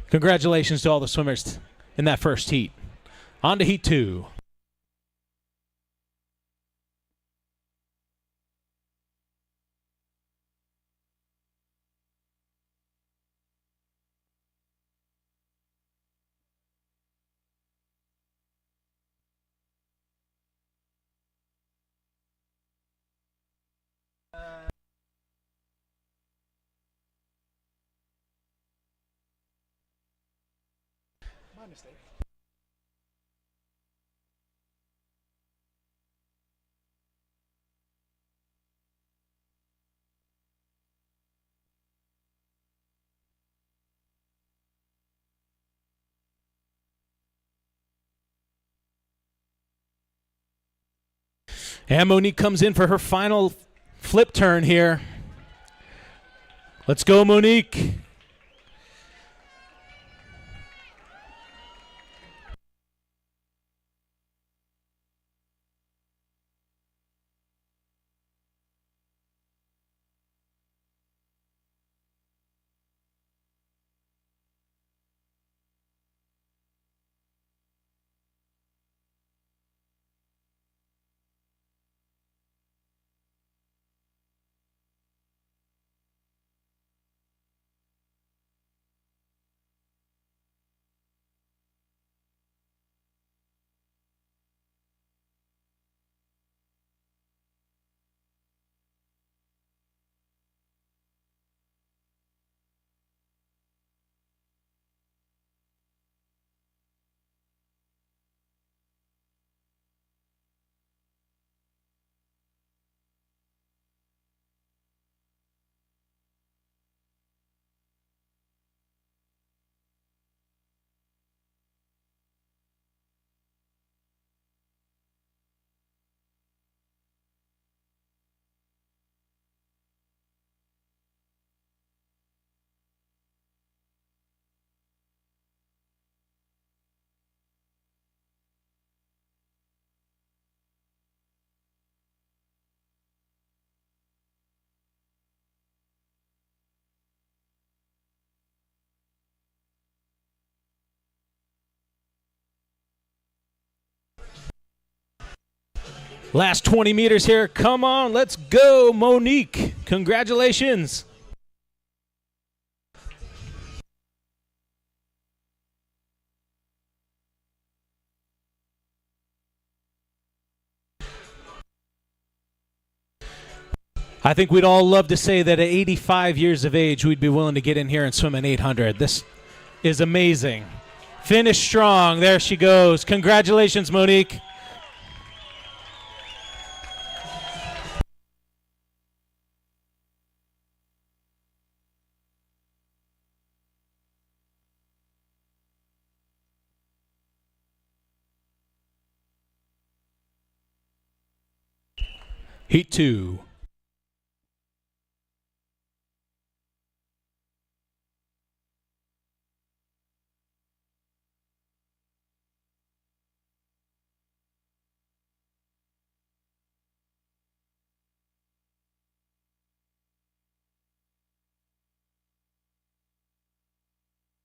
Congratulations to all the swimmers in that first heat. On to heat 2. My mistake. And Monique comes in for her final flip turn here. Let's go, Monique. Last 20 meters here. Come on, let's go, Monique. Congratulations. I think we'd all love to say that at 85 years of age, we'd be willing to get in here and swim an 800. This is amazing. Finish strong. There she goes. Congratulations, Monique. Heat 2.